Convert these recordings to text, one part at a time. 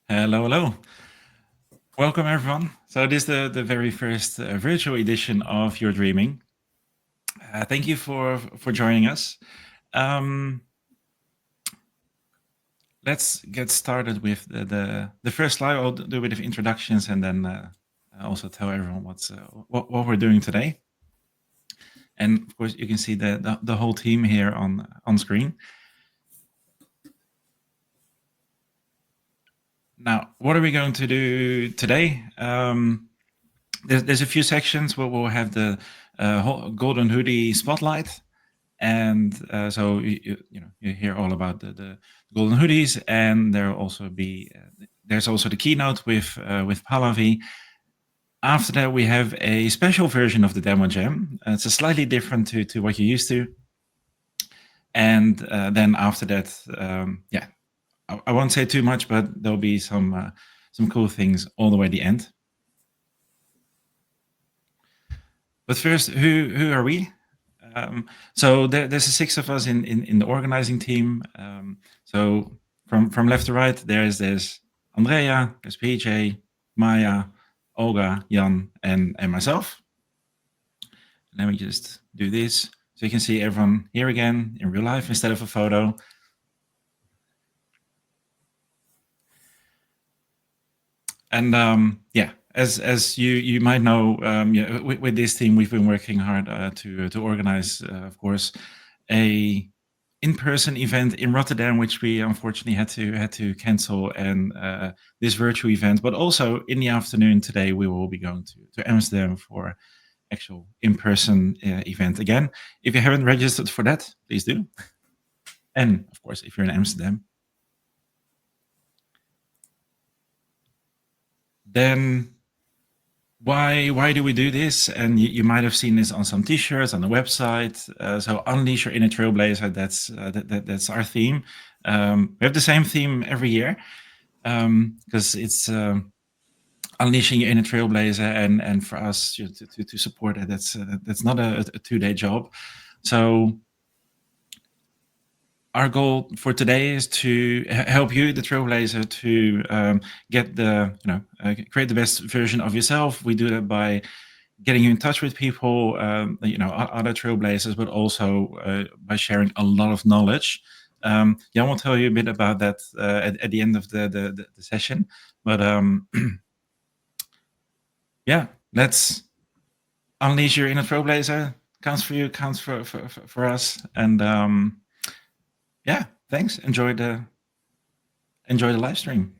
Hello, hello. Welcome, everyone. So this is the very first virtual edition of YeurDreamin. Thank you for joining us. Let's get started with the first slide. I'll do a bit of introductions and then also tell everyone what we're doing today. And of course, you can see the whole team here on screen. Now, what are we going to do today? There's a few sections where we'll have the whole Golden Hoodie spotlight, and so you hear all about the Golden Hoodies, and there's also the keynote with Pallavi. After that, we have a special version of the demo jam. It's a slightly different to what you're used to, and then after that, yeah. I won't say too much, but there'll be some cool things all the way to the end. But first, who are we? So there's 6 of us in the organizing team. So from left to right, there's Andrea, there's PJ, Maya, Olga, Jan, and myself. Let me just do this so you can see everyone here again in real life instead of a photo. And yeah, as you might know, yeah, with this team, we've been working hard to organize, of course, a in-person event in Rotterdam, which we unfortunately had to cancel, and this virtual event. But also in the afternoon today, we will be going to Amsterdam for actual in-person event again. If you haven't registered for that, please do. And of course, if you're in Amsterdam, then why do we do this? And you might have seen this on some t-shirts on the website. So unleash your inner trailblazer. That's our theme. We have the same theme every year because it's unleashing your inner trailblazer, and for us to support it, that's not a 2-day job. So our goal for today is to help you, the trailblazer, to get create the best version of yourself. We do that by getting you in touch with people, other trailblazers, but also by sharing a lot of knowledge. Jan will tell you a bit about that at the end of the session. But yeah, let's unleash your inner trailblazer. Counts for you, counts for us. And yeah, thanks. Enjoy the live stream.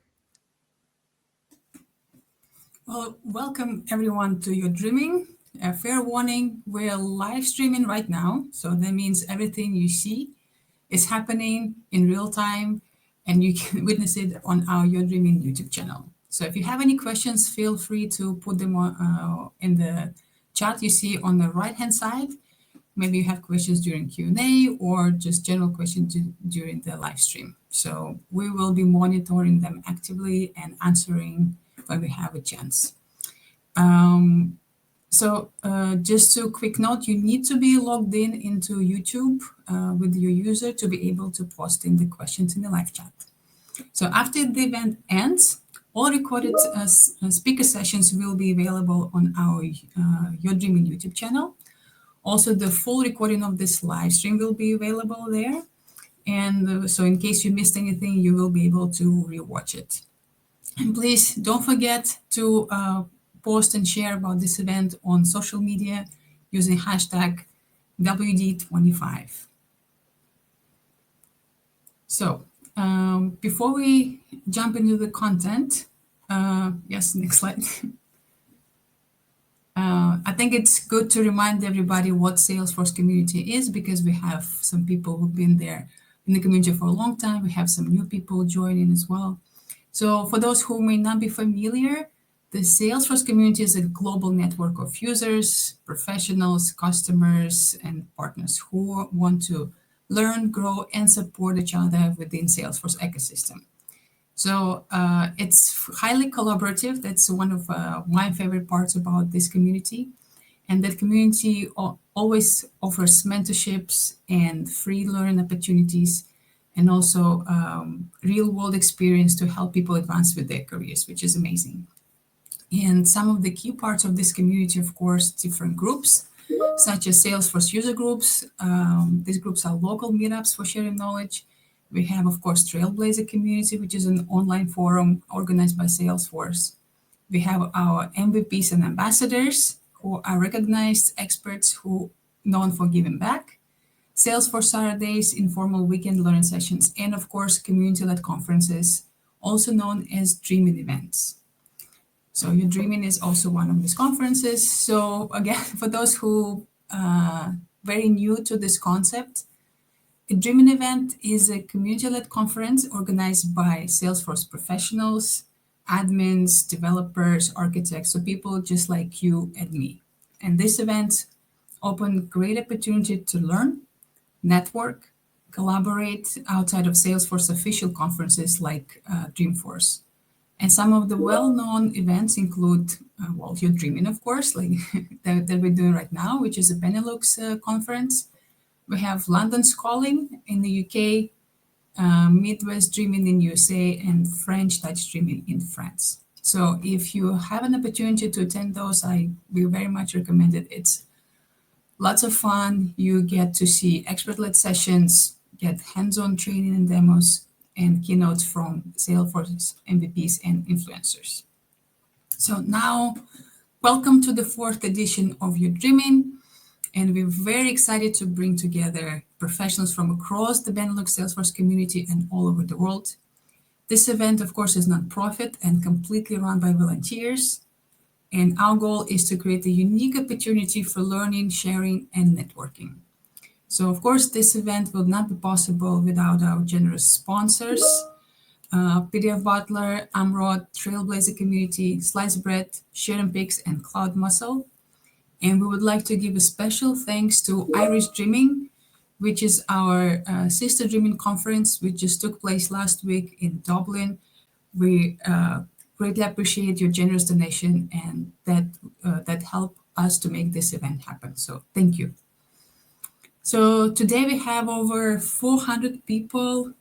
Well, welcome everyone to YeurDreamin. A fair warning, we're live streaming right now. So that means everything you see is happening in real time and you can witness it on our YeurDreamin YouTube channel. So if you have any questions, feel free to put them on, in the chat you see on the right-hand side. Maybe you have questions during Q&A or just general questions during the live stream. So we will be monitoring them actively and answering when we have a chance. Just a quick note, you need to be logged in into YouTube with your user to be able to post in the questions in the live chat. So after the event ends, all recorded speaker sessions will be available on our YeurDreamin YouTube channel. Also, the full recording of this live stream will be available there. And so in case you missed anything, you will be able to rewatch it. And please don't forget to post and share about this event on social media using hashtag WD25. So before we jump into the content, yes, next slide. I think it's good to remind everybody what Salesforce community is, because we have some people who've been there in the community for a long time. We have some new people joining as well. So for those who may not be familiar, the Salesforce community is a global network of users, professionals, customers, and partners who want to learn, grow, and support each other within Salesforce ecosystem. So it's highly collaborative. That's one of my favorite parts about this community. And that community always offers mentorships and free learning opportunities, and also real world experience to help people advance with their careers, which is amazing. And some of the key parts of this community, of course, different groups, such as Salesforce user groups. These groups are local meetups for sharing knowledge. We have, of course, Trailblazer community, which is an online forum organized by Salesforce. We have our MVPs and ambassadors, who are recognized experts who known for giving back. Salesforce Saturdays, informal weekend learning sessions, and of course, community-led conferences, also known as Dreamin events. So YeurDreamin is also one of these conferences. So again, for those who are very new to this concept, a Dreamin event is a community-led conference organized by Salesforce professionals, admins, developers, architects, so people just like you and me. And this event open great opportunity to learn, network, collaborate outside of Salesforce official conferences like Dreamforce. And some of the well-known events include, YeurDreamin, of course, like that we're doing right now, which is a Benelux conference. We have London's Calling in the UK, Midwest Dreaming in USA, and French Touch Dreaming in France. So if you have an opportunity to attend those, I will very much recommend it. It's lots of fun. You get to see expert-led sessions, get hands-on training and demos, and keynotes from Salesforce MVPs and influencers. So now, welcome to the fourth edition of YeurDreamin, and we're very excited to bring together professionals from across the Benelux Salesforce community and all over the world. This event, of course, is non-profit and completely run by volunteers, and our goal is to create a unique opportunity for learning, sharing, and networking. So, of course, this event will not be possible without our generous sponsors, PDF Butler, Amrod, Trailblazer Community, Slice Bread, Sharon Picks, and Cloud Muscle. And we would like to give a special thanks to YeurDreamin, which is our sister dreaming conference, which just took place last week in Dublin. We greatly appreciate your generous donation and that helped us to make this event happen. So thank you. So today we have over 400 people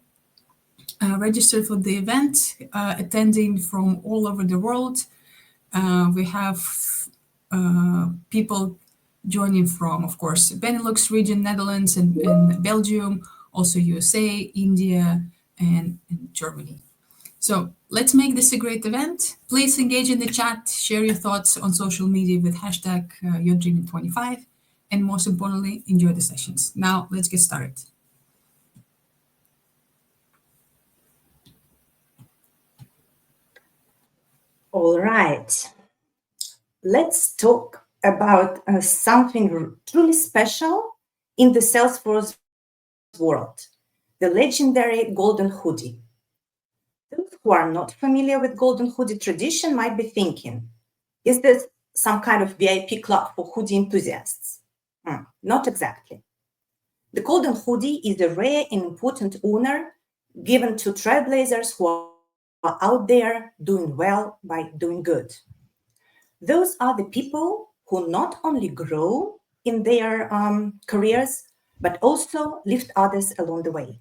registered for the event, attending from all over the world. We have people joining from, of course, Benelux region, Netherlands and Belgium, also USA, India, and Germany. So let's make this a great event. Please engage in the chat, share your thoughts on social media with hashtag YeurDreamin25, and most importantly, enjoy the sessions. Now let's get started. All right, let's talk about something truly special in the Salesforce world, the legendary Golden Hoodie. Those who are not familiar with Golden Hoodie tradition might be thinking, is this some kind of VIP club for hoodie enthusiasts? Not exactly. The Golden Hoodie is a rare and important honor given to trailblazers who are out there doing well by doing good. Those are the people who not only grow in their careers, but also lift others along the way.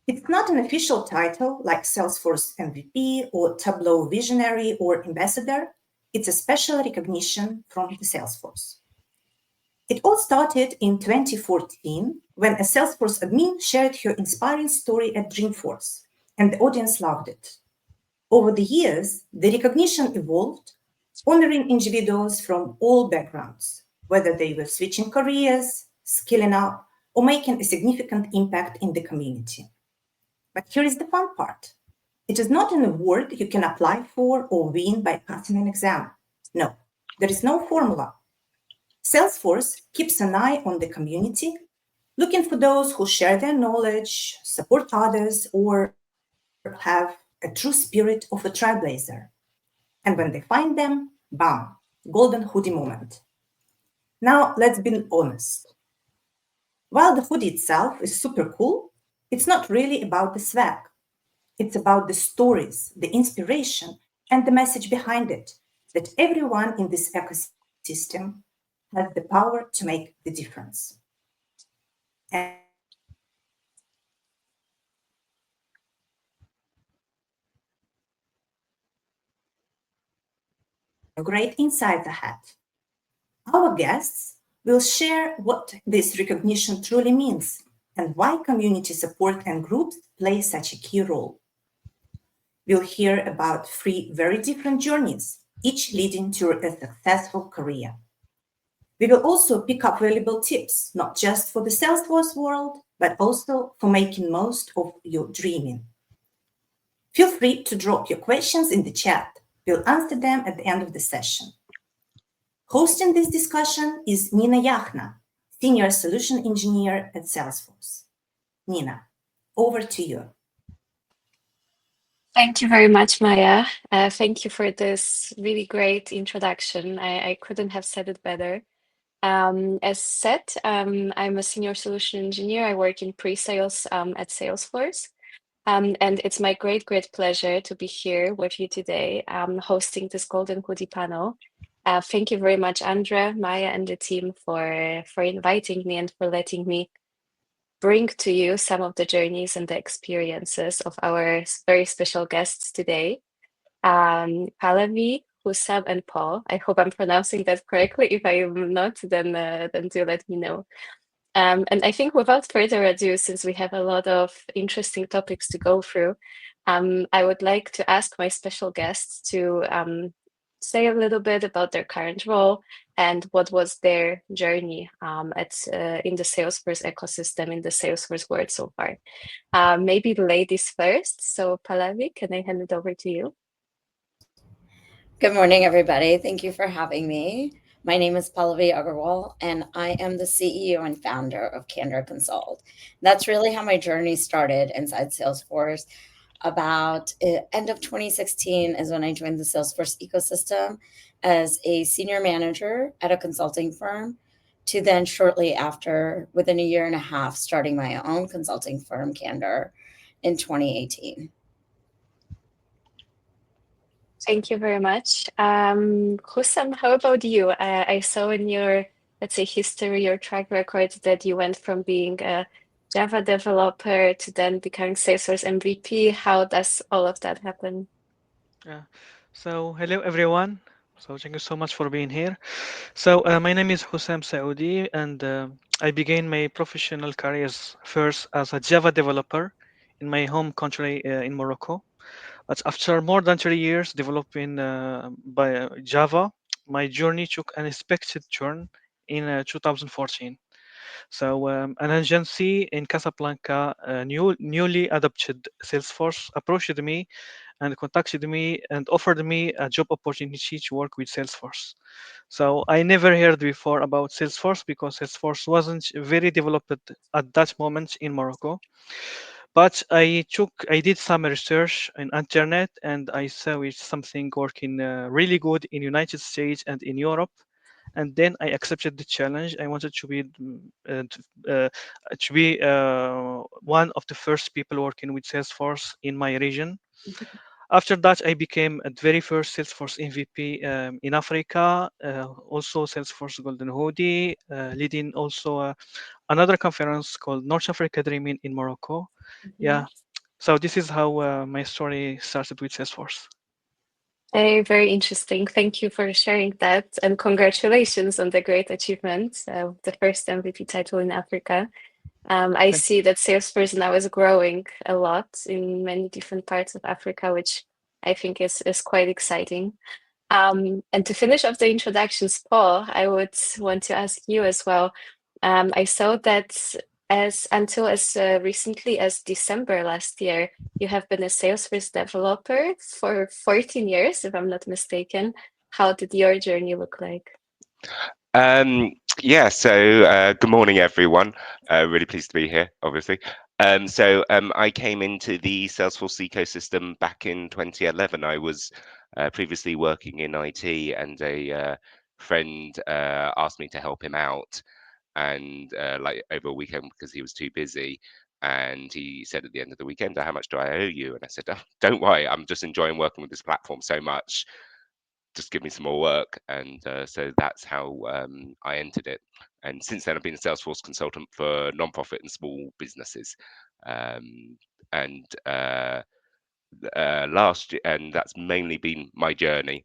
It's not an official title like Salesforce MVP or Tableau Visionary or Ambassador. It's a special recognition from the Salesforce. It all started in 2014 when a Salesforce admin shared her inspiring story at Dreamforce, and the audience loved it. Over the years, the recognition evolved, honoring individuals from all backgrounds, whether they were switching careers, skilling up, or making a significant impact in the community. But here is the fun part. It is not an award you can apply for or win by passing an exam. No, there is no formula. Salesforce keeps an eye on the community, looking for those who share their knowledge, support others, or have a true spirit of a trailblazer. And when they find them, bam, Golden Hoodie moment. Now, let's be honest. While the hoodie itself is super cool, it's not really about the swag. It's about the stories, the inspiration, and the message behind it, that everyone in this ecosystem has the power to make the difference. And great insights ahead. Our guests will share what this recognition truly means and why community support and groups play such a key role. We'll hear about 3 very different journeys, each leading to a successful career. We will also pick up valuable tips, not just for the Salesforce world, but also for making most of your dreaming. Feel free to drop your questions in the chat. We'll answer them at the end of the session. Hosting this discussion is Nina Yachna, Senior Solution Engineer at Salesforce. Nina, over to you. Thank you very much, Maya. Thank you for this really great introduction. I couldn't have said it better. As said, I'm a Senior Solution Engineer. I work in pre-sales at Salesforce. And it's my great pleasure to be here with you today, hosting this Golden Hoodie panel. Thank you very much, Andrea, Maya, and the team for inviting me and for letting me bring to you some of the journeys and the experiences of our very special guests today. Pallavi, Hussam, and Paul. I hope I'm pronouncing that correctly. If I am not, then do let me know. And I think without further ado, since we have a lot of interesting topics to go through, I would like to ask my special guests to say a little bit about their current role and what was their journey in the Salesforce ecosystem, in the Salesforce world so far. Maybe the ladies first. So Pallavi, can I hand it over to you? Good morning, everybody. Thank you for having me. My name is Pallavi Agarwal, and I am the CEO and founder of Candor Consult. That's really how my journey started inside Salesforce. About end of 2016 is when I joined the Salesforce ecosystem as a senior manager at a consulting firm, to then shortly after, within a year and a half, starting my own consulting firm, Candor, in 2018. Thank you very much. Hussam, how about you? I saw in your, let's say, history, your track record, that you went from being a Java developer to then becoming Salesforce MVP. How does all of that happen? Yeah. So hello everyone. So thank you so much for being here. So my name is Hussam Saoudi, and I began my professional careers first as a Java developer in my home country in Morocco. But after more than 3 years developing by Java, my journey took an unexpected turn in 2014. So an agency in Casablanca, newly adopted Salesforce, approached me and contacted me and offered me a job opportunity to work with Salesforce. So I never heard before about Salesforce because Salesforce wasn't very developed at that moment in Morocco. But I did some research on internet, and I saw it's something working really good in United States and in Europe. And then I accepted the challenge. I wanted to be one of the first people working with Salesforce in my region. After that, I became a very first Salesforce MVP in Africa, also Salesforce Golden Hoodie, leading also another conference called North Africa Dreamin in Morocco. Yeah, so this is how my story started with Salesforce. Very, very interesting. Thank you for sharing that, and congratulations on the great achievement, the first MVP title in Africa. I see that Salesforce now is growing a lot in many different parts of Africa, which I think is quite exciting. And to finish off the introductions, Paul, I would want to ask you as well. I saw that until as recently as December last year, you have been a Salesforce developer for 14 years, if I'm not mistaken. How did your journey look like? Yeah, so good morning, everyone. Really pleased to be here, obviously. I came into the Salesforce ecosystem back in 2011. I was previously working in IT, and a friend asked me to help him out, and like over a weekend because he was too busy. And he said at the end of the weekend, "How much do I owe you?" And I said, "Oh, don't worry, I'm just enjoying working with this platform so much. Just give me some more work." And so that's how I entered it. And since then, I've been a Salesforce consultant for nonprofit and small businesses. Um, and last year, and that's mainly been my journey.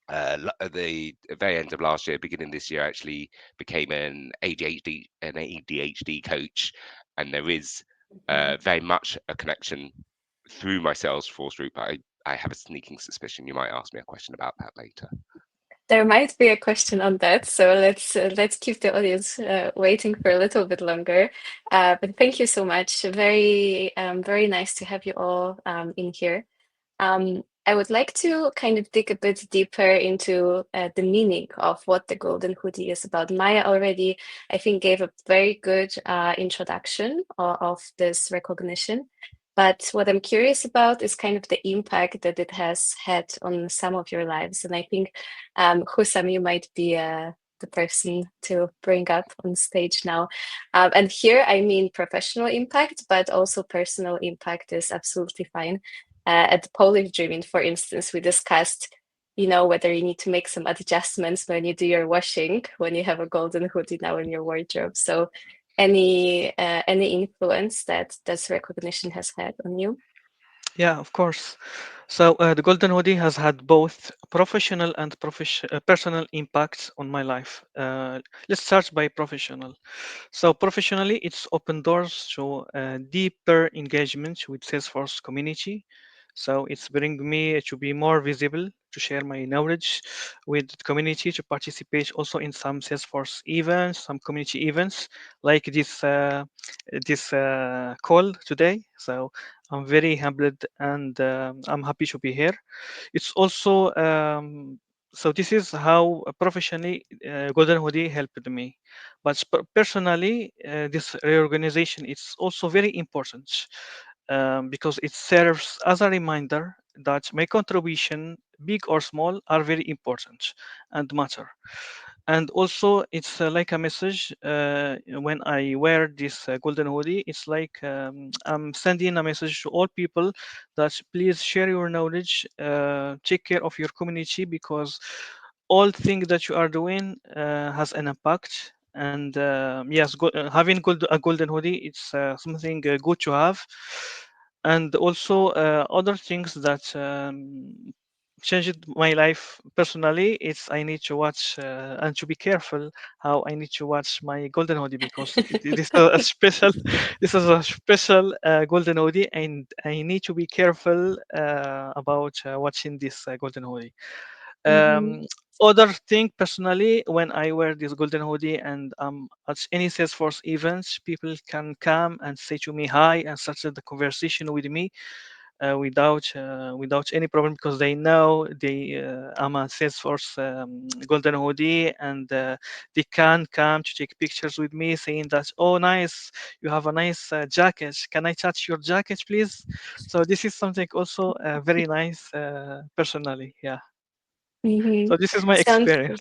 The very end of last year, beginning this year, I actually became an ADHD coach, and there is very much a connection through my Salesforce group. I have a sneaking suspicion you might ask me a question about that later. There might be a question on that, so let's keep the audience waiting for a little bit longer. But thank you so much. Very very nice to have you all in here. I would like to kind of dig a bit deeper into the meaning of what the Golden Hoodie is about. Maya already, I think, gave a very good introduction of this recognition. But what I'm curious about is kind of the impact that it has had on some of your lives. And I think, Hussam, you might be the person to bring up on stage now. And here, I mean professional impact, but also personal impact is absolutely fine. At YeurDreamin, for instance, we discussed, whether you need to make some adjustments when you do your washing, when you have a golden hoodie now in your wardrobe. So any influence that this recognition has had on you? Yeah, of course. So the Golden Hoodie has had both professional and personal impacts on my life. Let's start by professional. So professionally, it's opened doors to deeper engagement with Salesforce community. So it's bringing me to be more visible, to share my knowledge with the community, to participate also in some Salesforce events, some community events like this call today. So I'm very humbled and I'm happy to be here. It's also so this is how professionally Golden Hoodie helped me, but personally, this reorganization is also very important because it serves as a reminder that my contribution, big or small, are very important and matter. And also, it's like a message when I wear this golden hoodie. It's like I'm sending a message to all people that please share your knowledge, take care of your community, because all things that you are doing has an impact. And yes, having a golden hoodie, it's something good to have. And also other things that changed my life personally, it's I need to watch and to be careful how I need to watch my golden hoodie, because this is a special this is a special golden hoodie, and I need to be careful about watching this golden hoodie. Mm-hmm. um, Other thing personally, when I wear this golden hoodie and at any Salesforce events, people can come and say to me hi and start the conversation with me without any problem, because they know I'm a Salesforce golden hoodie, and they can come to take pictures with me, saying that, oh nice, you have a nice jacket, can I touch your jacket please? So this is something also very nice personally. Yeah, Mm-hmm. so this is my Sounds experience.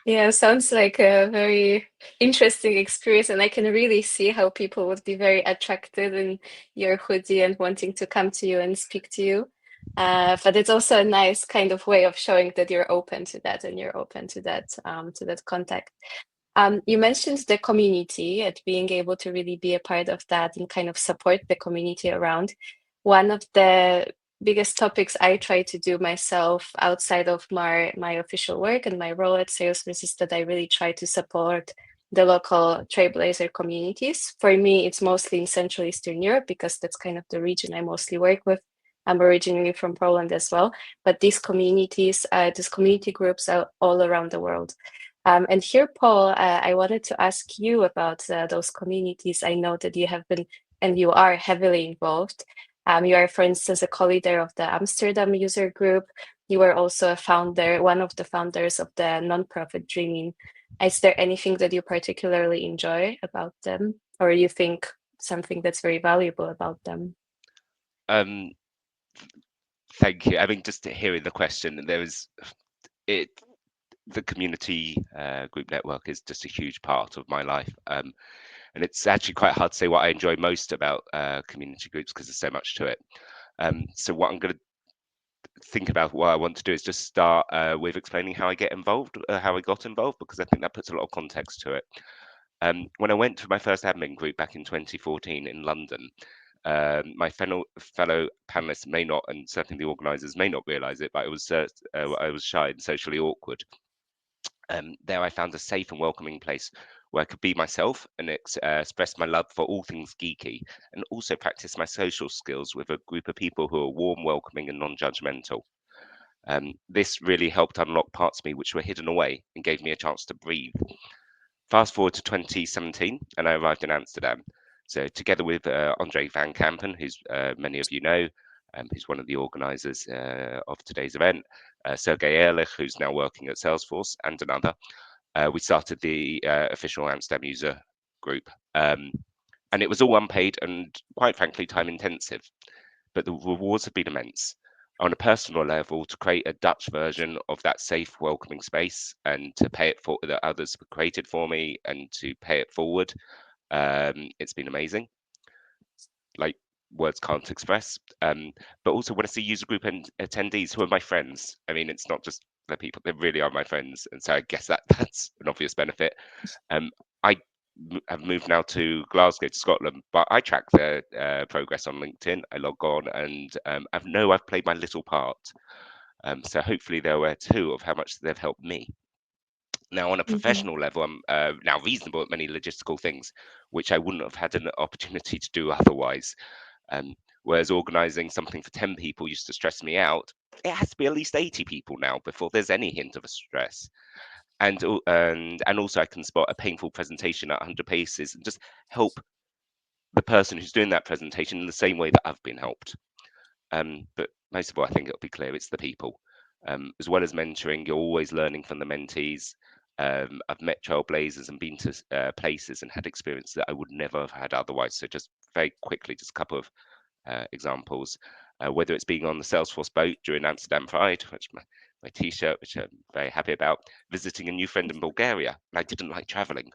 Yeah, sounds like a very interesting experience, and I can really see how people would be very attracted in your hoodie and wanting to come to you and speak to you. But it's also a nice kind of way of showing that you're open to that and you're open to that contact. You mentioned the community and being able to really be a part of that and kind of support the community around. One of the biggest topics I try to do myself outside of my official work and my role at Salesforce is that I really try to support the local Trailblazer communities. For me, it's mostly in Central Eastern Europe because that's kind of the region I mostly work with. I'm originally from Poland as well, but these community groups are all around the world. And here, Paul, I wanted to ask you about those communities. I know that you have been and you are heavily involved. You are, for instance, a co-leader of the Amsterdam user group. You were also a founder, one of the founders of the nonprofit Dreamin. Is there anything that you particularly enjoy about them, or you think something that's very valuable about them? Um, Thank you. I mean, just hearing the question, there was it. The community group network is just a huge part of my life, and it's actually quite hard to say what I enjoy most about community groups because there's so much to it. So what I'm going to think about what I want to do is just start with explaining how I get involved, how I got involved, because I think that puts a lot of context to it. When I went to my first admin group back in 2014 in London, my fellow panelists may not, and certainly the organisers may not realise it, but I was shy and socially awkward. There I found a safe and welcoming place where I could be myself and express my love for all things geeky, and also practice my social skills with a group of people who are warm, welcoming, and non-judgmental. This really helped unlock parts of me which were hidden away and gave me a chance to breathe. Fast forward to 2017, and I arrived in Amsterdam. So together with Andre van Kampen, who's many of you know, who's one of the organisers of today's event, Sergey Ehrlich, who's now working at Salesforce, and another, we started the official Amsterdam user group. And it was all unpaid and, quite frankly, time intensive. But the rewards have been immense. On a personal level, to create a Dutch version of that safe, welcoming space, and to pay it for that others created for me, and to pay it forward, it's been amazing. Like, words can't express. But also when I see user group and attendees who are my friends, I mean, it's not just the people; they really are my friends, and so I guess that's an obvious benefit. I have moved now to Glasgow, to Scotland, but I track their progress on LinkedIn. I log on and I know I've played my little part. So hopefully they're aware too of how much they've helped me. Now, on a professional level, I'm now reasonable at many logistical things, which I wouldn't have had an opportunity to do otherwise. Whereas organising something for 10 people used to stress me out, it has to be at least 80 people now before there's any hint of a stress. And also I can spot a painful presentation at 100 paces and just help the person who's doing that presentation in the same way that I've been helped. But most of all, I think it'll be clear it's the people. As well as mentoring, you're always learning from the mentees. I've met trailblazers and been to places and had experience that I would never have had otherwise. So just very quickly, just a couple of examples, whether it's being on the Salesforce boat during Amsterdam Pride, which my t-shirt, which I'm very happy about, visiting a new friend in Bulgaria, and I didn't like traveling,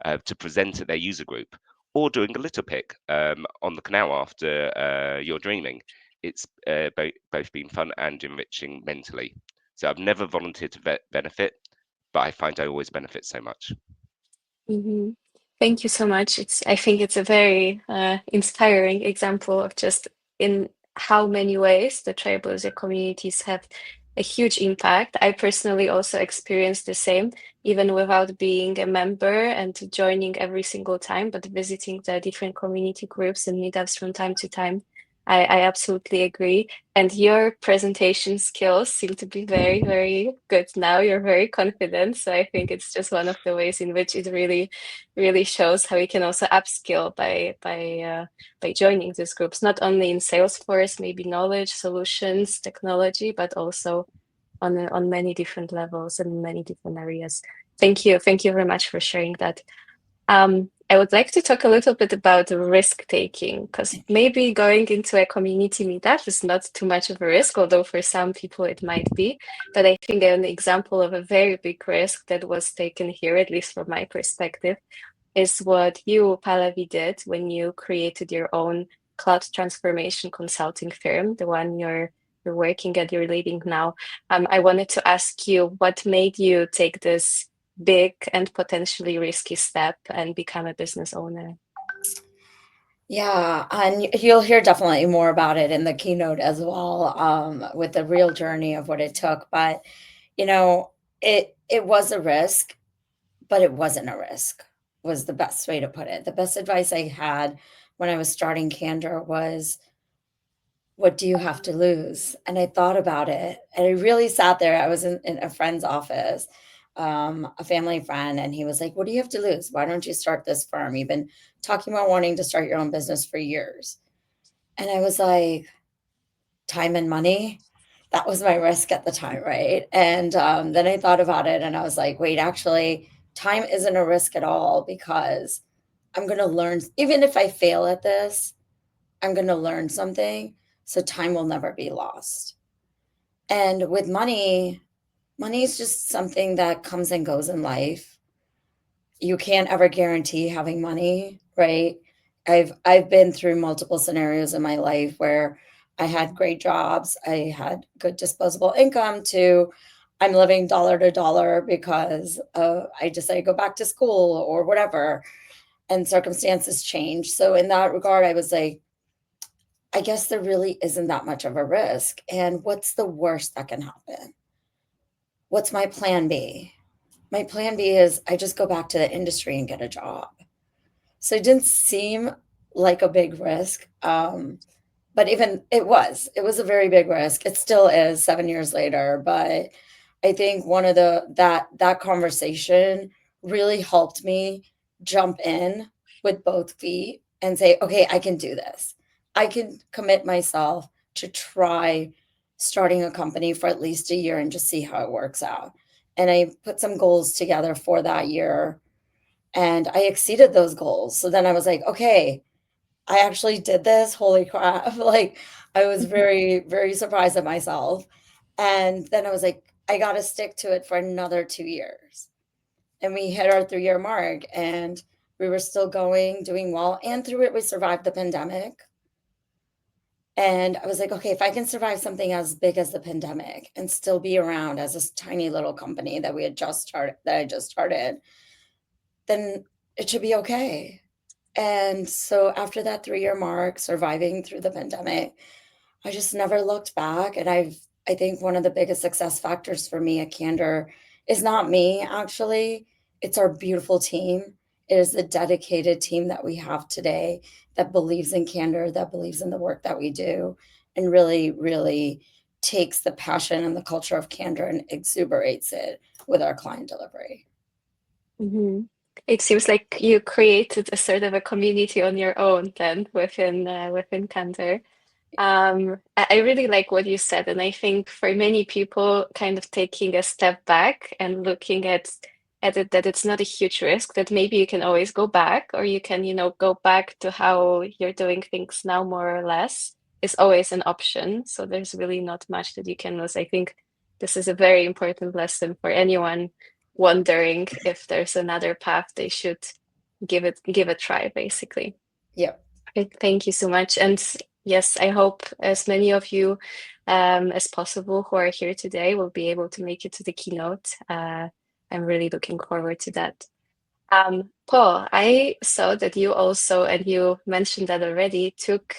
to present at their user group, or doing a litter pick on the canal after YeurDreamin. It's both been fun and enriching mentally. So I've never volunteered to benefit, but I find I always benefit so much. Thank you so much. I think it's a very inspiring example of just in how many ways the Trailblazer communities have a huge impact. I personally also experienced the same, even without being a member and joining every single time, but visiting the different community groups and meetups from time to time. I absolutely agree. And your presentation skills seem to be very, very good now. You're very confident. So I think it's just one of the ways in which it really shows how we can also upskill by joining these groups, not only in Salesforce, maybe knowledge, solutions, technology, but also on many different levels and many different areas. Thank you very much for sharing that. I would like to talk a little bit about risk taking, because maybe going into a community meetup is not too much of a risk, although for some people it might be. But I think an example of a very big risk that was taken here, at least from my perspective, is what you, Pallavi, did when you created your own cloud transformation consulting firm, the one you're working at, you're leading now. I wanted to ask you, what made you take this big and potentially risky step and become a business owner? Yeah, and you'll hear definitely more about it in the keynote as well, with the real journey of what it took. But it was a risk, but it wasn't a risk, was the best way to put it. The best advice I had when I was starting Candor was, what do you have to lose? And I thought about it, and I really sat there. I was in a friend's office, a family friend, and he was like, what do you have to lose? Why don't you start this firm? You've been talking about wanting to start your own business for years. And I was like, time and money. That was my risk at the time, right? And then I thought about it, and I was like, wait, actually, time isn't a risk at all, because I'm going to learn. Even if I fail at this, I'm going to learn something. So time will never be lost. And with money is just something that comes and goes in life. You can't ever guarantee having money, right? I've been through multiple scenarios in my life where I had great jobs, I had good disposable income, to I'm living dollar to dollar because I decided to go back to school or whatever, and circumstances change. So in that regard, I was like, I guess there really isn't that much of a risk. And what's the worst that can happen? What's my plan B? My plan B is I just go back to the industry and get a job. So it didn't seem like a big risk. But even it was a very big risk. It still is 7 years later. But I think one of that conversation really helped me jump in with both feet and say, okay, I can do this. I can commit myself to try starting a company for at least a year and just see how it works out. And I put some goals together for that year, and I exceeded those goals. So then I was like, okay, I actually did this. Holy crap. Like, I was very, very surprised at myself. And then I was like, I got to stick to it for another 2 years. And we hit our 3-year mark, and we were still going, doing well. And through it, we survived the pandemic. And I was like, okay, if I can survive something as big as the pandemic and still be around as this tiny little company that I just started, then it should be okay. And so after that 3-year mark, surviving through the pandemic, I just never looked back. And I think one of the biggest success factors for me at Candor is not me, actually. It's our beautiful team. It is the dedicated team that we have today that believes in Candor, that believes in the work that we do, and really, really takes the passion and the culture of Candor and exuberates it with our client delivery. Mhm. It seems like you created a sort of a community on your own then within Cantor. I really like what you said, and I think for many people, kind of taking a step back and looking at it, that it's not a huge risk, that maybe you can always go back, or you can, go back to how you're doing things now, more or less, is always an option. So there's really not much that you can lose. I think this is a very important lesson for anyone wondering if there's another path they should give a try, basically. Yep. Okay, thank you so much. And yes, I hope as many of you as possible who are here today will be able to make it to the keynote. I'm really looking forward to that. Paul, I saw that you also, and you mentioned that already, took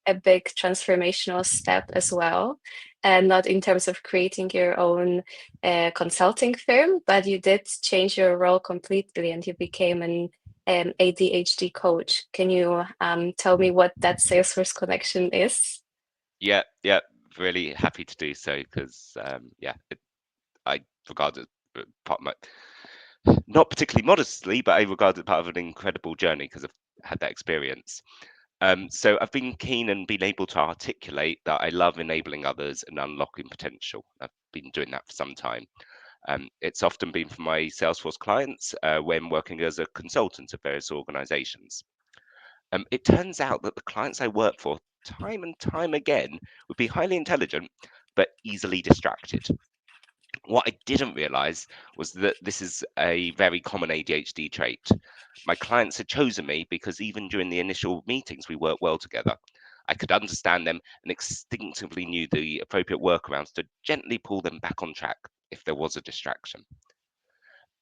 a big transformational step as well, and not in terms of creating your own consulting firm, but you did change your role completely and you became an ADHD coach. Can you tell me what that Salesforce connection is? Yeah, really happy to do so because I regard it part of my, not particularly modestly, but I regard it part of an incredible journey because I've had that experience. So I've been keen and been able to articulate that I love enabling others and unlocking potential. I've been doing that for some time. It's often been for my Salesforce clients when working as a consultant at various organizations. It turns out that the clients I work for, time and time again, would be highly intelligent but easily distracted. What I didn't realize was that this is a very common ADHD trait. My clients had chosen me because even during the initial meetings, we worked well together. I could understand them and instinctively knew the appropriate workarounds to gently pull them back on track if there was a distraction.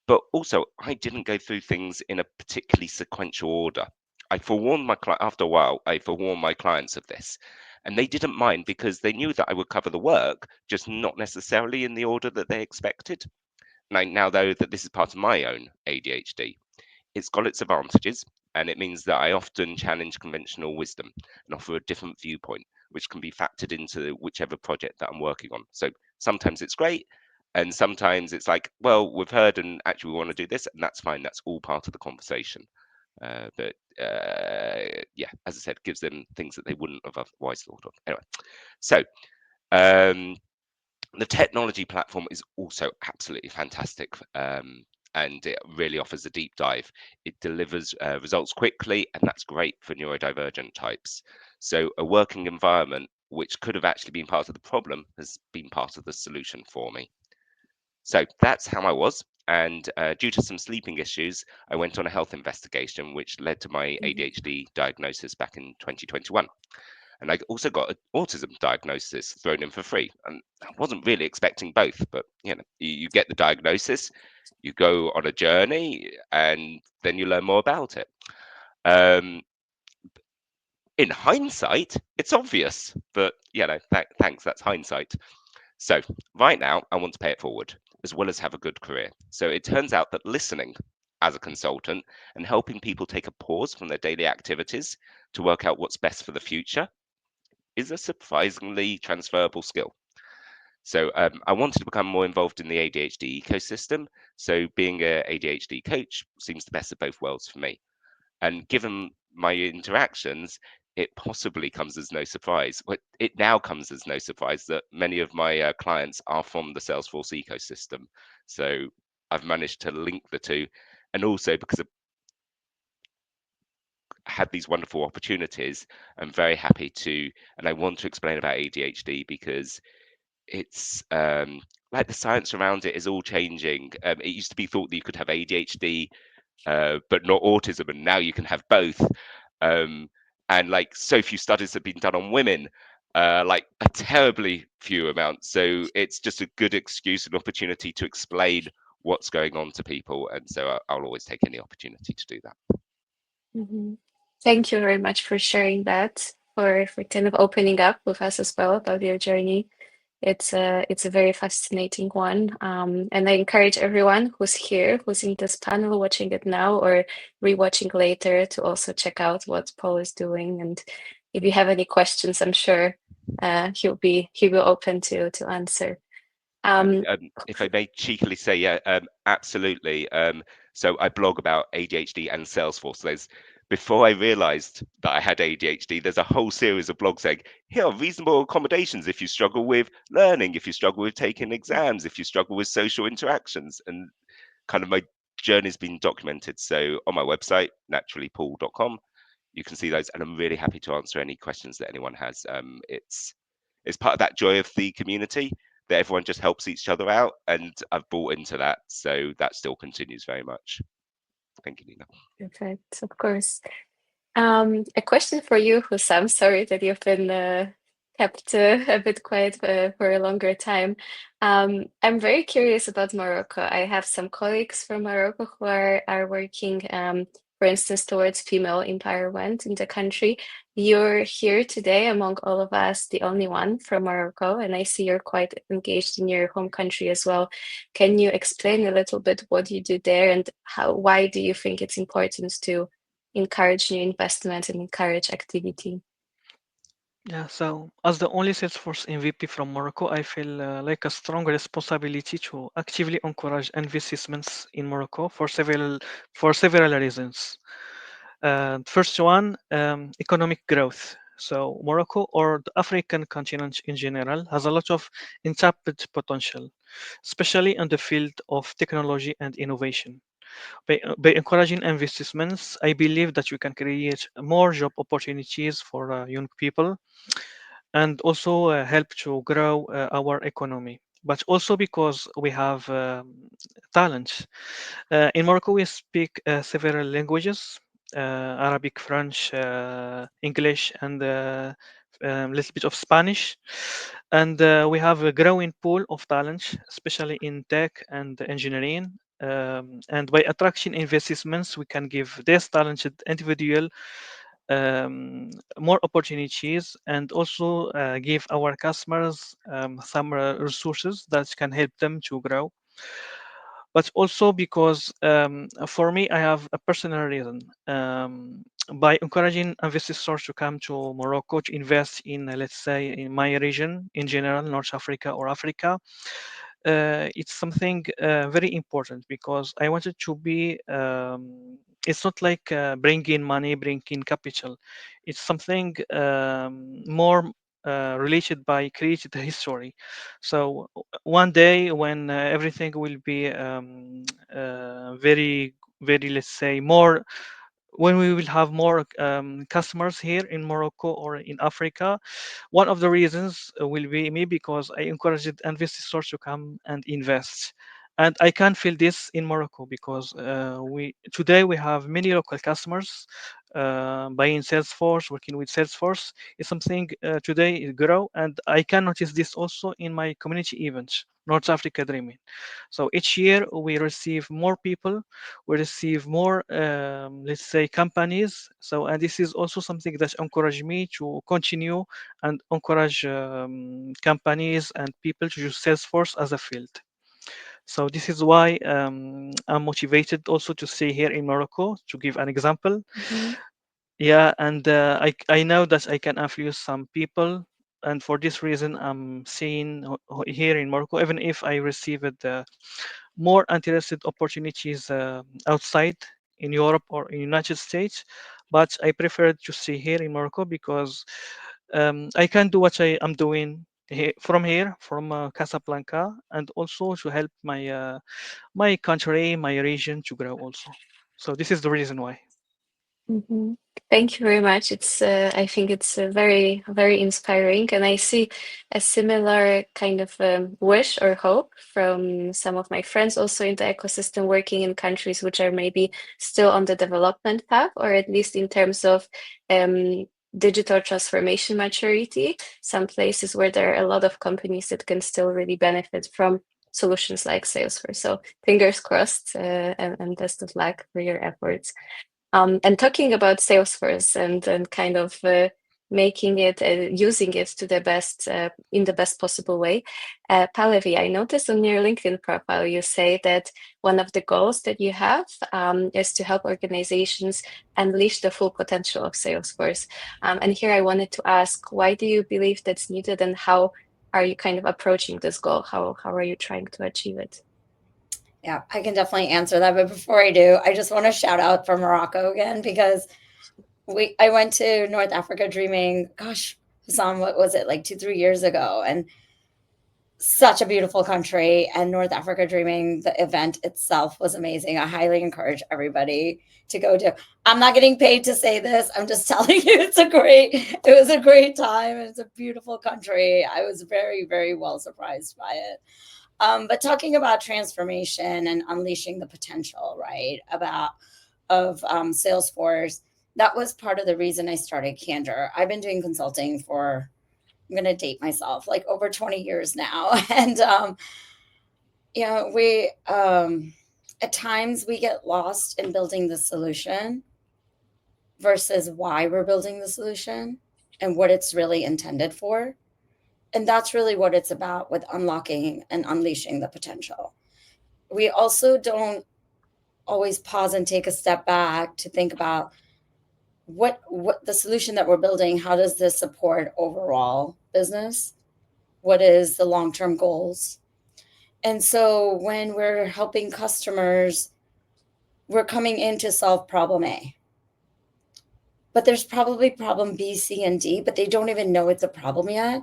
But also, I didn't go through things in a particularly sequential order. I forewarned my client after a while. I forewarned my clients of this, and they didn't mind because they knew that I would cover the work, just not necessarily in the order that they expected. And I now know that this is part of my own ADHD. It's got its advantages, and it means that I often challenge conventional wisdom and offer a different viewpoint, which can be factored into whichever project that I'm working on. So sometimes it's great, and sometimes it's like, well, we've heard and actually we want to do this, and that's fine. That's all part of the conversation. But yeah, as I said, gives them things that they wouldn't have otherwise thought of. Anyway, so the technology platform is also absolutely fantastic. And it really offers a deep dive. It delivers results quickly, and that's great for neurodivergent types. So a working environment, which could have actually been part of the problem, has been part of the solution for me. So that's how I was. And due to some sleeping issues, I went on a health investigation, which led to my ADHD diagnosis back in 2021. And I also got an autism diagnosis thrown in for free. And I wasn't really expecting both, but you get the diagnosis, you go on a journey, and then you learn more about it. In hindsight, it's obvious, but thanks, that's hindsight. So right now, I want to pay it forward, as well as have a good career. So it turns out that listening as a consultant and helping people take a pause from their daily activities to work out what's best for the future is a surprisingly transferable skill. So I wanted to become more involved in the ADHD ecosystem. So being an ADHD coach seems the best of both worlds for me. And given my interactions, it possibly comes as no surprise. Well, it now comes as no surprise that many of my clients are from the Salesforce ecosystem. So I've managed to link the two. And also because I've had these wonderful opportunities, I'm very happy to, and I want to explain about ADHD because it's like the science around it is all changing. It used to be thought that you could have ADHD but not autism, and now you can have both. And like so few studies have been done on women, like a terribly few amounts. So it's just a good excuse and opportunity to explain what's going on to people, and so I'll always take any opportunity to do that. Thank you very much for sharing that, for kind of opening up with us as well about your journey. It's a very fascinating one, and I encourage everyone who's here, who's in this panel, watching it now or rewatching later, to also check out what Paul is doing. And if you have any questions, I'm sure he'll be open to answer. If I may cheekily say, yeah, absolutely. So I blog about ADHD and Salesforce. Before I realized that I had ADHD, there's a whole series of blogs saying, here are reasonable accommodations if you struggle with learning, if you struggle with taking exams, if you struggle with social interactions. And kind of my journey's been documented. So on my website, naturallypaul.com, you can see those, and I'm really happy to answer any questions that anyone has. It's part of that joy of the community that everyone just helps each other out, and I've bought into that, so that still continues very much. Thank you, Nina. Perfect, of course. A question for you, Hussam. Sorry that you've been kept a bit quiet for a longer time. I'm very curious about Morocco. I have some colleagues from Morocco who are working, for instance, towards female empowerment in the country. You're here today among all of us, the only one from Morocco, and I see you're quite engaged in your home country as well. Can you explain a little bit what you do there, and why do you think it's important to encourage new investment and encourage activity? Yeah, so as the only Salesforce MVP from Morocco, I feel like a strong responsibility to actively encourage investments in Morocco for several reasons. First one, economic growth. So Morocco, or the African continent in general, has a lot of untapped potential, especially in the field of technology and innovation. By encouraging investments, I believe that we can create more job opportunities for young people, and also help to grow our economy. But also because we have talent. In Morocco, we speak several languages: Arabic, French, English, and a little bit of Spanish. And we have a growing pool of talent, especially in tech and engineering. And by attracting investments, we can give this talented individual more opportunities, and also give our customers some resources that can help them to grow. But also because for me, I have a personal reason. By encouraging investors to come to Morocco to invest in, let's say, in my region in general, North Africa or Africa, it's something very important, because I wanted to be, it's not like bring in money, bring in capital. It's something more related by created history. So one day when everything will be very, let's say, more, when we will have more customers here in Morocco or in Africa, one of the reasons will be me, because I encouraged investors to come and invest. And I can feel this in Morocco, because today we have many local customers buying Salesforce, working with Salesforce. It's something today it grow, and I can notice this also in my community events, North Africa Dreaming. So each year we receive more people, we receive more, let's say, companies. So, and this is also something that encouraged me to continue and encourage companies and people to use Salesforce as a field. So this is why I'm motivated also to stay here in Morocco, to give an example. Yeah, and I know that I can influence some people, and for this reason I'm seeing here in Morocco, even if I received more interested opportunities outside in Europe or in United States, but I prefer to stay here in Morocco, because I can do what I am doing from Casablanca, and also to help my country, my region to grow also. So this is the reason why. Thank you very much. I think it's very, very inspiring, and I see a similar kind of wish or hope from some of my friends also in the ecosystem, working in countries which are maybe still on the development path, or at least in terms of digital transformation maturity. Some places where there are a lot of companies that can still really benefit from solutions like Salesforce. So fingers crossed, and best of luck for your efforts. And talking about Salesforce and kind of making it, using it to the best, in the best possible way. Pallavi, I noticed on your LinkedIn profile, you say that one of the goals that you have is to help organizations unleash the full potential of Salesforce. And here I wanted to ask, why do you believe that's needed, and how are you kind of approaching this goal? How are you trying to achieve it? Yeah, I can definitely answer that. But before I do, I just want to shout out for Morocco again, because I went to North Africa Dreaming, gosh, Hassan, what was it, like 2-3 years ago? And such a beautiful country. And North Africa Dreaming, the event itself was amazing. I highly encourage everybody to go to. I'm not getting paid to say this. I'm just telling you, it was a great time. It's a beautiful country. I was very, very well surprised by it. But talking about transformation and unleashing the potential, right, of Salesforce, that was part of the reason I started Candor. I've been doing consulting for, I'm going to date myself, like over 20 years now. And, we, at times we get lost in building the solution versus why we're building the solution and what it's really intended for. And that's really what it's about with unlocking and unleashing the potential. We also don't always pause and take a step back to think about what the solution that we're building, how does this support overall business? What is the long-term goals? And so when we're helping customers, we're coming in to solve problem A. But there's probably problem B, C, and D, but they don't even know it's a problem yet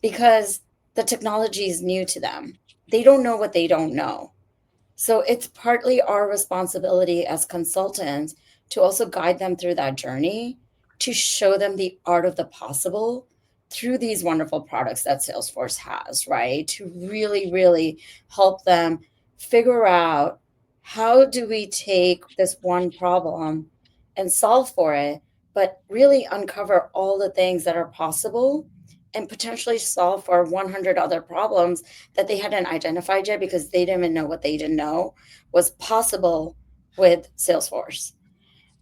because the technology is new to them. They don't know what they don't know. So it's partly our responsibility as consultants to also guide them through that journey, to show them the art of the possible through these wonderful products that Salesforce has, right? To really, really help them figure out, how do we take this one problem and solve for it, but really uncover all the things that are possible and potentially solve for 100 other problems that they hadn't identified yet because they didn't even know what they didn't know was possible with Salesforce.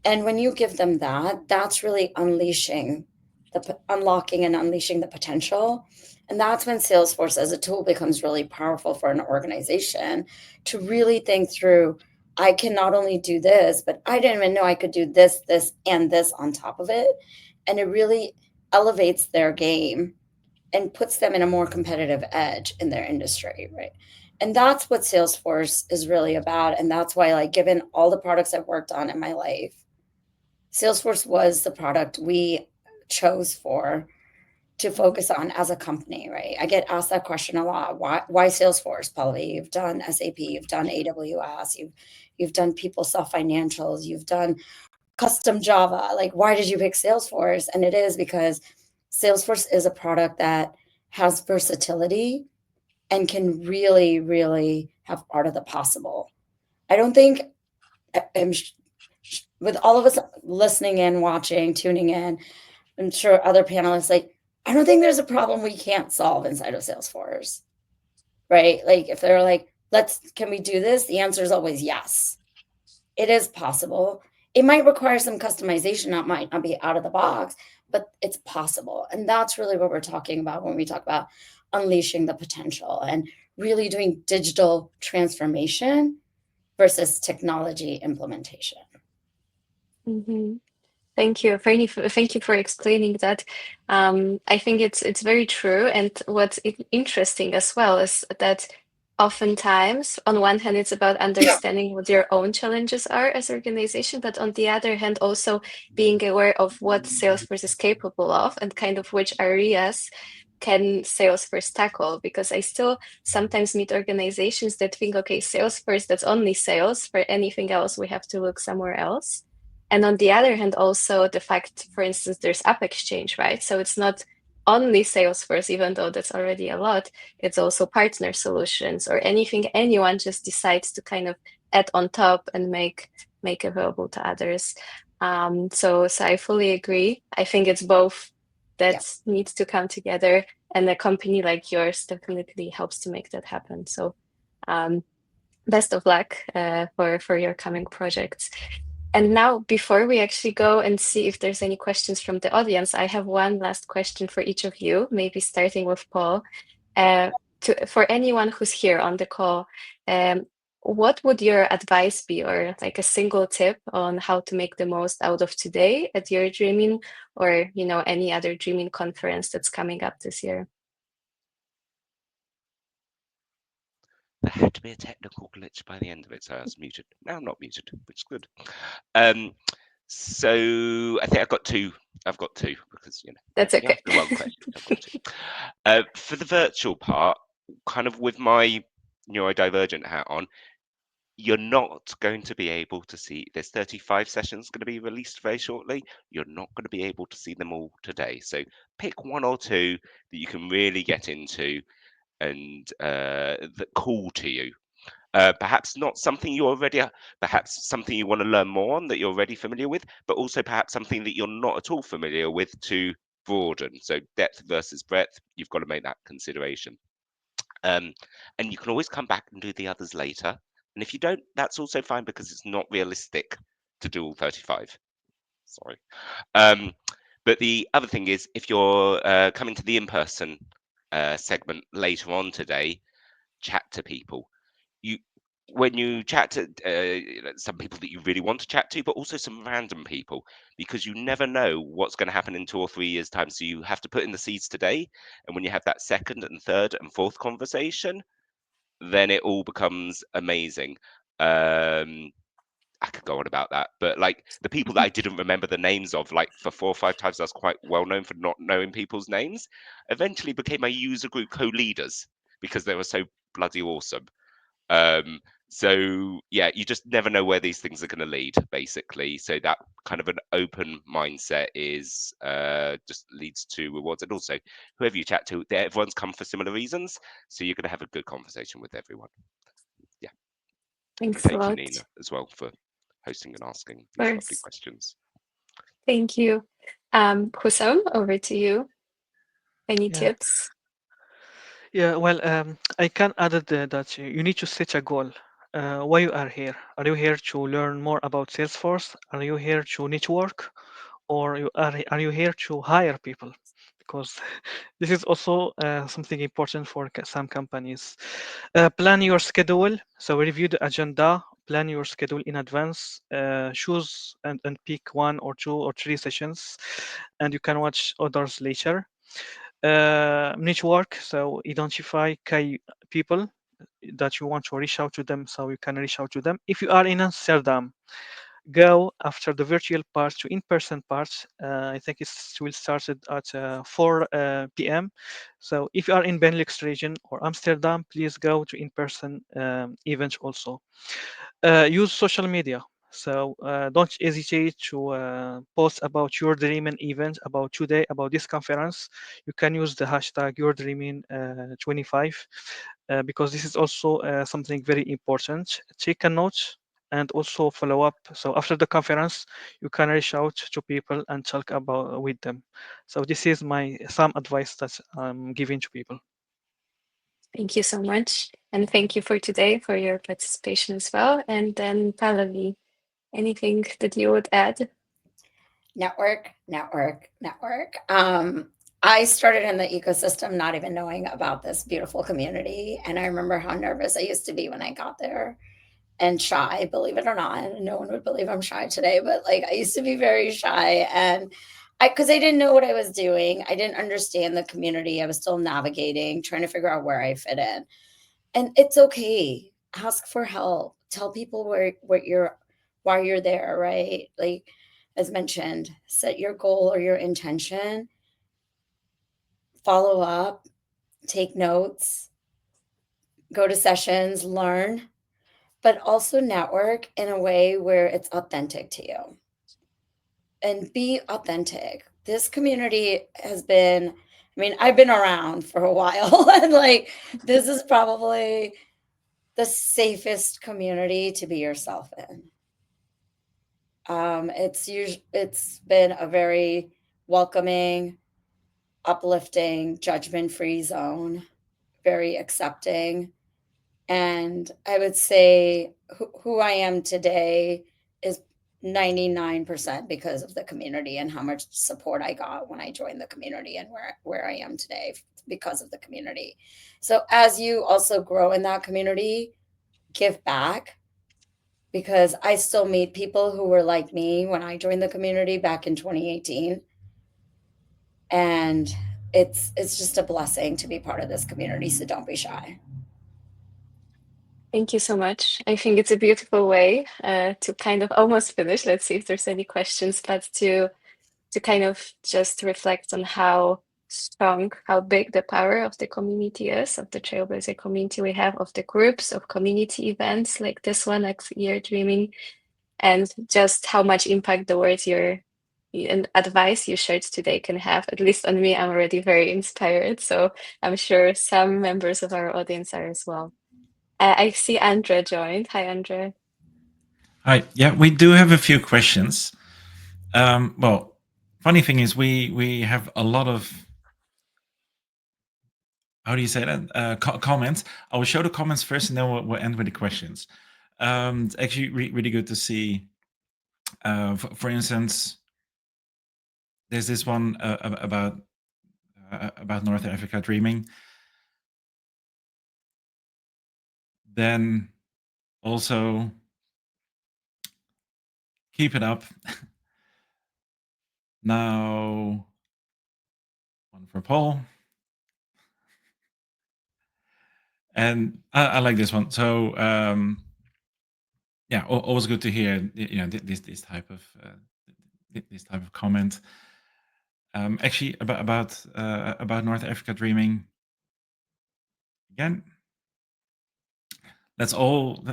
And when you give them that, that's really unlocking and unleashing the potential. And that's when Salesforce as a tool becomes really powerful for an organization to really think through, I can not only do this, but I didn't even know I could do this, this, and this on top of it. And it really elevates their game and puts them in a more competitive edge in their industry, right? And that's what Salesforce is really about. And that's why, like, given all the products I've worked on in my life, Salesforce was the product we chose to focus on as a company, right? I get asked that question a lot. Why Salesforce, Pallavi? You've done SAP, you've done AWS, you've done PeopleSoft Financials, you've done custom Java. Like, why did you pick Salesforce? And it is because Salesforce is a product that has versatility and can really, really have art of the possible. I don't think, with all of us listening in, watching, tuning in, I'm sure other panelists, like, I don't think there's a problem we can't solve inside of Salesforce, right? Like, if they're like, can we do this? The answer is always yes. It is possible. It might require some customization. That might not be out of the box, but it's possible. And that's really what we're talking about when we talk about unleashing the potential and really doing digital transformation versus technology implementation. Mm-hmm. Thank you. Thank you for explaining that. I think it's very true. And what's interesting as well is that oftentimes, on one hand, it's about understanding what your own challenges are as an organization, but on the other hand, also being aware of what Salesforce is capable of and kind of which areas can Salesforce tackle. Because I still sometimes meet organizations that think, okay, Salesforce, that's only sales. For anything else, we have to look somewhere else. And on the other hand, also the fact, for instance, there's App Exchange, right? So it's not only Salesforce, even though that's already a lot, it's also partner solutions or anything anyone just decides to kind of add on top and make available to others. So I fully agree. I think it's both that needs to come together, and a company like yours definitely helps to make that happen. So Best of luck for your coming projects. And now, before we actually go and see if there's any questions from the audience, I have one last question for each of you, maybe starting with Paul. For anyone who's here on the call, what would your advice be, or like a single tip on how to make the most out of today at YeurDreamin, or any other Dreaming conference that's coming up this year? There had to be a technical glitch by the end of it, so I was muted. Now I'm not muted, which is good. So I think I've got two because That's you okay. asked the one question. I've got two. For the virtual part, kind of with my neurodivergent hat on, you're not going to be able to see. There's 35 sessions going to be released very shortly. You're not going to be able to see them all today. So pick one or two that you can really get into and that call to you. Perhaps not something you already, perhaps something you want to learn more on that you're already familiar with, but also perhaps something that you're not at all familiar with to broaden. So depth versus breadth, you've got to make that consideration. And you can always come back and do the others later. And if you don't, that's also fine because it's not realistic to do all 35. Sorry. But the other thing is, if you're coming to the in-person segment later on today, chat to people. When you chat to some people that you really want to chat to, but also some random people, because you never know what's going to happen in 2 or 3 years' time. So you have to put in the seeds today, and when you have that second and third and fourth conversation, then it all becomes amazing. I could go on about that, but like the people that I didn't remember the names of, like for 4 or 5 times, I was quite well known for not knowing people's names, eventually became my user group co-leaders because they were so bloody awesome. So yeah, you just never know where these things are going to lead, basically. So that kind of an open mindset is just leads to rewards. And also, whoever you chat to, everyone's come for similar reasons, so you're going to have a good conversation with everyone. Yeah. Thanks Thank a lot. you, Nina, as well for hosting and asking these lovely questions. Thank you. Hussam, over to you. Any tips? Yeah, well, I can add that you need to set a goal. Why you are here? Are you here to learn more about Salesforce? Are you here to network, or are you here to hire people? Because this is also something important for some companies. Plan your schedule. So review the agenda. Plan your schedule in advance. Choose and pick 1 or 2 or 3 sessions, and you can watch others later. Network, so identify key people that you want to reach out to them, so you can reach out to them. If you are in Amsterdam, go after the virtual part to in-person part. I think it will start at 4 p.m. So if you are in Benelux region or Amsterdam, please go to in-person events also. Use social media. So don't hesitate to post about YeurDreamin event, about today, about this conference. You can use the hashtag YeurDreamin25 because this is also something very important. Take a note and also follow up. So after the conference, you can reach out to people and talk about with them. So this is some advice that I'm giving to people. Thank you so much. And thank you for today for your participation as well. And then Pallavi, anything that you would add? Network. I started in the ecosystem not even knowing about this beautiful community. And I remember how nervous I used to be when I got there and shy, believe it or not. No one would believe I'm shy today, but like I used to be very shy. And because I didn't know what I was doing. I didn't understand the community. I was still navigating, trying to figure out where I fit in. And it's okay. Ask for help. Tell people why you're there, right? Like as mentioned, set your goal or your intention, follow up, take notes, go to sessions, learn, but also network in a way where it's authentic to you. And be authentic. This community has been, I mean, I've been around for a while, and like this is probably the safest community to be yourself in. It's been a very welcoming, uplifting, judgment-free zone, very accepting. And I would say who I am today is 99% because of the community and how much support I got when I joined the community, and where I am today because of the community. So as you also grow in that community, give back, because I still meet people who were like me when I joined the community back in 2018. And it's just a blessing to be part of this community. So don't be shy. Thank you so much. I think it's a beautiful way to kind of almost finish. Let's see if there's any questions, but to kind of just reflect on how strong, how big the power of the community is, of the Trailblazer community we have, of the groups, of community events like this one, like YeurDreamin, and just how much impact the words and advice you shared today can have. At least on me, I'm already very inspired. So I'm sure some members of our audience are as well. I see Andrea joined. Hi, Andrea. Hi. Yeah, we do have a few questions. Well, funny thing is we have a lot of, how do you say that? Comments. I will show the comments first, and then we'll end with the questions. It's actually really good to see. For instance, there's this one about North Africa dreaming. Then also keep it up. Now one for Paul. And I like this one. So yeah, always good to hear this type of comment. Actually, about North Africa dreaming. Again, let's all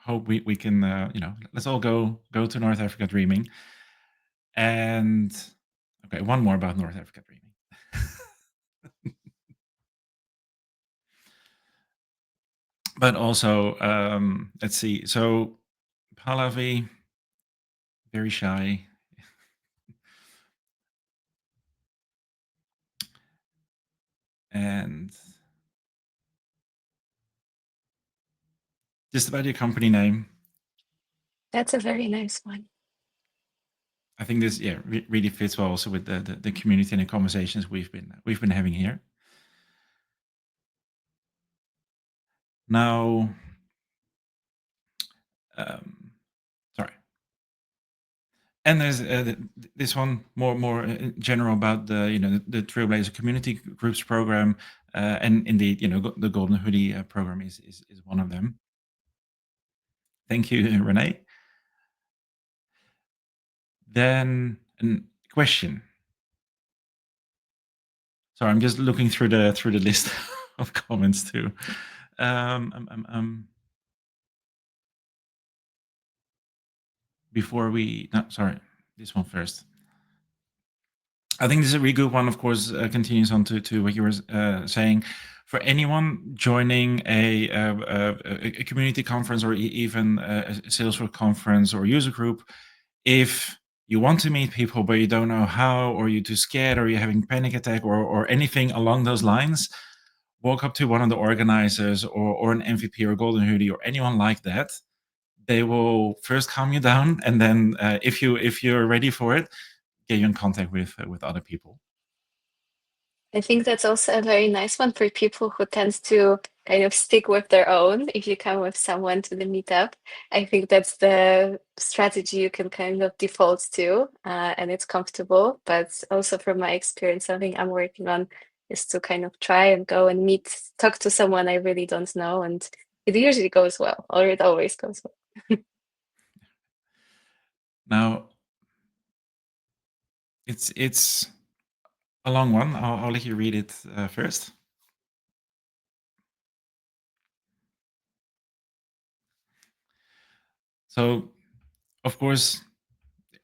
hope we can let's all go to North Africa dreaming. And okay, one more about North Africa dreaming. But also, let's see. So Pallavi, very shy. And just about your company name. That's a very nice one. I think this really fits well also with the community and the conversations we've been having here. Now, sorry. And there's this one more general about the Trailblazer Community Groups program, and indeed the Golden Hoodie program is one of them. Thank you, Renee. Then a question. Sorry, I'm just looking through the list of comments too. Before we, no, sorry, this one first. I think this is a really good one. Of course, continues on to what you were saying. For anyone joining a community conference or even a Salesforce conference or user group, if you want to meet people but you don't know how, or you're too scared, or you're having panic attack, or anything along those lines, walk up to one of the organizers or an MVP or Golden Hoodie or anyone like that. They will first calm you down, and then if you're ready for it, get you in contact with other people. I think that's also a very nice one for people who tend to kind of stick with their own. If you come with someone to the meetup, I think that's the strategy you can kind of default to, and it's comfortable. But also from my experience, something I'm working on is to kind of try and go and talk to someone I really don't know, and it usually goes well, or it always goes well. Now, it's a long one. I'll let you read it first. So, of course,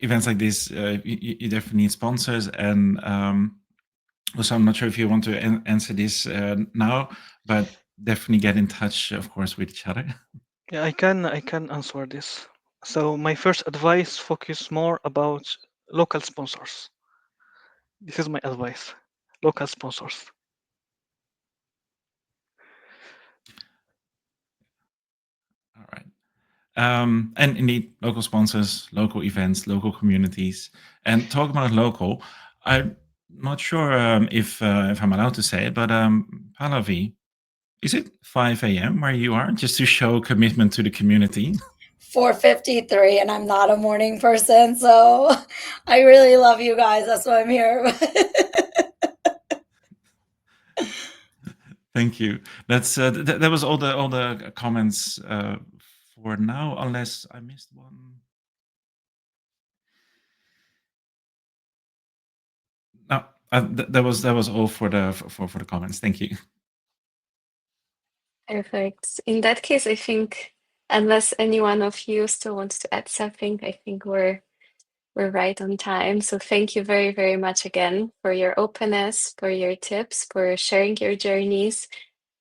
events like this, you definitely need sponsors. And also, I'm not sure if you want to answer this now, but definitely get in touch, of course, with each other. Yeah, I can answer this. So my first advice, focus more about local sponsors. This is my advice. Local sponsors. And indeed, local sponsors, local events, local communities. And talk about local, I'm not sure if I'm allowed to say it, but Pallavi, is it 5 a.m. where you are, just to show commitment to the community? 4:53, and I'm not a morning person, so I really love you guys. That's why I'm here. Thank you. That's that was all the comments for now, unless I missed one. No, that was all for the comments. Thank you. Perfect. In that case, I think unless any one of you still wants to add something, I think we're right on time. So thank you very, very much again for your openness, for your tips, for sharing your journeys,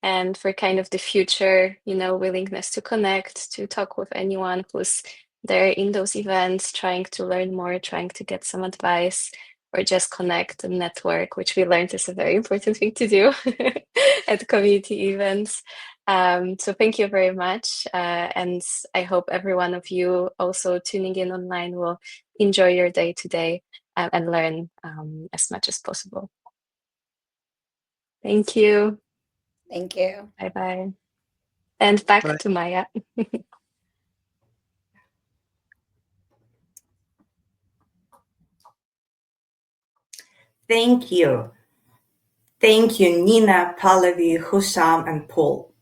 and for kind of the future, willingness to connect, to talk with anyone who's there in those events, trying to learn more, trying to get some advice, or just connect and network, which we learned is a very important thing to do at community events. So thank you very much. And I hope every one of you also tuning in online will enjoy your day today and learn as much as possible. Thank you. Thank you. Bye-bye. And back Bye. to Maya. Thank you. Thank you, Nina, Pallavi, Hussam, and Paul.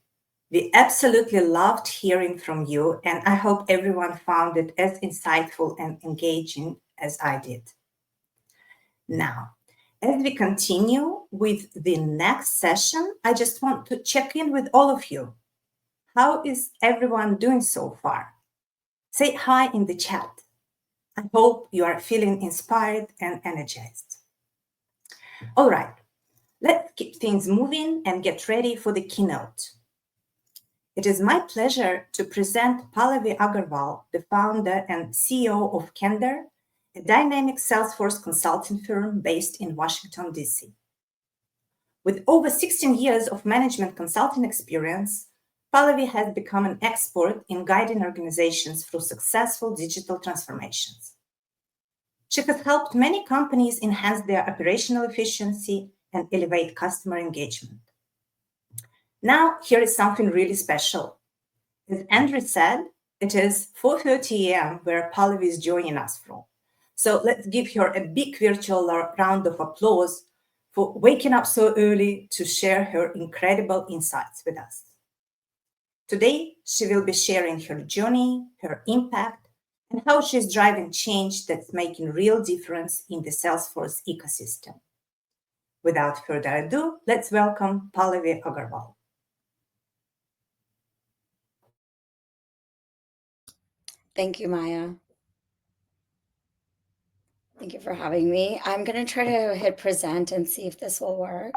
We absolutely loved hearing from you, and I hope everyone found it as insightful and engaging as I did. Now, as we continue with the next session, I just want to check in with all of you. How is everyone doing so far? Say hi in the chat. I hope you are feeling inspired and energized. All right, let's keep things moving and get ready for the keynote. It is my pleasure to present Pallavi Agarwal, the founder and CEO of Kender, a dynamic Salesforce consulting firm based in Washington, D.C. With over 16 years of management consulting experience, Pallavi has become an expert in guiding organizations through successful digital transformations. She has helped many companies enhance their operational efficiency and elevate customer engagement. Now, here is something really special. As Andrew said, it is 4:30 a.m. where Pallavi is joining us from. So let's give her a big virtual round of applause for waking up so early to share her incredible insights with us. Today, she will be sharing her journey, her impact, and how she's driving change that's making real difference in the Salesforce ecosystem. Without further ado, let's welcome Pallavi Agarwal. Thank you, Maya. Thank you for having me. I'm going to try to hit present and see if this will work.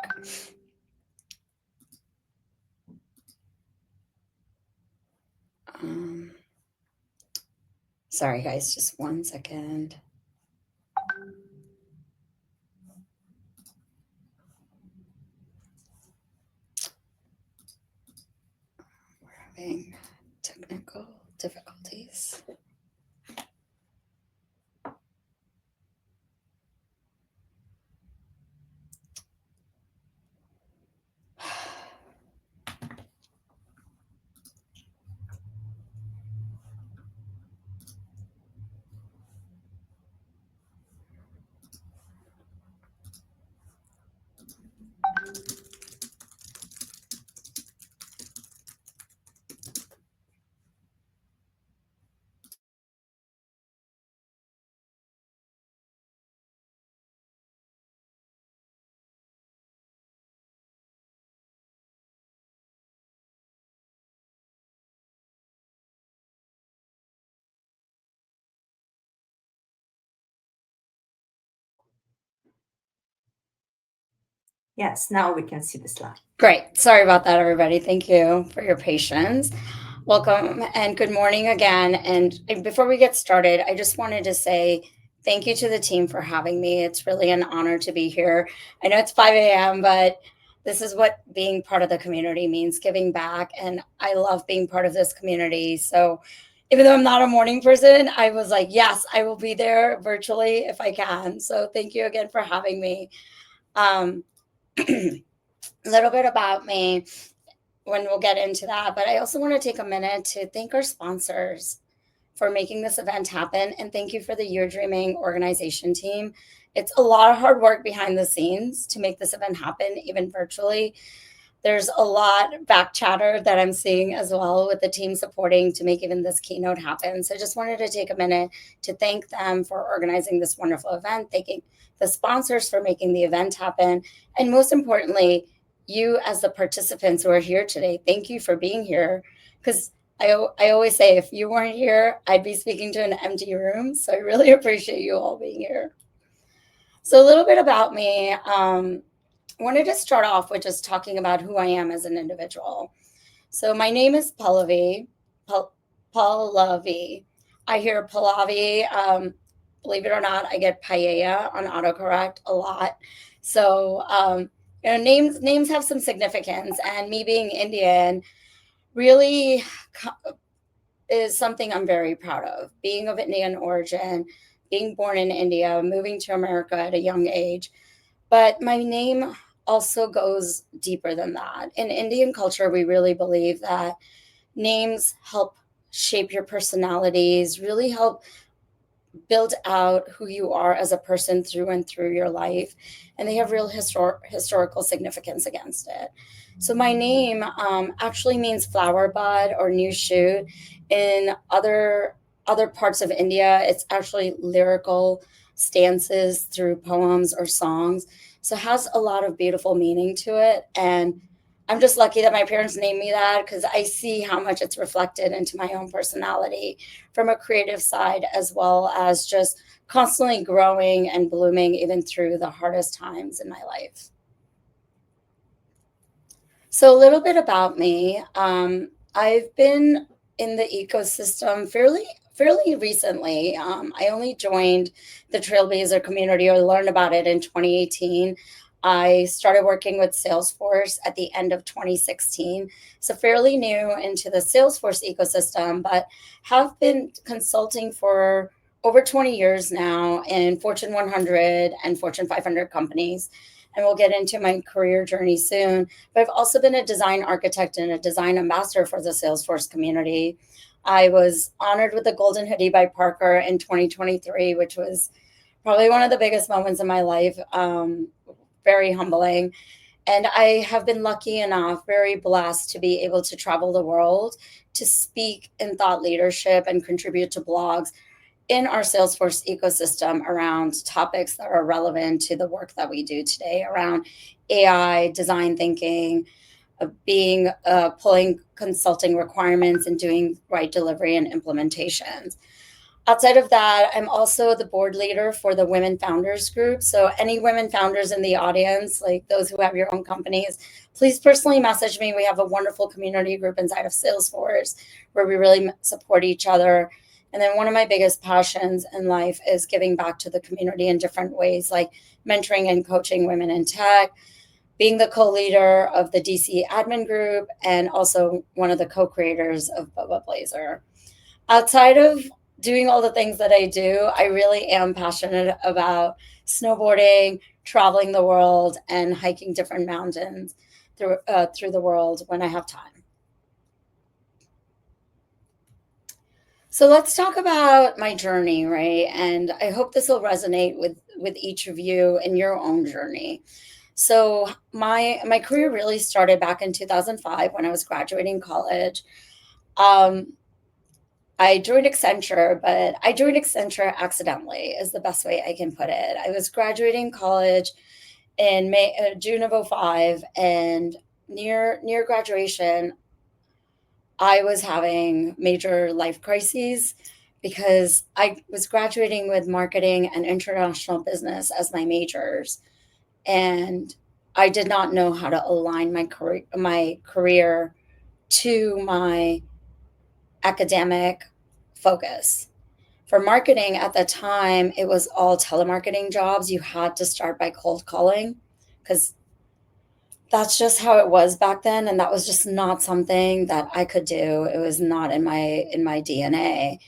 Sorry, guys, just 1 second. We're having technical difficulties. Yes, now we can see the slide. Great. Sorry about that, everybody. Thank you for your patience. Welcome and good morning again. And before we get started, I just wanted to say thank you to the team for having me. It's really an honor to be here. I know it's 5 a.m., but this is what being part of the community means, giving back. And I love being part of this community. So even though I'm not a morning person, I was like, yes, I will be there virtually if I can. So thank you again for having me. A little bit about me when we'll get into that, but I also want to take a minute to thank our sponsors for making this event happen. And thank you for the YeurDreamin organization team. It's a lot of hard work behind the scenes to make this event happen, even virtually. There's a lot back chatter that I'm seeing as well with the team supporting to make even this keynote happen. So I just wanted to take a minute to thank them for organizing this wonderful event, thanking the sponsors for making the event happen, and most importantly, you as the participants who are here today. Thank you for being here, because I always say if you weren't here, I'd be speaking to an empty room. So I really appreciate you all being here. So a little bit about me. I wanted to start off with just talking about who I am as an individual. So my name is Pallavi. Pallavi. I hear Pallavi. Believe it or not, I get paella on autocorrect a lot. So names have some significance, and me being Indian really is something I'm very proud of. Being of Indian origin, being born in India, moving to America at a young age. But my name also goes deeper than that. In Indian culture, we really believe that names help shape your personalities, really help build out who you are as a person through and through your life. And they have real historical significance against it. So my name actually means flower bud or new shoot. In other parts of India, it's actually lyrical stances through poems or songs. So it has a lot of beautiful meaning to it. And I'm just lucky that my parents named me that, because I see how much it's reflected into my own personality from a creative side, as well as just constantly growing and blooming even through the hardest times in my life. So a little bit about me. I've been in the ecosystem fairly recently. I only joined the Trailblazer community or learned about it in 2018. I started working with Salesforce at the end of 2016. So fairly new into the Salesforce ecosystem, but have been consulting for over 20 years now in Fortune 100 and Fortune 500 companies. And we'll get into my career journey soon. But I've also been a design architect and a design ambassador for the Salesforce community. I was honored with the Golden Hoodie by Parker in 2023, which was probably one of the biggest moments in my life. Very humbling. And I have been lucky enough, very blessed to be able to travel the world to speak in thought leadership and contribute to blogs in our Salesforce ecosystem around topics that are relevant to the work that we do today around AI, design thinking, pulling consulting requirements and doing right delivery and implementations. Outside of that, I'm also the board leader for the Women Founders Group. So any women founders in the audience, like those who have your own companies, please personally message me. We have a wonderful community group inside of Salesforce where we really support each other. And then one of my biggest passions in life is giving back to the community in different ways, like mentoring and coaching women in tech, being the co-leader of the DC admin group, and also one of the co-creators of Bubba Blazer. Outside of doing all the things that I do, I really am passionate about snowboarding, traveling the world, and hiking different mountains through the world when I have time. So let's talk about my journey, right? And I hope this will resonate with each of you in your own journey. So my career really started back in 2005 when I was graduating college. I joined Accenture, but I joined Accenture accidentally is the best way I can put it. I was graduating college in June of 2005, and near graduation, I was having major life crises because I was graduating with marketing and international business as my majors, and I did not know how to align my career to my academic focus. For marketing at the time, it was all telemarketing jobs. You had to start by cold calling because that's just how it was back then, and that was just not something that I could do. It was not in my DNA.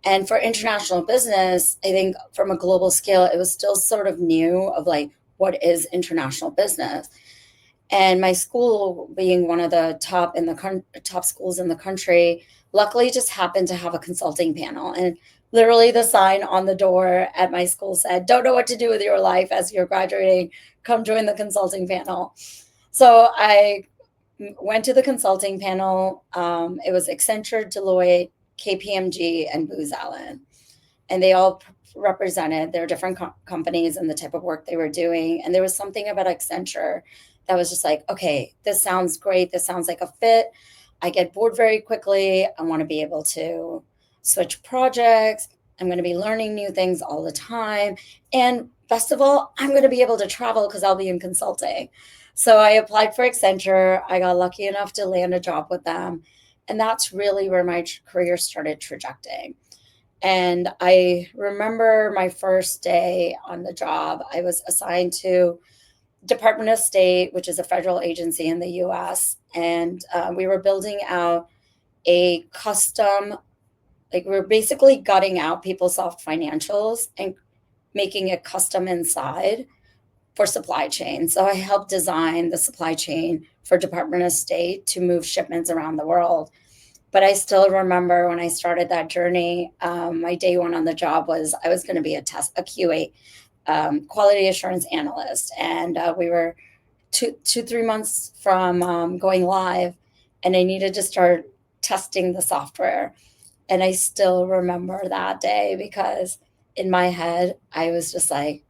And for international business, I think from a global scale, it was still sort of new of like, what is international business? And my school, being one of the top schools in the country, luckily just happened to have a consulting panel. And literally the sign on the door at my school said, "Don't know what to do with your life as you're graduating, come join the consulting panel." So I went to the consulting panel. It was Accenture, Deloitte, KPMG, and Booz Allen. And they all represented their different companies and the type of work they were doing. And there was something about Accenture that was just like, okay, this sounds great. This sounds like a fit. I get bored very quickly. I want to be able to switch projects. I'm going to be learning new things all the time. And best of all, I'm going to be able to travel because I'll be in consulting. So I applied for Accenture. I got lucky enough to land a job with them. And that's really where my career started trajecting. And I remember my first day on the job, I was assigned to Department of State, which is a federal agency in the US. And we were building out a custom, like we're basically gutting out PeopleSoft financials and making it custom inside for supply chain. So I helped design the supply chain for Department of State to move shipments around the world. But I still remember when I started that journey, my day one on the job was I was going to be a QA, quality assurance analyst. And we were 3 months from going live, and I needed to start testing the software. And I still remember that day because in my head, I was just like,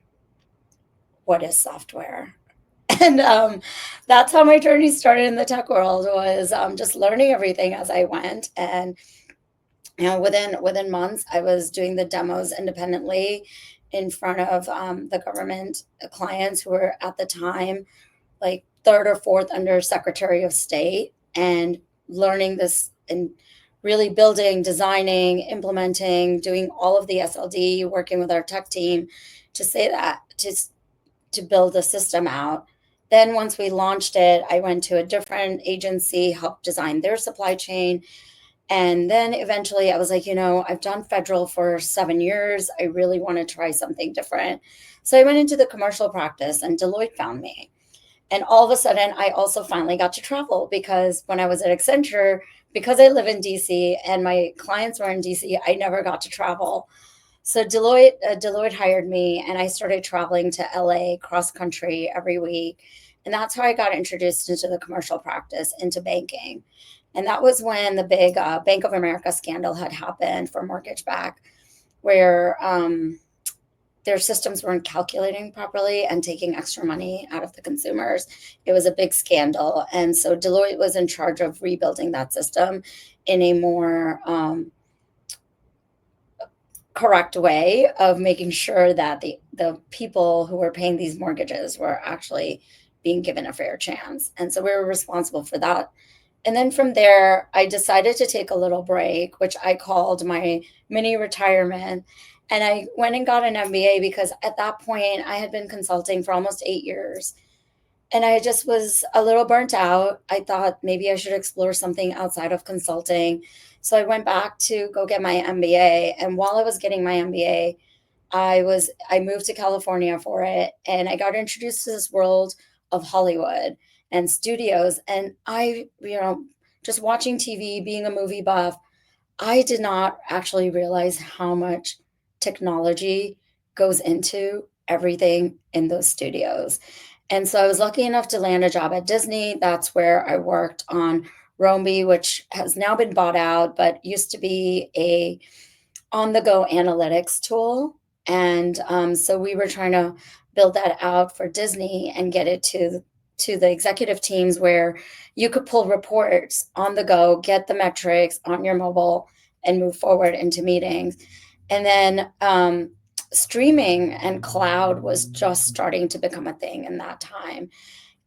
what is software? And that's how my journey started in the tech world, was just learning everything as I went. And within months, I was doing the demos independently in front of the government clients who were at the time like third or fourth under Secretary of State, and learning this and really building, designing, implementing, doing all of the SLD, working with our tech team to say that to build the system out. Then once we launched it, I went to a different agency, helped design their supply chain. And then eventually I was like, I've done federal for 7 years. I really want to try something different. So I went into the commercial practice, and Deloitte found me. And all of a sudden, I also finally got to travel, because when I was at Accenture, because I live in DC and my clients were in DC, I never got to travel. So Deloitte hired me, and I started traveling to LA cross country every week. And that's how I got introduced into the commercial practice, into banking. And that was when the big Bank of America scandal had happened for mortgage back, where their systems weren't calculating properly and taking extra money out of the consumers. It was a big scandal. And so Deloitte was in charge of rebuilding that system in a more correct way of making sure that the people who were paying these mortgages were actually being given a fair chance. And so we were responsible for that. And then from there, I decided to take a little break, which I called my mini retirement. And I went and got an MBA, because at that point I had been consulting for almost 8 years. And I just was a little burnt out. I thought maybe I should explore something outside of consulting. So I went back to go get my MBA. And while I was getting my MBA, I moved to California for it. And I got introduced to this world of Hollywood and studios. And I, just watching TV, being a movie buff, I did not actually realize how much technology goes into everything in those studios. And so I was lucky enough to land a job at Disney. That's where I worked on Rombi, which has now been bought out, but used to be a on-the-go analytics tool. And so we were trying to build that out for Disney and get it to the executive teams, where you could pull reports on the go, get the metrics on your mobile, and move forward into meetings. And then streaming and cloud was just starting to become a thing in that time.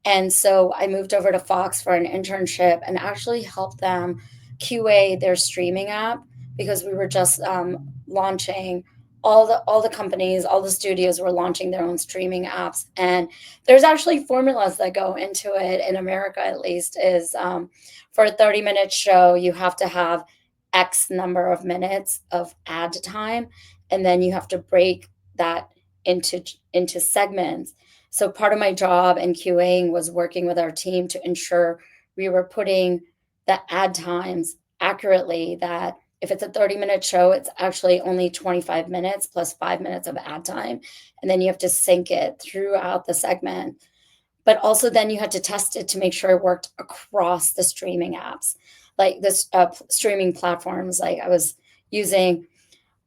And so I moved over to Fox for an internship and actually helped them QA their streaming app, because we were just launching all the companies, all the studios were launching their own streaming apps, and there's actually formulas that go into it. In America, at least, is for a 30-minute show, you have to have X number of minutes of ad time, and then you have to break that into segments. So part of my job in QAing was working with our team to ensure we were putting the ad times accurately, that if it's a 30-minute show, it's actually only 25 minutes plus 5 minutes of ad time. And then you have to sync it throughout the segment. But also then you had to test it to make sure it worked across the streaming apps, like this streaming platforms. Like I was using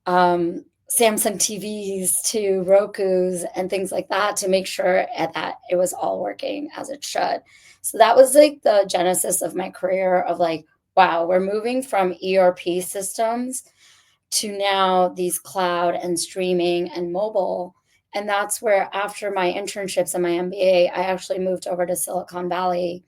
Samsung TVs to Roku's and things like that to make sure that it was all working as it should. So that was like the genesis of my career of like, wow, we're moving from ERP systems to now these cloud and streaming and mobile. And that's where, after my internships and my MBA, I actually moved over to Silicon Valley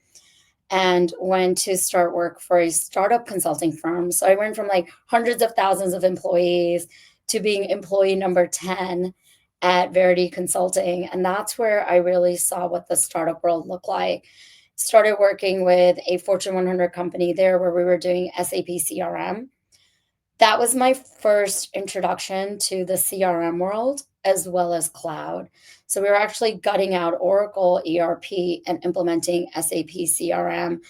and went to start work for a startup consulting firm. So I went from like hundreds of thousands of employees to being employee number 10 at Verity Consulting. And that's where I really saw what the startup world looked like. Started working with a Fortune 100 company there where we were doing SAP CRM. That was my first introduction to the CRM world as well as cloud. So we were actually gutting out Oracle ERP and implementing SAP CRM.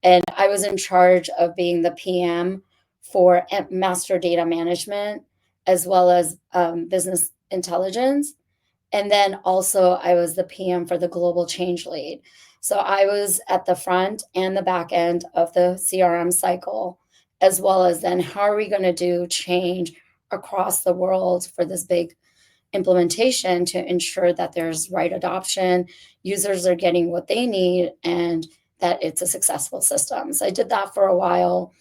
And I was in charge of being the PM for master data management as well as business intelligence. And then also I was the PM for the global change lead. So I was at the front and the back end of the CRM cycle, as well as then how are we going to do change across the world for this big implementation to ensure that there's right adoption, users are getting what they need, and that it's a successful system. So I did that for a while.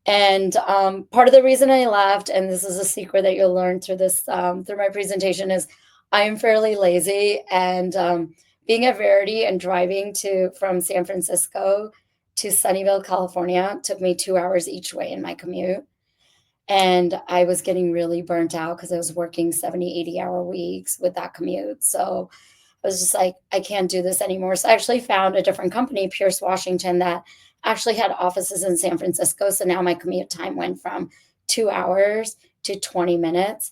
And part of the reason I left, and this is a secret that you'll learn through this, through my presentation, is I am fairly lazy. And being at Verity and driving from San Francisco to Sunnyvale, California, took me 2 hours each way in my commute. And I was getting really burnt out because I was working 70, 80-hour weeks with that commute. So I was just like, I can't do this anymore. So I actually found a different company, Pierce Washington, that actually had offices in San Francisco. So now my commute time went from 2 hours to 20 minutes.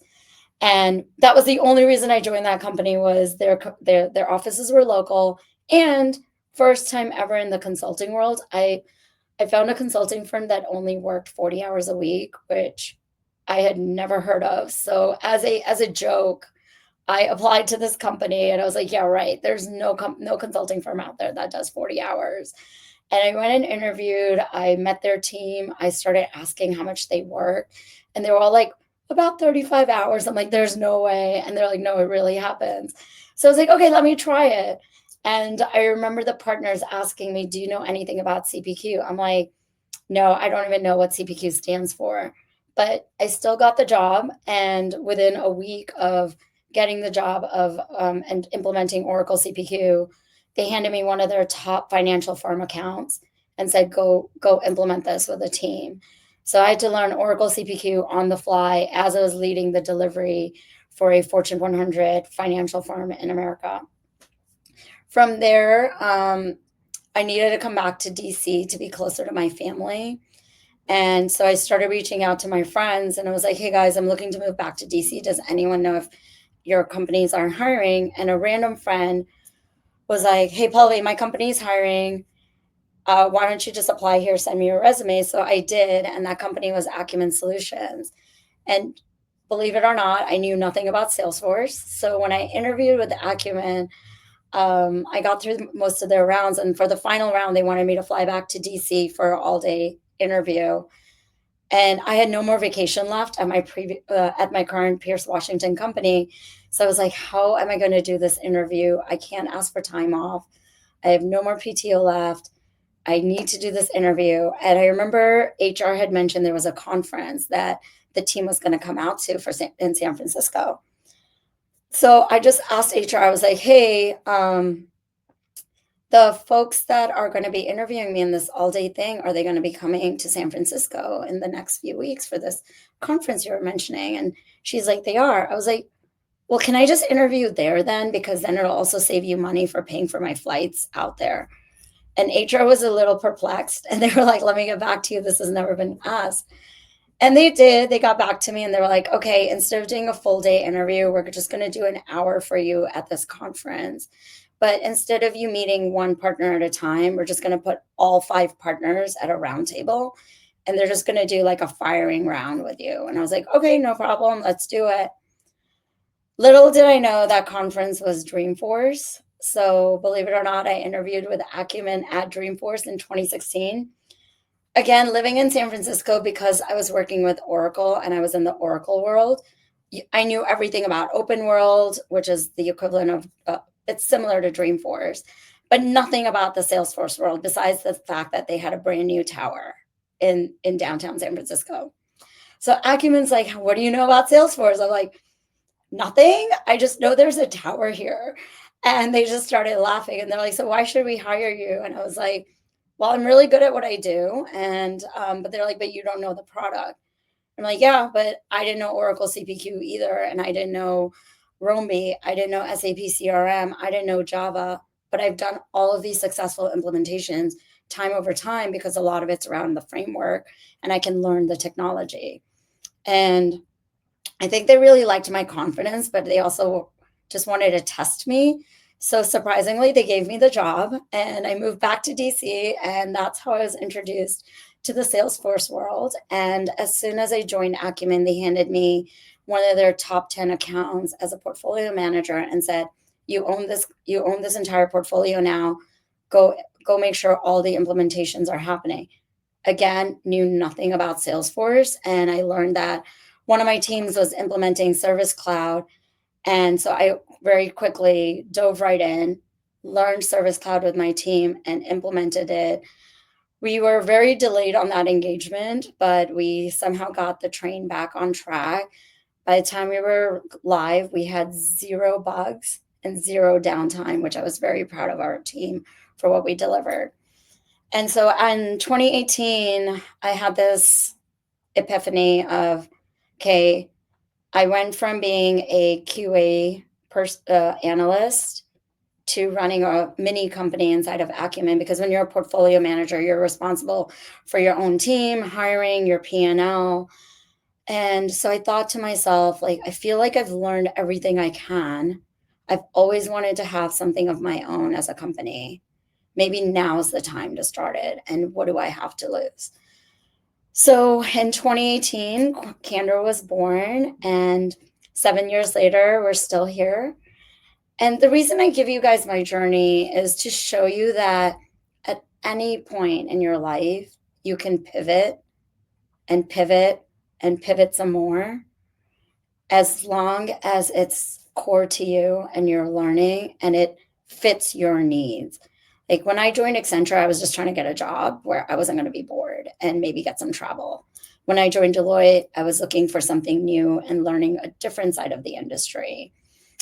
And that was the only reason I joined that company, was their offices were local. And first time ever in the consulting world, I found a consulting firm that only worked 40 hours a week, which I had never heard of. So as a joke, I applied to this company and I was like, yeah, right. There's no consulting firm out there that does 40 hours. And I went and interviewed. I met their team. I started asking how much they work. And they were all like, about 35 hours. I'm like, there's no way. And they're like, no, it really happens. So I was like, okay, let me try it. And I remember the partners asking me, do you know anything about CPQ? I'm like, no, I don't even know what CPQ stands for. But I still got the job. And within a week of getting the job of and implementing Oracle CPQ, they handed me one of their top financial firm accounts and said, go implement this with a team. So I had to learn Oracle CPQ on the fly as I was leading the delivery for a Fortune 100 financial firm in America. From there, I needed to come back to DC to be closer to my family. And so I started reaching out to my friends and I was like, hey guys, I'm looking to move back to DC. Does anyone know if your companies are hiring? And a random friend was like, hey, Pallavi, my company's hiring. Why don't you just apply here? Send me your resume. So I did. And that company was Acumen Solutions. And believe it or not, I knew nothing about Salesforce. So when I interviewed with Acumen, I got through most of their rounds. And for the final round, they wanted me to fly back to DC for an all-day interview. And I had no more vacation left at my current Pierce Washington company. So I was like, how am I going to do this interview? I can't ask for time off. I have no more PTO left. I need to do this interview. And I remember HR had mentioned there was a conference that the team was going to come out to in San Francisco. So I just asked HR, I was like, hey, the the folks that are going to be interviewing me in this all-day thing, are they going to be coming to San Francisco in the next few weeks for this conference you were mentioning? And she's like, they are. I was like, well, can I just interview there then? Because then it'll also save you money for paying for my flights out there. And HR was a little perplexed, and they were like, let me get back to you. This has never been asked. And they did. They got back to me and they were like, okay, instead of doing a full day interview, we're just going to do an hour for you at this conference. But instead of you meeting one partner at a time, we're just going to put all 5 partners at a round table, and they're just going to do like a firing round with you. And I was like, okay, no problem. Let's do it. Little did I know that conference was Dreamforce. So believe it or not, I interviewed with Acumen at Dreamforce in 2016. Again, living in San Francisco, because I was working with Oracle and I was in the Oracle world, I knew everything about Open World, which is the equivalent of, it's similar to Dreamforce, but nothing about the Salesforce world besides the fact that they had a brand new tower in downtown San Francisco. So Acumen's like, what do you know about Salesforce? I'm like, nothing. I just know there's a tower here. And they just started laughing and they're like, so why should we hire you? And I was like, well, I'm really good at what I do. And, but they're like, but you don't know the product. I'm like, yeah, but I didn't know Oracle CPQ either. And I didn't know Romi. I didn't know SAP CRM. I didn't know Java, but I've done all of these successful implementations time over time because a lot of it's around the framework and I can learn the technology. And I think they really liked my confidence, but they also just wanted to test me. So surprisingly, they gave me the job and I moved back to DC, and that's how I was introduced to the Salesforce world. And as soon as I joined Acumen, they handed me one of their top 10 accounts as a portfolio manager and said, you own this entire portfolio now. Go make sure all the implementations are happening. Again, knew nothing about Salesforce. And I learned that one of my teams was implementing Service Cloud. And so I very quickly dove right in, learned Service Cloud with my team and implemented it. We were very delayed on that engagement, but we somehow got the train back on track. By the time we were live, we had 0 bugs and 0 downtime, which I was very proud of our team for what we delivered. And so in 2018, I had this epiphany of, okay, I went from being a QA analyst to running a mini company inside of Acumen, because when you're a portfolio manager, you're responsible for your own team, hiring, your P&L. And so I thought to myself, like, I feel like I've learned everything I can. I've always wanted to have something of my own as a company. Maybe now's the time to start it. And what do I have to lose? So in 2018, Candor was born, and 7 years later, we're still here. And the reason I give you guys my journey is to show you that at any point in your life, you can pivot and pivot and pivot some more, as long as it's core to you and you're learning and it fits your needs. Like when I joined Accenture, I was just trying to get a job where I wasn't going to be bored and maybe get some travel. When I joined Deloitte, I was looking for something new and learning a different side of the industry.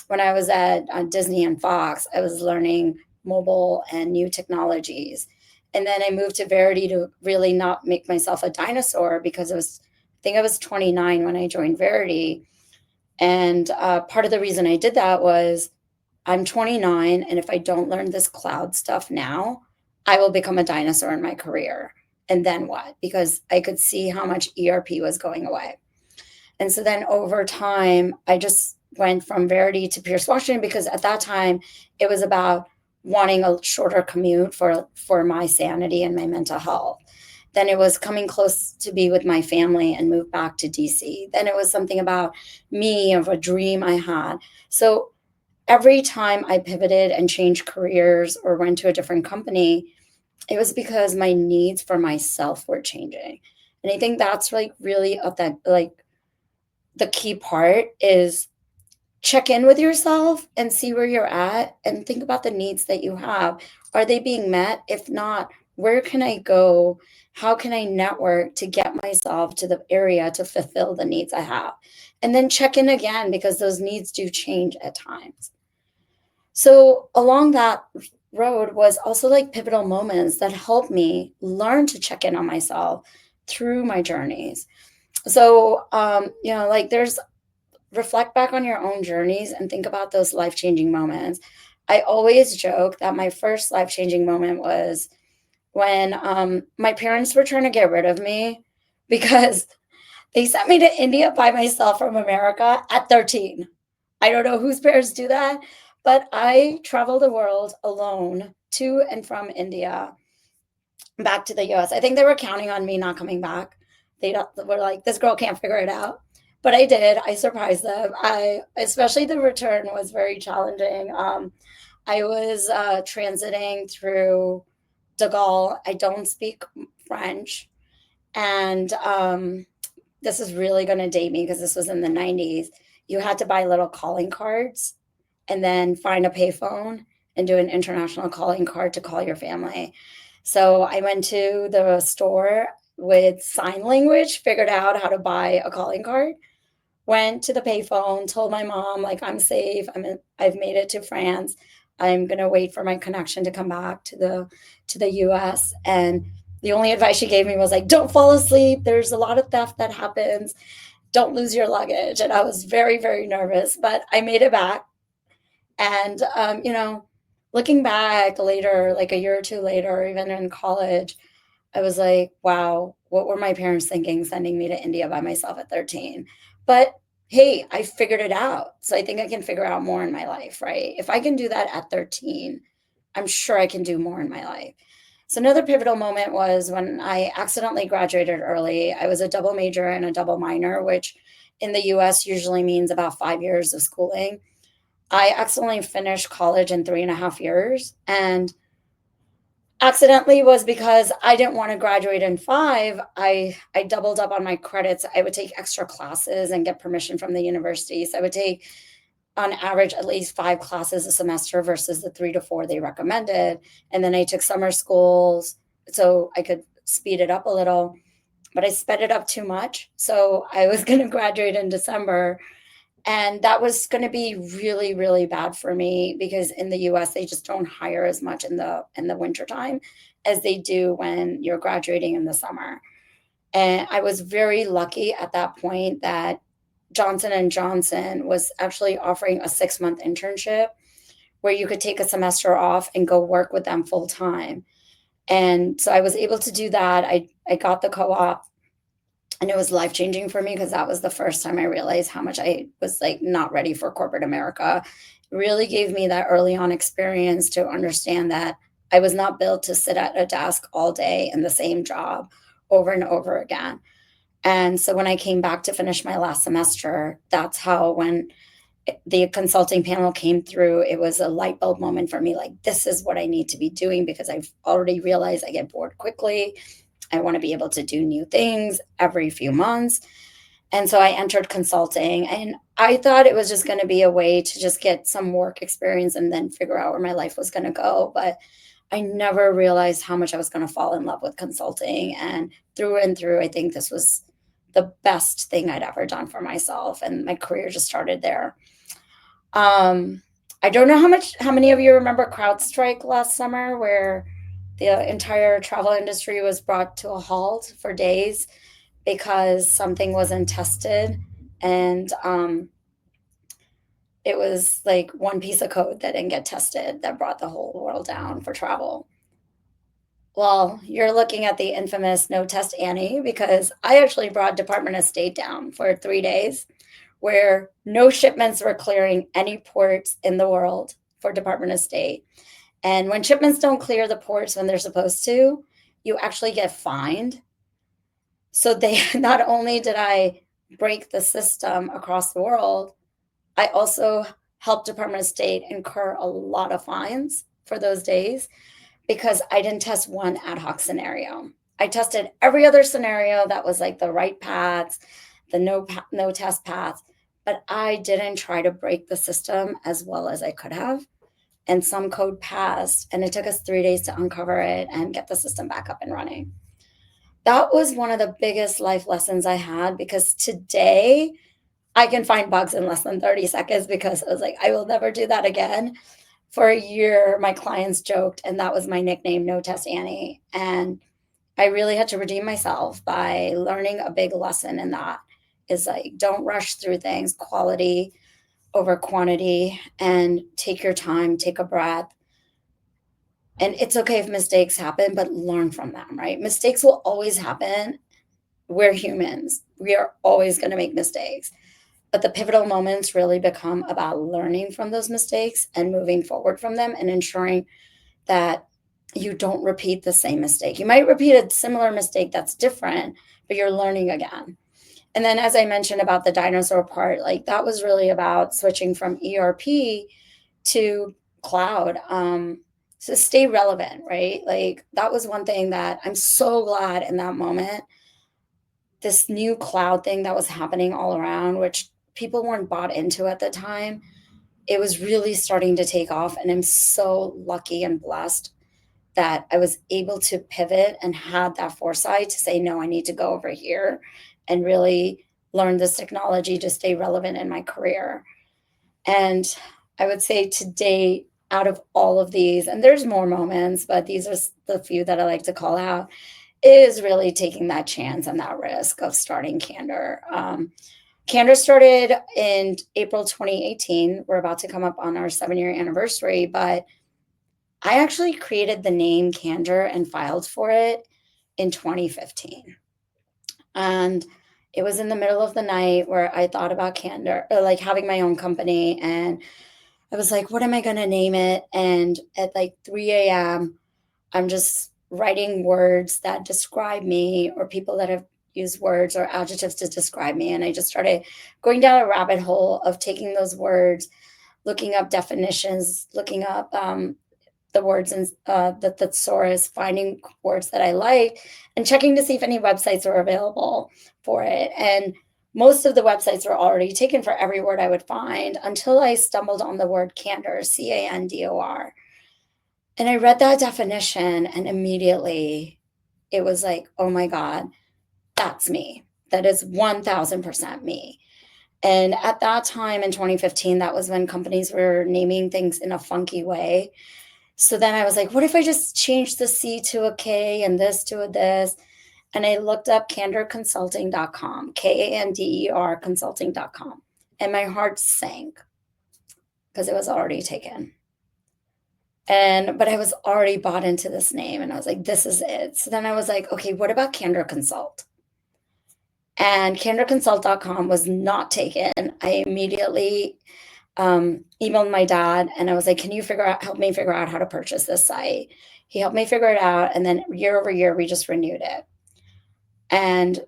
When I was at Disney and Fox, I was learning mobile and new technologies. And then I moved to Verity to really not make myself a dinosaur, because I think I was 29 when I joined Verity. And part of the reason I did that was I'm 29, and if I don't learn this cloud stuff now, I will become a dinosaur in my career. And then what? Because I could see how much ERP was going away. And so then over time, I just went from Verity to Pierce Washington, because at that time, it was about wanting a shorter commute for my sanity and my mental health. Then it was coming close to be with my family and move back to DC. Then it was something about me, of a dream I had. So every time I pivoted and changed careers or went to a different company, it was because my needs for myself were changing. And I think that's like really the key part is check in with yourself and see where you're at and think about the needs that you have. Are they being met? If not, where can I go? How can I network to get myself to the area to fulfill the needs I have? And then check in again, because those needs do change at times. So along that road was also like pivotal moments that helped me learn to check in on myself through my journeys. So, like there's reflect back on your own journeys and think about those life-changing moments. I always joke that my first life-changing moment was when my parents were trying to get rid of me because they sent me to India by myself from America at 13. I don't know whose parents do that, but I traveled the world alone to and from India back to the US. I think they were counting on me not coming back. Were like, this girl can't figure it out. But I did. I surprised them. Especially the return was very challenging. I was transiting through de Gaulle. I don't speak French. And this is really going to date me because this was in the 90s. You had to buy little calling cards and then find a payphone and do an international calling card to call your family. So I went to the store with sign language, figured out how to buy a calling card, went to the payphone, told my mom, like, I'm safe. I've made it to France. I'm going to wait for my connection to come back to the US. And the only advice she gave me was like, don't fall asleep. There's a lot of theft that happens. Don't lose your luggage. And I was very, very nervous, but I made it back. And, looking back later, like a year or two later, even in college, I was like, wow, what were my parents thinking sending me to India by myself at 13? But hey, I figured it out. So I think I can figure out more in my life, right? If I can do that at 13, I'm sure I can do more in my life. So another pivotal moment was when I accidentally graduated early. I was a double major and a double minor, which in the US usually means about 5 years of schooling. I accidentally finished college in 3.5 years, and accidentally was because I didn't want to graduate in 5. I doubled up on my credits. I would take extra classes and get permission from the university. So I would take on average at least 5 classes a semester versus the 3 to 4 they recommended. And then I took summer schools so I could speed it up a little, but I sped it up too much. So I was going to graduate in December. And that was going to be really, really bad for me because in the US, they just don't hire as much in the wintertime as they do when you're graduating in the summer. And I was very lucky at that point that Johnson & Johnson was actually offering a 6-month internship where you could take a semester off and go work with them full time. And so I was able to do that. I got the co-op. And it was life-changing for me because that was the first time I realized how much I was like not ready for corporate America. It really gave me that early on experience to understand that I was not built to sit at a desk all day in the same job over and over again. And so when I came back to finish my last semester, that's how when the consulting panel came through, it was a light bulb moment for me. Like, this is what I need to be doing because I've already realized I get bored quickly. I want to be able to do new things every few months. And so I entered consulting, and I thought it was just going to be a way to just get some work experience and then figure out where my life was going to go. But I never realized how much I was going to fall in love with consulting. And through and through, I think this was the best thing I'd ever done for myself. And my career just started there. I don't know how many of you remember CrowdStrike last summer, where the entire travel industry was brought to a halt for days because something wasn't tested. And it was like one piece of code that didn't get tested that brought the whole world down for travel. Well, you're looking at the infamous No Test Annie, because I actually brought Department of State down for 3 days where no shipments were clearing any ports in the world for Department of State. And when shipments don't clear the ports when they're supposed to, you actually get fined. So not only did I break the system across the world, I also helped Department of State incur a lot of fines for those days because I didn't test one ad hoc scenario. I tested every other scenario that was like the right paths, the no test paths, but I didn't try to break the system as well as I could have. And some code passed, and it took us 3 days to uncover it and get the system back up and running. That was one of the biggest life lessons I had, because today I can find bugs in less than 30 seconds because I was like, I will never do that again. for a year, my clients joked, and that was my nickname, No Test Annie. And I really had to redeem myself by learning a big lesson in that is like, don't rush through things, quality over quantity, and take your time, take a breath. And it's okay if mistakes happen, but learn from them, right? Mistakes will always happen. We're humans. We are always going to make mistakes. But the pivotal moments really become about learning from those mistakes and moving forward from them and ensuring that you don't repeat the same mistake. You might repeat a similar mistake that's different, but you're learning again. And then, as I mentioned about the dinosaur part, like that was really about switching from ERP to cloud. So stay relevant, right? Like that was one thing that I'm so glad in that moment. This new cloud thing that was happening all around, which people weren't bought into at the time, it was really starting to take off. And I'm so lucky and blessed that I was able to pivot and had that foresight to say, no, I need to go over here and really learn this technology to stay relevant in my career. And I would say today, out of all of these, and there's more moments, but these are the few that I like to call out, is really taking that chance and that risk of starting Candor. Candor started in April 2018. We're about to come up on our 7-year anniversary, but I actually created the name Candor and filed for it in 2015. And it was in the middle of the night where I thought about Candor, or like having my own company. And I was like, what am I going to name it? And at like 3 a.m., I'm just writing words that describe me or people that have used words or adjectives to describe me. And I just started going down a rabbit hole of taking those words, looking up definitions, looking up the words in the thesaurus, finding words that I like, and checking to see if any websites are available for it. And most of the websites were already taken for every word I would find until I stumbled on the word candor, Candor. And I read that definition, and immediately it was like, oh my God, that's me. That is 1000% me. And at that time in 2015, that was when companies were naming things in a funky way. So then I was like, what if I just change the C to a K and this to a this? And I looked up candorconsulting.com, Kander consulting.com. And my heart sank because it was already taken. But I was already bought into this name and I was like, this is it. So then I was like, okay, what about Candor Consult? And candorconsult.com was not taken. I immediately emailed my dad and I was like, can you help me figure out how to purchase this site? He helped me figure it out. And then year over year, we just renewed it. And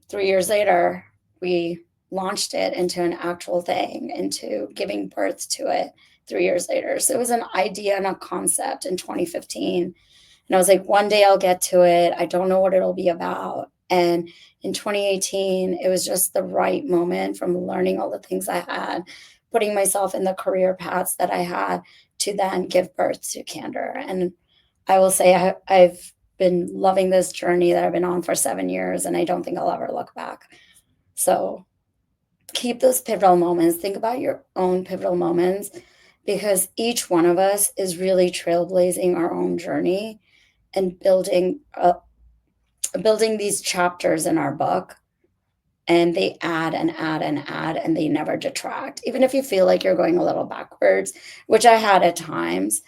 3 years later, we launched it into an actual thing, into giving birth to it 3 years later. So it was an idea and a concept in 2015. And I was like, one day I'll get to it. I don't know what it'll be about. And in 2018, it was just the right moment from learning all the things I had, putting myself in the career paths that I had to then give birth to Candor. And I will say I've been loving this journey that I've been on for 7 years, and I don't think I'll ever look back. So keep those pivotal moments. Think about your own pivotal moments, because each one of us is really trailblazing our own journey and building these chapters in our book. And they add and add and add, and they never detract. Even if you feel like you're going a little backwards, which I had at times,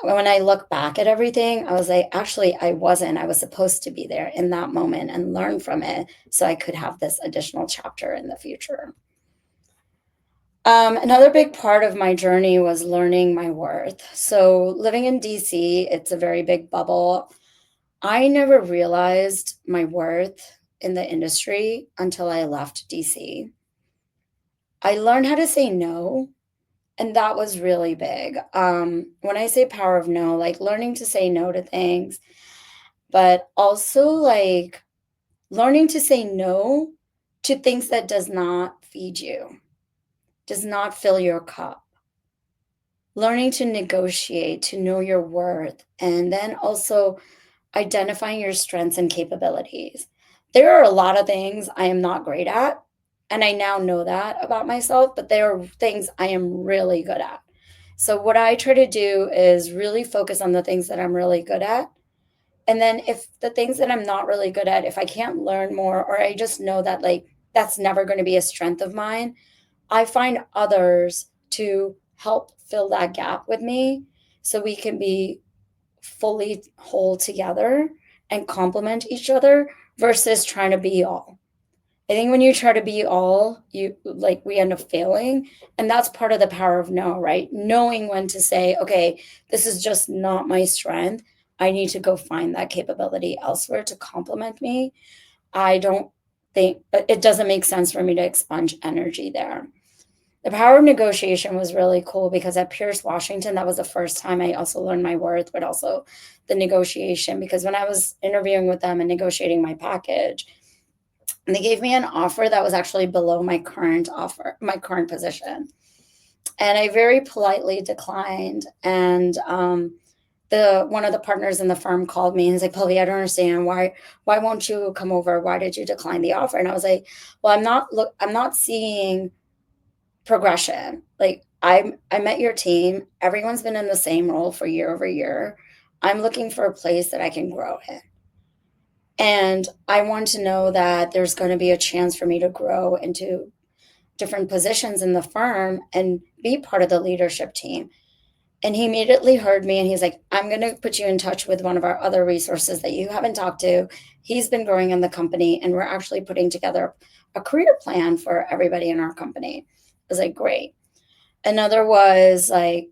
when I look back at everything, I was like, actually, I wasn't. I was supposed to be there in that moment and learn from it so I could have this additional chapter in the future. Another big part of my journey was learning my worth. So living in DC, it's a very big bubble. I never realized my worth in the industry until I left DC. I learned how to say no, and that was really big. When I say power of no, like learning to say no to things, but also like learning to say no to things that does not feed you, does not fill your cup. Learning to negotiate, to know your worth, and then also identifying your strengths and capabilities. There are a lot of things I am not great at, and I now know that about myself, but there are things I am really good at. So what I try to do is really focus on the things that I'm really good at. And then if the things that I'm not really good at, if I can't learn more, or I just know that like that's never going to be a strength of mine, I find others to help fill that gap with me so we can be fully whole together and complement each other versus trying to be all. I think when you try to be all, we end up failing. And that's part of the power of no, right? Knowing when to say, okay, this is just not my strength. I need to go find that capability elsewhere to complement me. I don't think it doesn't make sense for me to expunge energy there. The power of negotiation was really cool because at Pierce Washington, that was the first time I also learned my worth, but also the negotiation. Because when I was interviewing with them and negotiating my package, and they gave me an offer that was actually below my current current position. And I very politely declined. And one of the partners in the firm called me and he's like, Pallavi, I don't understand. Why won't you come over? Why did you decline the offer? And I was like, well, I'm not seeing progression. Like I met your team. Everyone's been in the same role for year over year. I'm looking for a place that I can grow in. And I want to know that there's going to be a chance for me to grow into different positions in the firm and be part of the leadership team. And he immediately heard me and he's like, I'm going to put you in touch with one of our other resources that you haven't talked to. He's been growing in the company and we're actually putting together a career plan for everybody in our company. I was like, great. Another was like,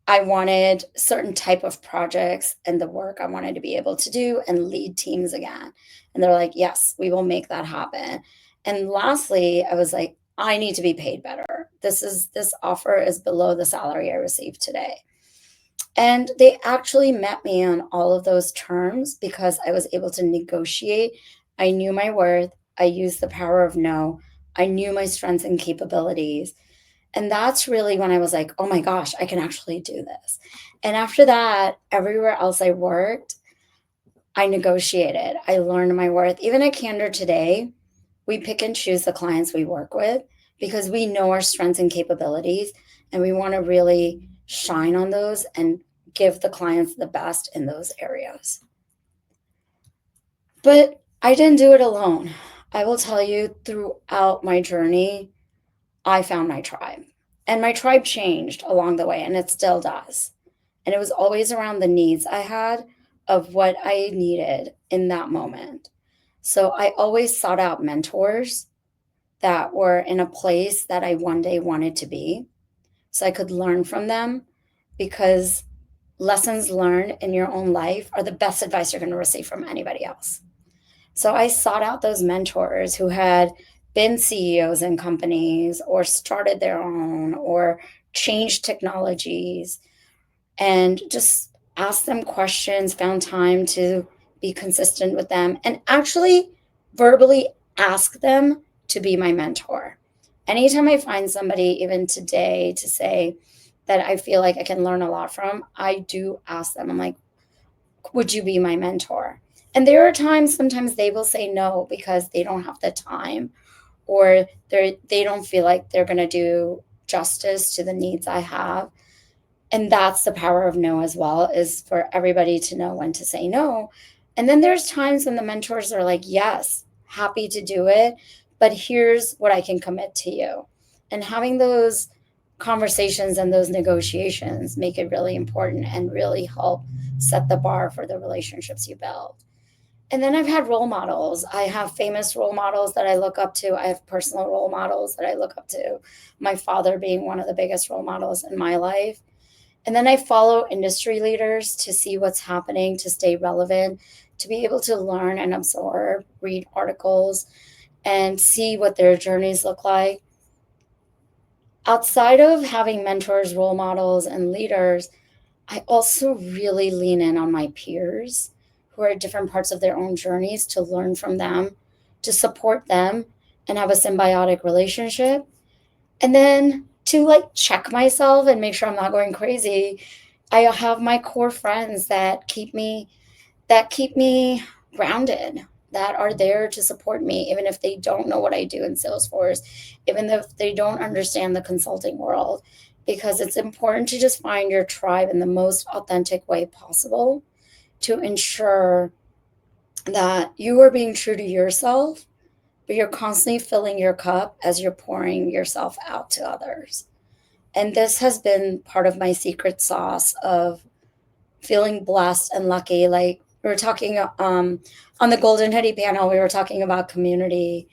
I wanted certain type of projects and the work I wanted to be able to do and lead teams again. And they're like, yes, we will make that happen. And lastly, I was like, I need to be paid better. This offer is below the salary I received today. And they actually met me on all of those terms because I was able to negotiate. I knew my worth. I used the power of no. I knew my strengths and capabilities. And that's really when I was like, oh my gosh, I can actually do this. And after that, everywhere else I worked, I negotiated. I learned my worth. Even at Candor today, we pick and choose the clients we work with because we know our strengths and capabilities, and we want to really shine on those and give the clients the best in those areas. But I didn't do it alone. I will tell you, throughout my journey, I found my tribe. And my tribe changed along the way, and it still does. And it was always around the needs I had of what I needed in that moment. So I always sought out mentors that were in a place that I one day wanted to be so I could learn from them, because lessons learned in your own life are the best advice you're going to receive from anybody else. So I sought out those mentors who had been CEOs in companies or started their own or changed technologies, and just asked them questions, found time to be consistent with them, and actually verbally ask them to be my mentor. Anytime I find somebody, even today, to say that I feel like I can learn a lot from, I do ask them. I'm like, would you be my mentor? And there are times, sometimes they will say no because they don't have the time, or they don't feel like they're going to do justice to the needs I have. And that's the power of no as well, is for everybody to know when to say no. And then there's times when the mentors are like, yes, happy to do it, but here's what I can commit to you. And having those conversations and those negotiations make it really important and really help set the bar for the relationships you build. And then I've had role models. I have famous role models that I look up to. I have personal role models that I look up to. My father being one of the biggest role models in my life. And then I follow industry leaders to see what's happening, to stay relevant, to be able to learn and absorb, read articles, and see what their journeys look like. Outside of having mentors, role models, and leaders, I also really lean in on my peers who are at different parts of their own journeys, to learn from them, to support them, and have a symbiotic relationship. And then to like check myself and make sure I'm not going crazy, I have my core friends that keep me grounded, that are there to support me, even if they don't know what I do in Salesforce, even if they don't understand the consulting world, because it's important to just find your tribe in the most authentic way possible to ensure that you are being true to yourself, but you're constantly filling your cup as you're pouring yourself out to others. And this has been part of my secret sauce of feeling blessed and lucky. Like we were talking on the Golden Hoodie panel, we were talking about community.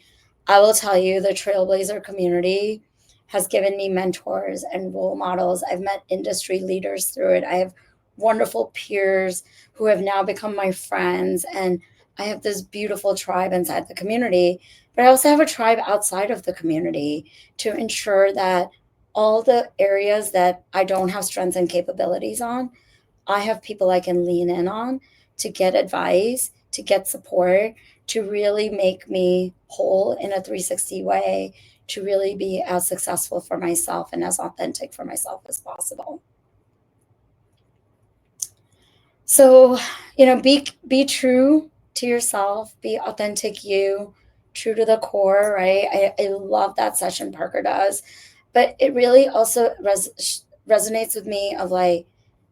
I will tell you, the Trailblazer community has given me mentors and role models. I've met industry leaders through it. I have wonderful peers who have now become my friends. And I have this beautiful tribe inside the community, but I also have a tribe outside of the community to ensure that all the areas that I don't have strengths and capabilities on, I have people I can lean in on to get advice, to get support, to really make me whole in a 360 way, to really be as successful for myself and as authentic for myself as possible. So, be true to yourself, be authentic you, true to the core, right? I love that session Parker does, but it really also resonates with me of like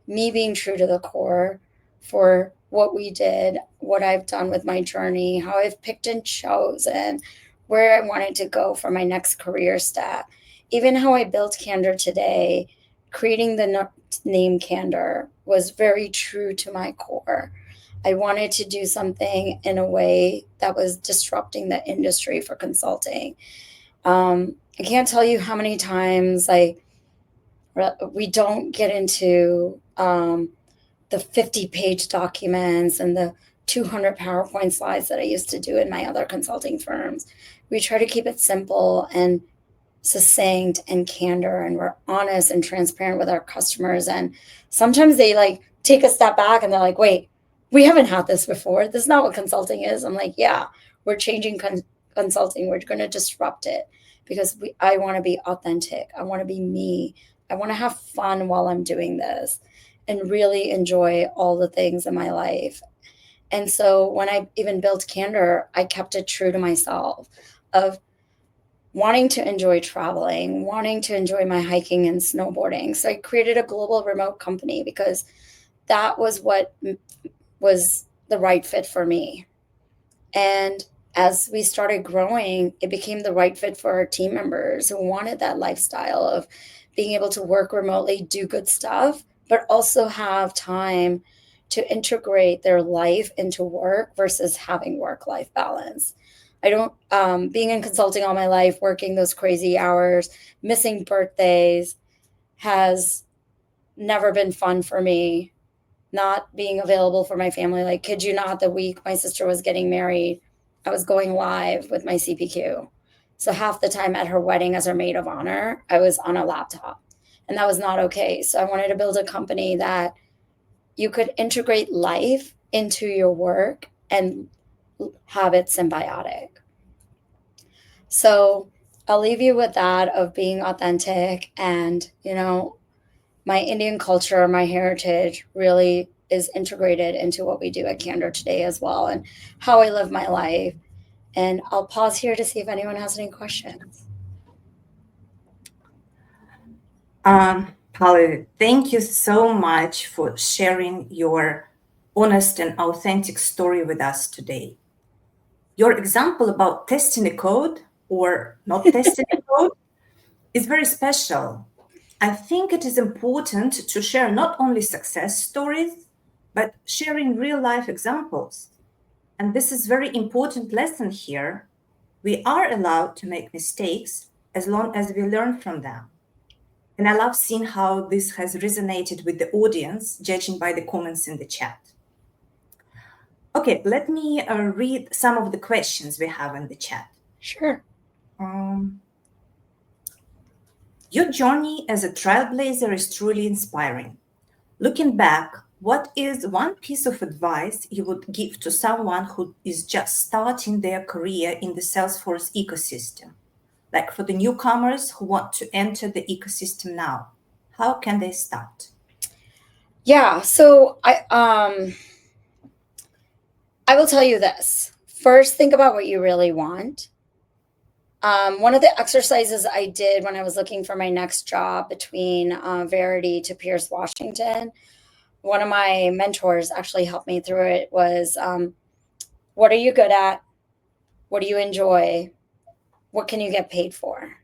me being true to the core for what we did, what I've done with my journey, how I've picked and chosen where I wanted to go for my next career step, even how I built Candor today. Creating the name Candor was very true to my core. I wanted to do something in a way that was disrupting the industry for consulting. I can't tell you how many times we don't get into the 50-page documents and the 200 PowerPoint slides that I used to do in my other consulting firms. We try to keep it simple and succinct and candor, and we're honest and transparent with our customers. And sometimes they take a step back and they're like, wait, we haven't had this before. This is not what consulting is. I'm like, yeah, we're changing consulting. We're going to disrupt it because I want to be authentic. I want to be me. I want to have fun while I'm doing this and really enjoy all the things in my life. And so when I even built Candor, I kept it true to myself of wanting to enjoy traveling, wanting to enjoy my hiking and snowboarding. So I created a global remote company because that was what was the right fit for me. And as we started growing, it became the right fit for our team members who wanted that lifestyle of being able to work remotely, do good stuff, but also have time to integrate their life into work versus having work-life balance. I don't, being in consulting all my life, working those crazy hours, missing birthdays has never been fun for me. Not being available for my family. Like, kid you not, the week my sister was getting married, I was going live with my CPQ. So half the time at her wedding as her maid of honor, I was on a laptop, and that was not okay. So I wanted to build a company that you could integrate life into your work and have it symbiotic. So I'll leave you with that of being authentic. And, my Indian culture, my heritage really is integrated into what we do at Candor today as well, and how I live my life. And I'll pause here to see if anyone has any questions. Polly, thank you so much for sharing your honest and authentic story with us today. Your example about testing a code or not testing a code is very special. I think it is important to share not only success stories, but sharing real life examples. And this is very important lesson here. We are allowed to make mistakes as long as we learn from them. And I love seeing how this has resonated with the audience, judging by the comments in the chat. Okay, let me read some of the questions we have in the chat. Sure. Your journey as a trailblazer is truly inspiring. Looking back, what is one piece of advice you would give to someone who is just starting their career in the Salesforce ecosystem? Like for the newcomers who want to enter the ecosystem now, how can they start? Yeah, so I will tell you this. First, think about what you really want. One of the exercises I did when I was looking for my next job between Verity to Pierce, Washington, one of my mentors actually helped me through it, was what are you good at? What do you enjoy? What can you get paid for?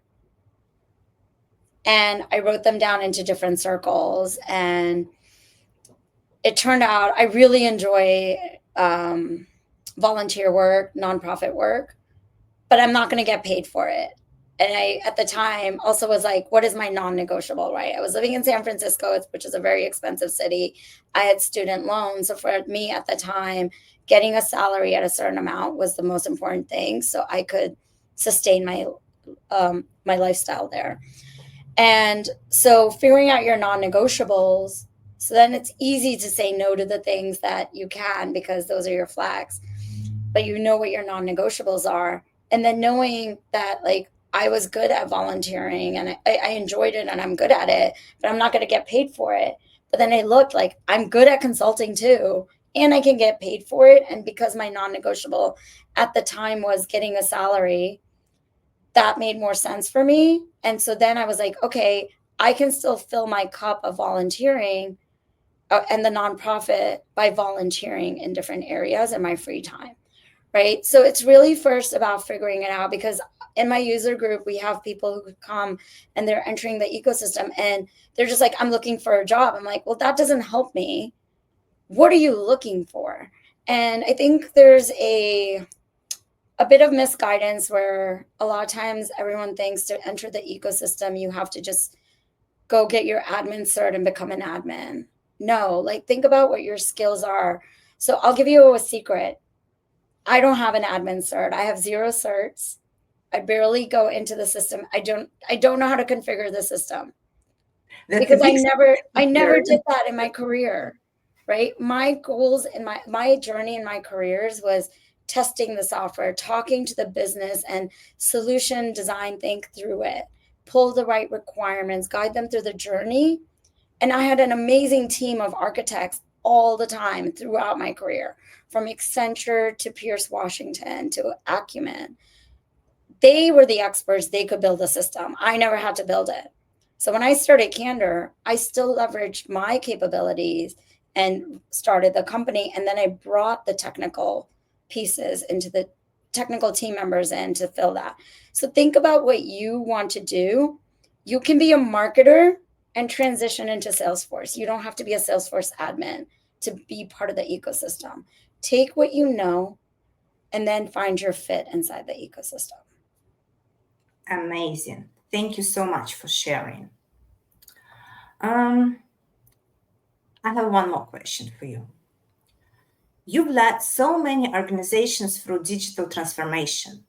And I wrote them down into different circles. And it turned out I really enjoy volunteer work, nonprofit work, but I'm not going to get paid for it. And I, at the time, also was like, what is my non-negotiable, right? I was living in San Francisco, which is a very expensive city. I had student loans. So for me at the time, getting a salary at a certain amount was the most important thing, so I could sustain my my lifestyle there. And so figuring out your non-negotiables, so then it's easy to say no to the things that you can because those are your flags, but you know what your non-negotiables are. And then knowing that, like, I was good at volunteering and I enjoyed it and I'm good at it, but I'm not going to get paid for it. But then I looked like I'm good at consulting too, and I can get paid for it. And because my non-negotiable at the time was getting a salary, that made more sense for me. And so then I was like, okay, I can still fill my cup of volunteering and the nonprofit by volunteering in different areas in my free time. Right. So it's really first about figuring it out, because in my user group, we have people who come and they're entering the ecosystem and they're just like, I'm looking for a job. I'm like, well, that doesn't help me. What are you looking for? And I think there's a bit of misguidance where a lot of times everyone thinks to enter the ecosystem, you have to just go get your admin cert and become an admin. No, like, think about what your skills are. So I'll give you a secret. I don't have an admin cert. I have 0 certs. I barely go into the system. I don't know how to configure the system. That's Because a big I never did that in my career, right? My goals in my journey in my careers was testing the software, talking to the business and solution design, think through it, pull the right requirements, guide them through the journey. And I had an amazing team of architects all the time throughout my career, from Accenture to Pierce, Washington to Acumen. They were the experts. They could build a system. I never had to build it. So when I started Candor, I still leveraged my capabilities and started the company. And then I brought the technical pieces into the technical team members in to fill that. So think about what you want to do. You can be a marketer and transition into Salesforce. You don't have to be a Salesforce admin to be part of the ecosystem. Take what you know and then find your fit inside the ecosystem. Amazing. Thank you so much for sharing. I have one more question for you. You've led so many organizations through digital transformation.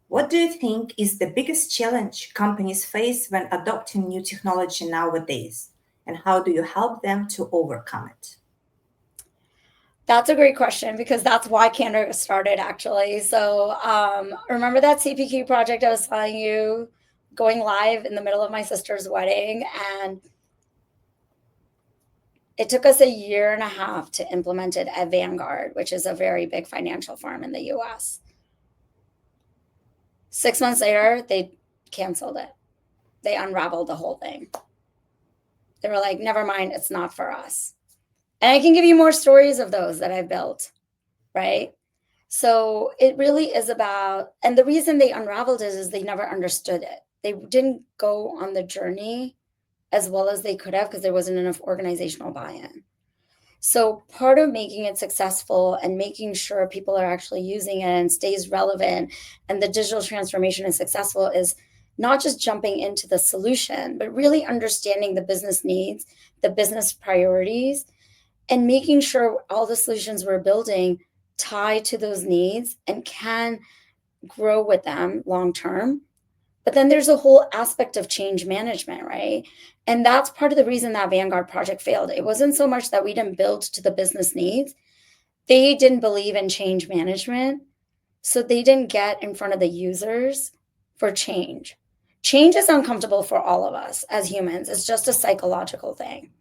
What do you think is the biggest challenge companies face when adopting new technology nowadays? And how do you help them to overcome it? That's a great question, because that's why Candor started, actually. So remember that CPQ project I was telling you, going live in the middle of my sister's wedding? And it took us 1.5 years to implement it at Vanguard, which is a very big financial firm in the US. 6 months later, they canceled it. They unraveled the whole thing. They were like, never mind, it's not for us. And I can give you more stories of those that I've built, right? So it really is about, and the reason they unraveled it is they never understood it. They didn't go on the journey as well as they could have because there wasn't enough organizational buy-in. So part of making it successful and making sure people are actually using it and stays relevant and the digital transformation is successful is not just jumping into the solution, but really understanding the business needs, the business priorities, and making sure all the solutions we're building tie to those needs and can grow with them long term. But then there's a whole aspect of change management, right? And that's part of the reason that Vanguard project failed. It wasn't so much that we didn't build to the business needs. They didn't believe in change management. So they didn't get in front of the users for change. Change is uncomfortable for all of us as humans. It's just a psychological thing.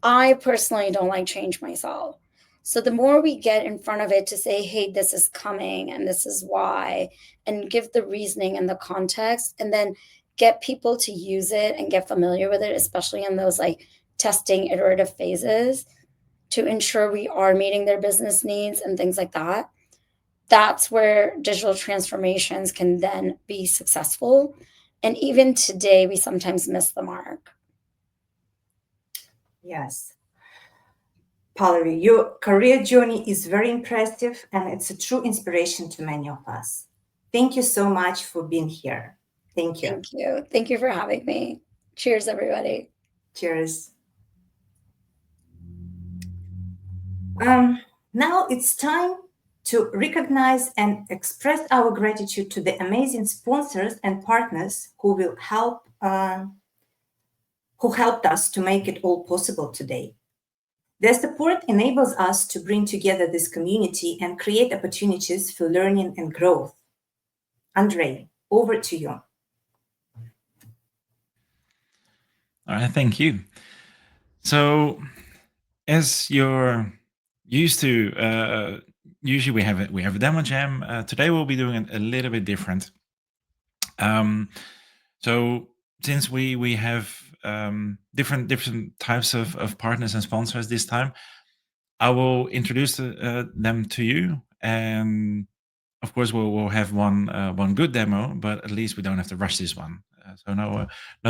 I personally don't like change myself. So the more we get in front of it to say, hey, this is coming and this is why, and give the reasoning and the context, and then get people to use it and get familiar with it, especially in those like testing iterative phases, to ensure we are meeting their business needs and things like that. That's where digital transformations can then be successful. And even today, we sometimes miss the mark. Yes. Pallavi, your career journey is very impressive and it's a true inspiration to many of us. Thank you so much for being here. Thank you. Thank you. Thank you for having me. Cheers, everybody. Cheers. Now it's time to recognize and express our gratitude to the amazing sponsors and partners who helped us to make it all possible today. Their support enables us to bring together this community and create opportunities for learning and growth. Andrei, over to you. All right, thank you. So, as you're used to, usually we have a demo jam. Today we'll be doing it a little bit different. So since we have different types of partners and sponsors this time, I will introduce them to you, and of course we'll have one good demo, but at least we don't have to rush this one. So no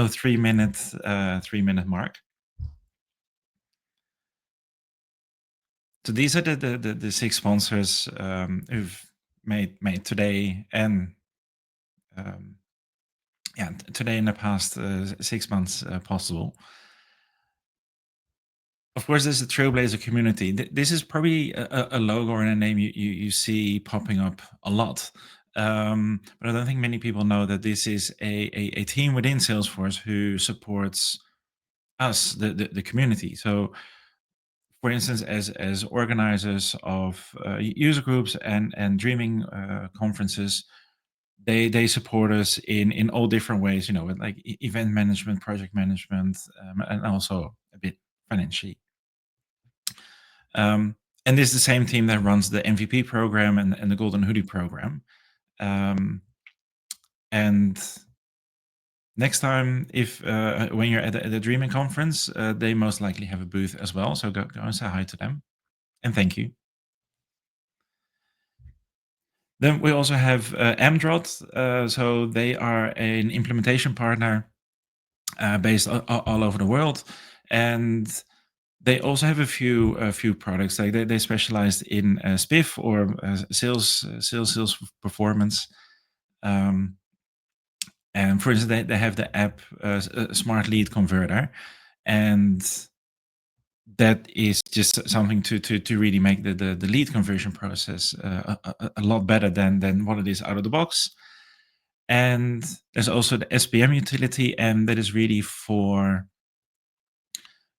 3 minute mark. So these are the 6 sponsors who've made today and today in the past 6 months possible. Of course, there's a Trailblazer community. This is probably a logo or a name you see popping up a lot. But I don't think many people know that this is a team within Salesforce who supports us, the community. So, for instance, as organizers of user groups and dreaming conferences, they support us in all different ways, with like event management, project management, and also a bit financially. And this is the same team that runs the MVP program and the Golden Hoodie program. And next time, when you're at the Dreaming conference, they most likely have a booth as well. So go and say hi to them, and thank you. Then we also have Amdrot. So they are an implementation partner based all over the world, and they also have a few products. Like they specialize in SPIF or sales performance. And for instance, they have the app Smart Lead Converter, and that is just something to really make the lead conversion process a lot better than what it is out of the box. And there's also the SPM utility, and that is really for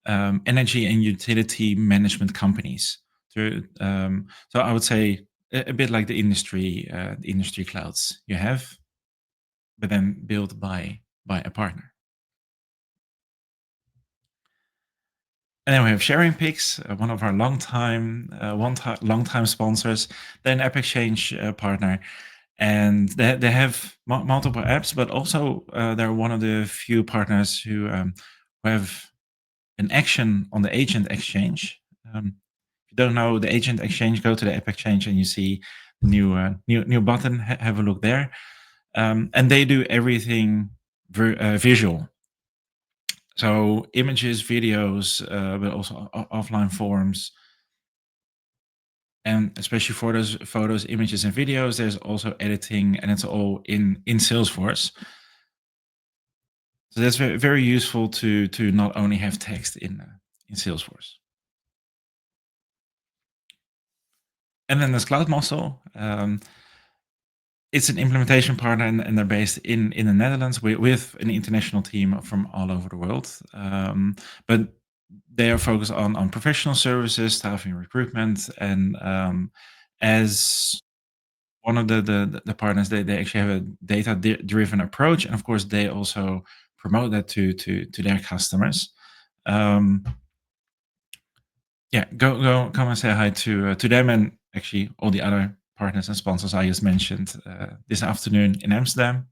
energy and utility management companies. So I would say a bit like the industry clouds you have, but then built by a partner. And then we have SharingPix, one of our longtime sponsors. They're an App Exchange partner, and they have multiple apps, but also they're one of the few partners who have an action on the Agent Exchange. If you don't know the Agent Exchange, go to the App Exchange and you see the new button. Have a look there, and they do everything visual. So images, videos, but also offline forms. And especially for those photos, images, and videos, there's also editing, and it's all in Salesforce. So that's very, very useful to not only have text in Salesforce. And then there's Cloud Muscle. It's an implementation partner, and they're based in the Netherlands with an international team from all over the world. But they are focused on professional services, staffing, recruitment, and as one of the partners, they actually have a data-driven approach, and of course, they also promote that to their customers. yeah, come and say hi to them, and actually all the other partners and sponsors I just mentioned this afternoon in Amsterdam.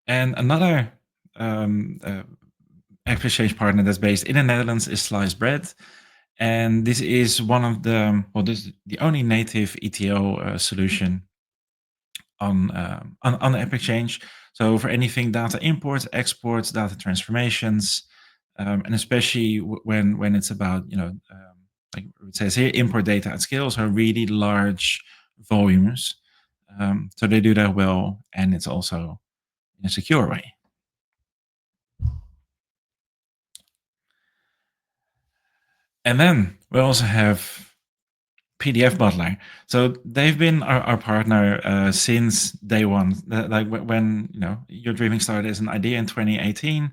And another exchange partner that's based in the Netherlands is Sliced Bread. And this is one of the, well, this is the only native ETO solution on the App Exchange. So for anything data imports, exports, data transformations, and especially when it's about, like it says here, import data at scale, so really large volumes. So they do that well, and it's also in a secure way. And then we also have PDF Butler. So they've been our partner since day one. Like when YeurDreamin started as an idea in 2018,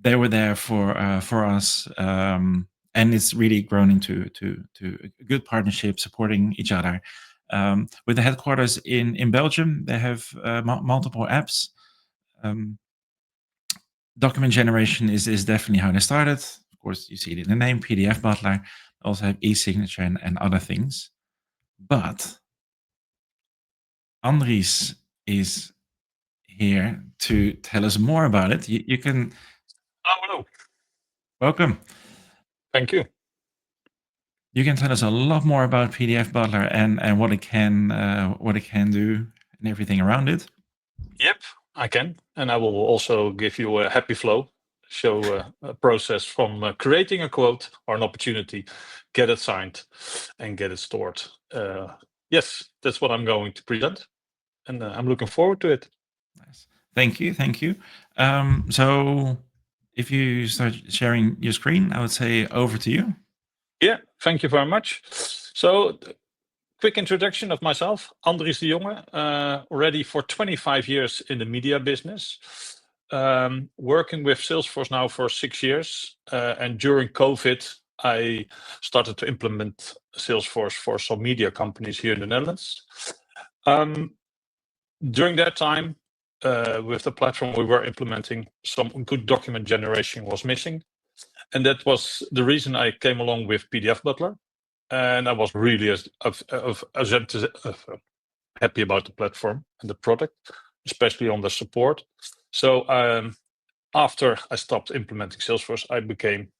they were there for us, and it's really grown into a good partnership, supporting each other. With the headquarters in Belgium, they have multiple apps. Document generation is definitely how they started. Of course, you see it in the name, PDF Butler. Also have e-signature and other things. But Andries is here to tell us more about it. You can. Hello. Welcome. Thank you. You can tell us a lot more about PDF Butler and what it can do and everything around it. Yep, I can. And I will also give you a happy flow, show a process from creating a quote or an opportunity, get it signed and get it stored. Yes, that's what I'm going to present. And I'm looking forward to it. Nice. Thank you. Thank you. So if you start sharing your screen, I would say over to you. Yeah, thank you very much. So, quick introduction of myself, Andries de Jonge, already for 25 years in the media business, working with Salesforce now for 6 years. And during COVID, I started to implement Salesforce for some media companies here in the Netherlands. During that time, with the platform we were implementing, some good document generation was missing. And that was the reason I came along with PDF Butler. And I was really happy about the platform and the product, especially on the support. So after I stopped implementing Salesforce, I became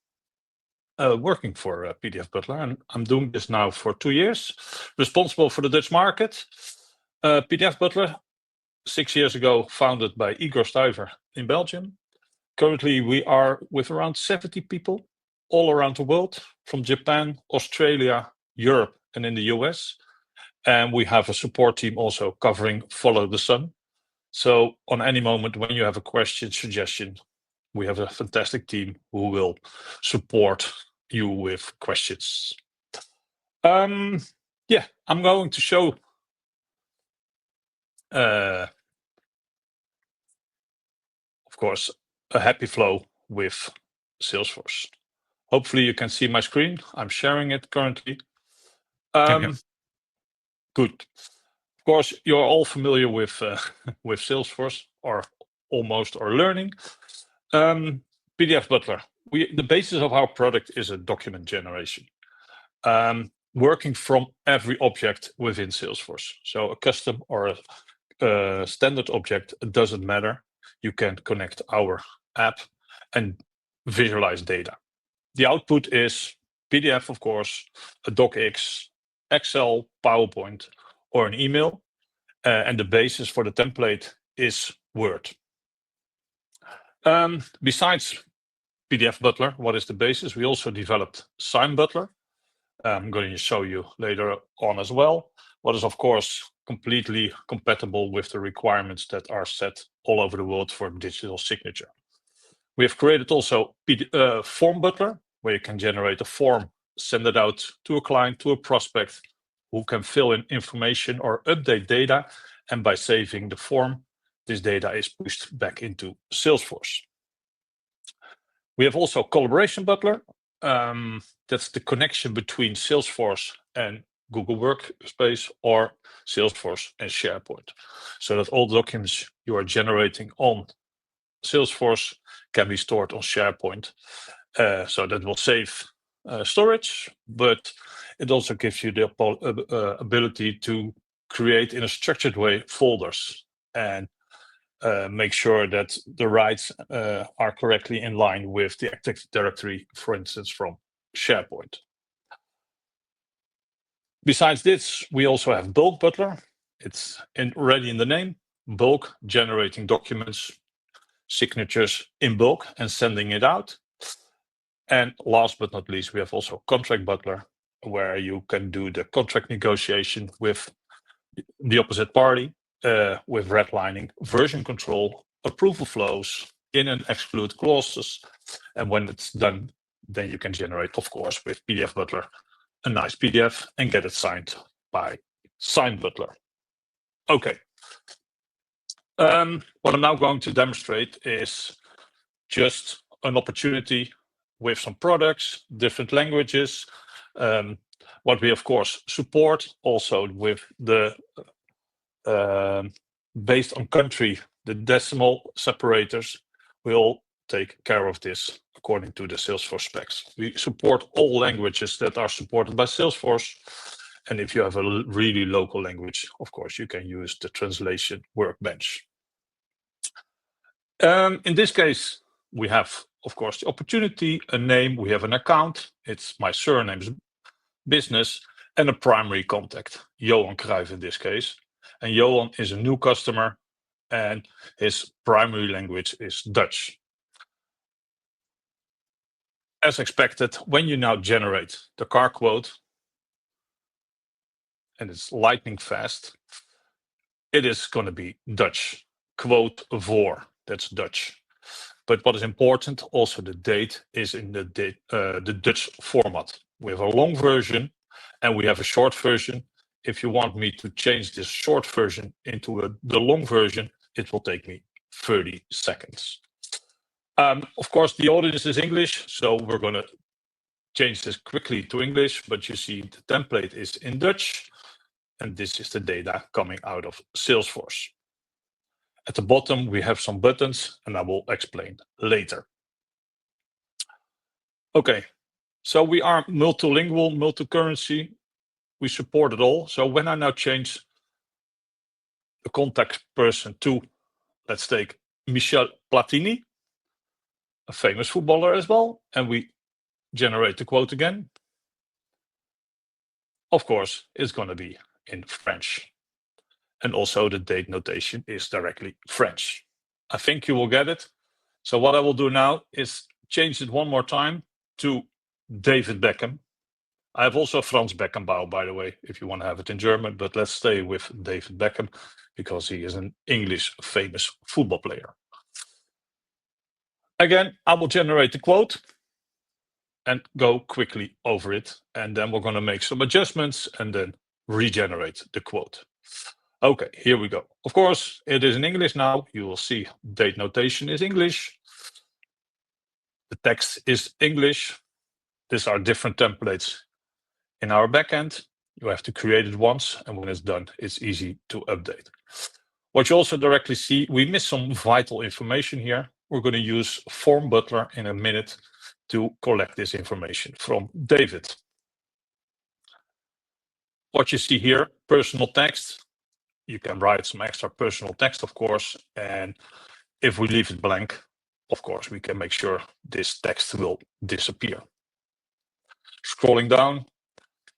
working for PDF Butler, and I'm doing this now for 2 years, responsible for the Dutch market. PDF Butler, 6 years ago, founded by Igor Stuyver in Belgium. Currently, we are with around 70 people all around the world, from Japan, Australia, Europe, and in the US. And we have a support team also covering Follow the Sun. So on any moment when you have a question, suggestion, we have a fantastic team who will support you with questions. Yeah, I'm going to show of course, a happy flow with Salesforce. Hopefully you can see my screen. I'm sharing it currently. Good. Of course, you're all familiar with with Salesforce, or almost, or learning. PDF Butler. The basis of our product is a document generation, working from every object within Salesforce. So a custom or a standard object, it doesn't matter. You can connect our app and visualize data. The output is PDF, of course, a docx, Excel, PowerPoint, or an email. And the basis for the template is Word. Besides PDF Butler, what is the basis? We also developed Sign Butler. I'm going to show you later on as well. What is, of course, completely compatible with the requirements that are set all over the world for digital signature. We have created also Form Butler, where you can generate a form, send it out to a client, to a prospect, who can fill in information or update data. And by saving the form, this data is pushed back into Salesforce. We have also Collaboration Butler. That's the connection between Salesforce and Google Workspace, or Salesforce and SharePoint, so that all documents you are generating on Salesforce can be stored on SharePoint. So that will save storage, but it also gives you the ability to create in a structured way folders and make sure that the rights are correctly in line with the Active Directory, for instance, from SharePoint. Besides this, we also have Bulk Butler. It's already in the name, bulk, generating documents, signatures in bulk and sending it out. And last but not least, we have also Contract Butler, where you can do the contract negotiation with the opposite party, with redlining, version control, approval flows, in and exclude clauses. And when it's done, then you can generate, of course, with PDF Butler, a nice PDF and get it signed by Sign Butler. Okay. What I'm now going to demonstrate is just an opportunity with some products, different languages, what we of course support also with the based on country, the decimal separators will take care of this according to the Salesforce specs. We support all languages that are supported by Salesforce. And if you have a really local language, of course, you can use the translation workbench. In this case, we have, of course, the opportunity, a name, we have an account. It's my surname's business and a primary contact, Johan Cruijff in this case. And Johan is a new customer and his primary language is Dutch. As expected, when you now generate the car quote, and it's lightning fast, it is going to be Dutch. Quote voor, that's Dutch. But what is important, also the date is in the Dutch format. We have a long version and we have a short version. If you want me to change this short version into the long version, it will take me 30 seconds. Of course, the audience is English, so we're going to change this quickly to English, but you see the template is in Dutch, and this is the data coming out of Salesforce. At the bottom, we have some buttons, and I will explain later. Okay, so we are multilingual, multi-currency. We support it all. So when I now change the contact person to, let's take Michel Platini, a famous footballer as well, and we generate the quote again. Of course, it's going to be in French. And also the date notation is directly French. I think you will get it. So what I will do now is change it one more time to David Beckham. I have also Frans Beckenbauer, by the way, if you want to have it in German, but let's stay with David Beckham because he is an English famous football player. Again, I will generate the quote and go quickly over it. And then we're going to make some adjustments and then regenerate the quote. Okay, here we go. Of course, it is in English now. You will see date notation is English. The text is English. These are different templates in our backend. You have to create it once, and when it's done, it's easy to update. What you also directly see, we missed some vital information here. We're going to use Form Butler in a minute to collect this information from David. What you see here, personal text. You can write some extra personal text, of course, and if we leave it blank, of course, we can make sure this text will disappear. Scrolling down,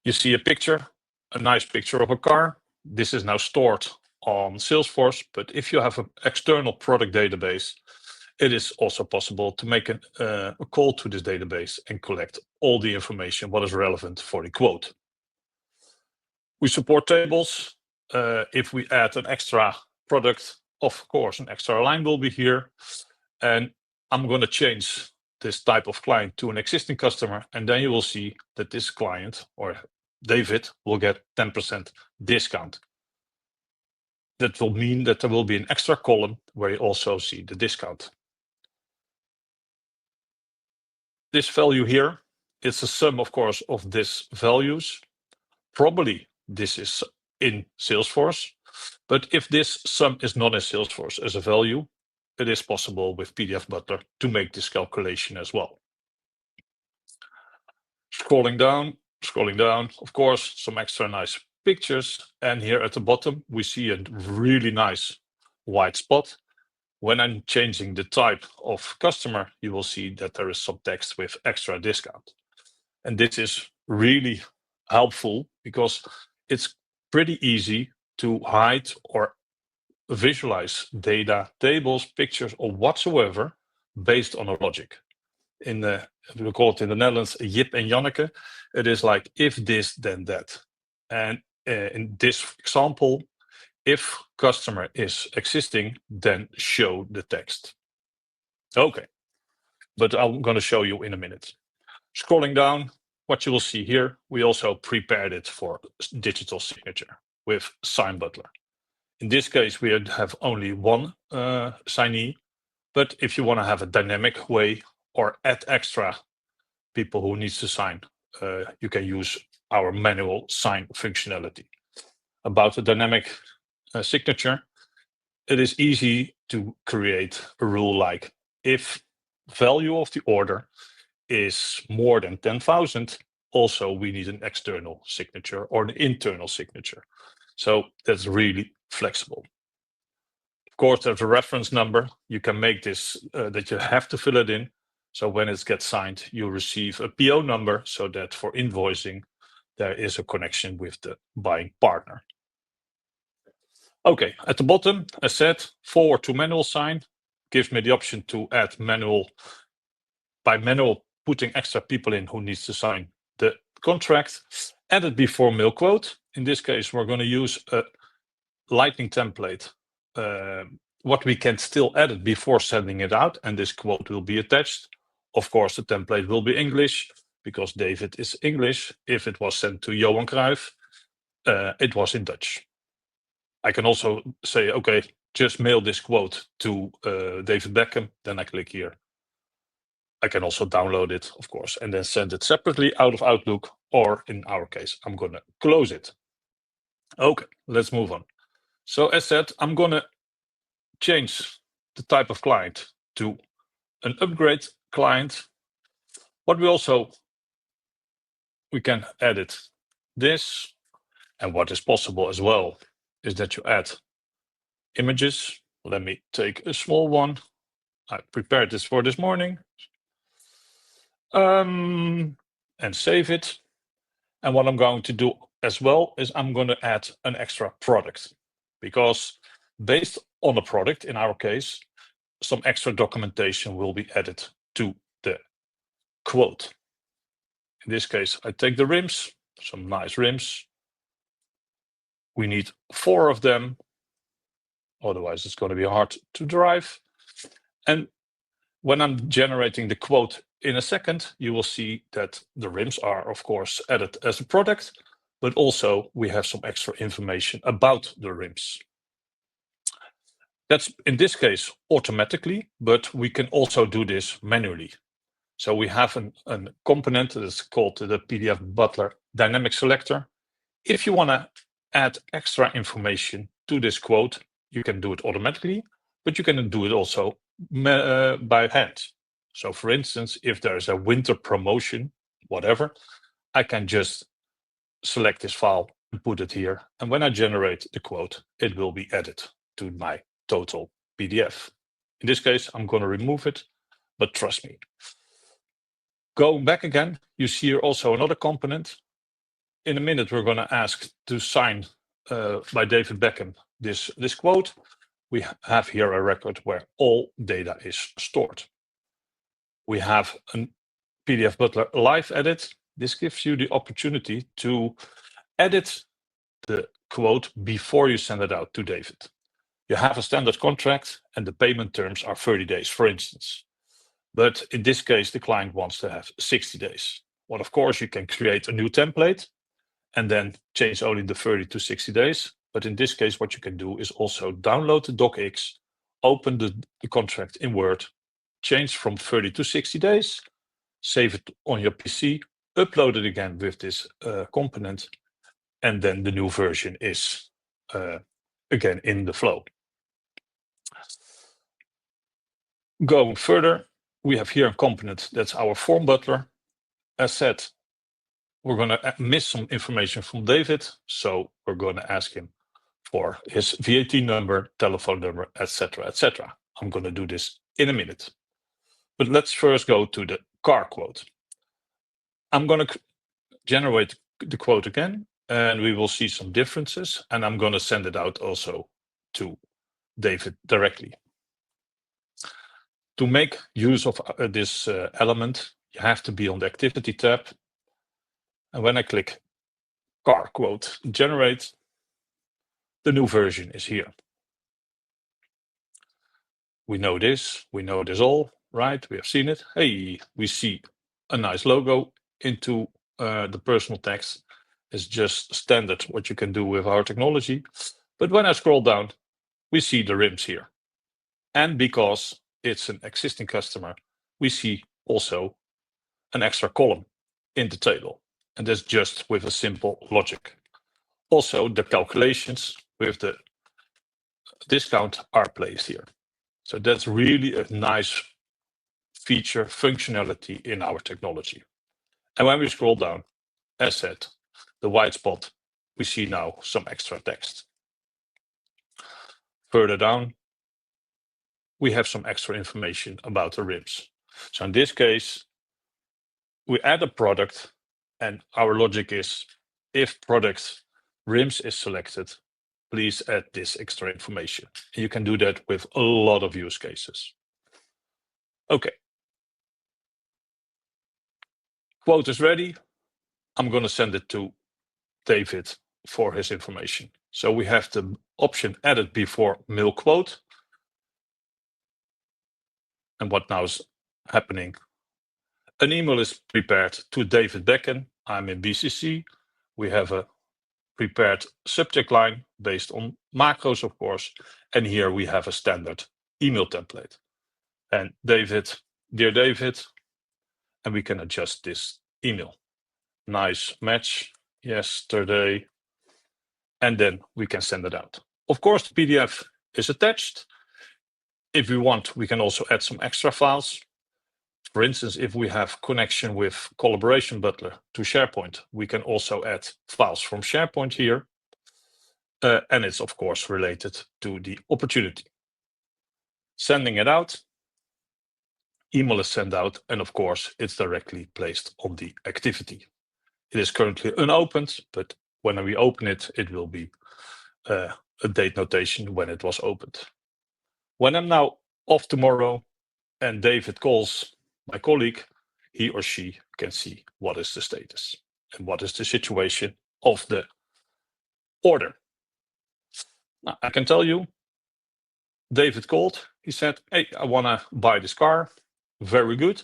you see a picture, a nice picture of a car. This is now stored on Salesforce, but if you have an external product database, it is also possible to make a call to this database and collect all the information, what is relevant for the quote. We support tables. If we add an extra product, of course, an extra line will be here. And I'm going to change this type of client to an existing customer. And then you will see that this client or David will get 10% discount. That will mean that there will be an extra column where you also see the discount. This value here, it's a sum, of course, of these values. Probably this is in Salesforce, but if this sum is not in Salesforce as a value, it is possible with PDF Butler to make this calculation as well. Scrolling down, of course, some extra nice pictures. And here at the bottom, we see a really nice white spot. When I'm changing the type of customer, you will see that there is some text with extra discount. And this is really helpful because it's pretty easy to hide or visualize data, tables, pictures, or whatsoever based on a logic. We call it in the Netherlands, Jip and Janneke. It is like if this, then that. And in this example, if customer is existing, then show the text. Okay, but I'm going to show you in a minute. Scrolling down, what you will see here, we also prepared it for digital signature with Sign Butler. In this case, we have only one signee, but if you want to have a dynamic way or add extra people who needs to sign, you can use our manual sign functionality. About the dynamic signature, it is easy to create a rule like if value of the order is more than 10,000, also we need an external signature or an internal signature. So that's really flexible. Of course, there's a reference number. You can make this that you have to fill it in. So when it gets signed, you receive a PO number so that for invoicing, there is a connection with the buying partner. Okay, at the bottom, as said, forward to manual sign gives me the option to add manual putting extra people in who needs to sign the contract. Added before mail quote. In this case, we're going to use a Lightning template. What we can still edit before sending it out, and this quote will be attached. Of course, the template will be English because David is English. If it was sent to Johan Cruijff, it was in Dutch. I can also say, okay, just mail this quote to David Beckham. Then I click here. I can also download it, of course, and then send it separately out of Outlook, or in our case, I'm going to close it. Okay, let's move on. So as said, I'm going to change the type of client to an upgrade client. What we can edit this, and what is possible as well is that you add images. Let me take a small one. I prepared this for this morning. And save it. And what I'm going to do as well is I'm going to add an extra product, because based on the product, in our case, some extra documentation will be added to the quote. In this case, I take the rims, some nice rims. We need 4 of them. Otherwise, it's going to be hard to drive. And when I'm generating the quote in a second, you will see that the rims are, of course, added as a product, but also we have some extra information about the rims. That's in this case automatically, but we can also do this manually. So we have a component that's called the PDF Butler Dynamic Selector. If you want to add extra information to this quote, you can do it automatically, but you can do it also by hand. So for instance, if there is a winter promotion, whatever, I can just select this file and put it here. And when I generate the quote, it will be added to my total PDF. In this case, I'm going to remove it, but trust me. Going back again, you see here also another component. In a minute, we're going to ask to sign by David Beckham this quote. We have here a record where all data is stored. We have a PDF Butler Live Edit. This gives you the opportunity to edit the quote before you send it out to David. You have a standard contract and the payment terms are 30 days, for instance. But in this case, the client wants to have 60 days. Well, of course, you can create a new template and then change only the 30 to 60 days. But in this case, what you can do is also download the docx, open the contract in Word, change from 30 to 60 days, save it on your PC, upload it again with this component, and then the new version is again in the flow. Going further, we have here a component that's our form butler. As said, we're going to miss some information from David, so we're going to ask him for his VAT number, telephone number, etc., etc. I'm going to do this in a minute. But let's first go to the car quote. I'm going to generate the quote again, and we will see some differences, and I'm going to send it out also to David directly. To make use of this element, you have to be on the activity tab. And when I click car quote generate, the new version is here. We know this all, right? We have seen it. Hey, we see a nice logo into the personal text. It's just standard what you can do with our technology. But when I scroll down, we see the rims here. And because it's an existing customer, we see also an extra column in the table. And that's just with a simple logic. Also, the calculations with the discount are placed here. So that's really a nice feature functionality in our technology. And when we scroll down, as said, the white spot, we see now some extra text. Further down, we have some extra information about the rims. So in this case, we add a product, and our logic is if product rims is selected, please add this extra information. And you can do that with a lot of use cases. Okay. Quote is ready. I'm going to send it to David for his information. So we have the option added before mail quote. And what now is happening? An email is prepared to David Becken. I'm in BCC. We have a prepared subject line based on macros, of course. And here we have a standard email template. And David, dear David, and we can adjust this email. Nice match yesterday. And then we can send it out. Of course, the PDF is attached. If we want, we can also add some extra files. For instance, if we have connection with Collaboration Butler to SharePoint, we can also add files from SharePoint here. And it's, of course, related to the opportunity. Sending it out, email is sent out, and of course, it's directly placed on the activity. It is currently unopened, but when we open it, it will be a date notation when it was opened. When I'm now off tomorrow and David calls my colleague, he or she can see what is the status and what is the situation of the order. Now, I can tell you, David called. He said, hey, I want to buy this car. Very good.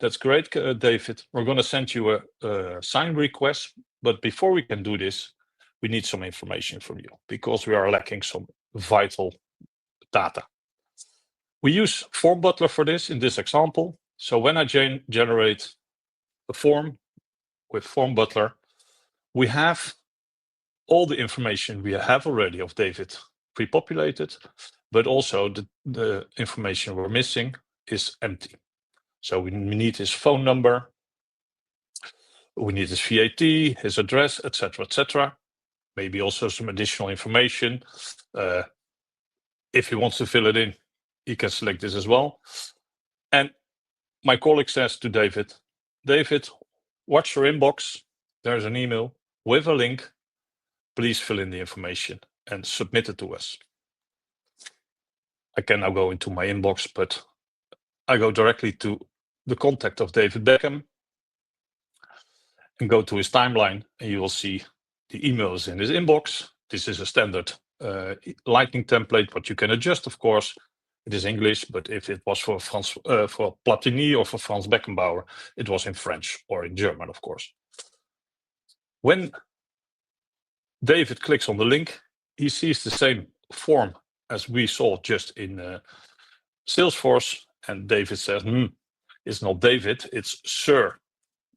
That's great, David. We're going to send you a sign request. But before we can do this, we need some information from you because we are lacking some vital data. We use Form Butler for this in this example. So when I generate a form with Form Butler, we have all the information we have already of David pre-populated, but also the information we're missing is empty. So we need his phone number, we need his VAT, his address, etc., etc. Maybe also some additional information. If he wants to fill it in, he can select this as well. And my colleague says to David, David, watch your inbox. There's an email with a link. Please fill in the information and submit it to us. I can now go into my inbox, but I go directly to the contact of David Beckham and go to his timeline, and you will see the emails in his inbox. This is a standard Lightning template, but you can adjust, of course. It is English, but if it was for Platini or for Franz Beckenbauer, it was in French or in German, of course. When David clicks on the link, he sees the same form as we saw just in Salesforce, and David says, it's not David, it's Sir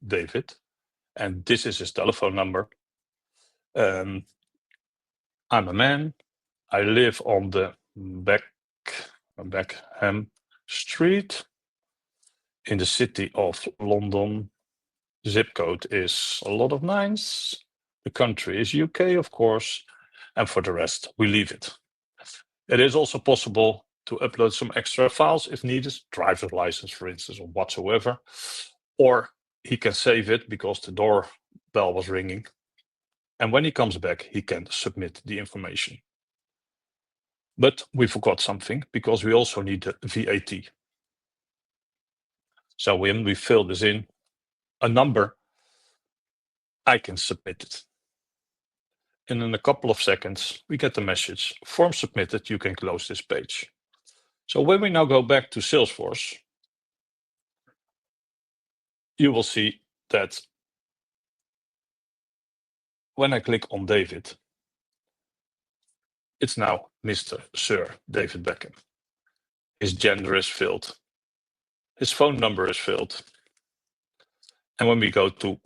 David, and this is his telephone number. I'm a man. I live on the Beckham street in the city of London. Zip code is a lot of 9s. The country is UK, of course. And for the rest, we leave it. It is also possible to upload some extra files if needed, driver's license, for instance, or whatsoever. Or he can save it because the doorbell was ringing. And when he comes back, he can submit the information. But we forgot something because we also need the VAT. So when we fill this in, a number, I can submit it. And in a couple of seconds, we get the message, form submitted, you can close this page. So when we now go back to Salesforce, you will see that when I click on David, it's now Mr. Sir David Beckham. His gender is filled. His phone number is filled. And when we go to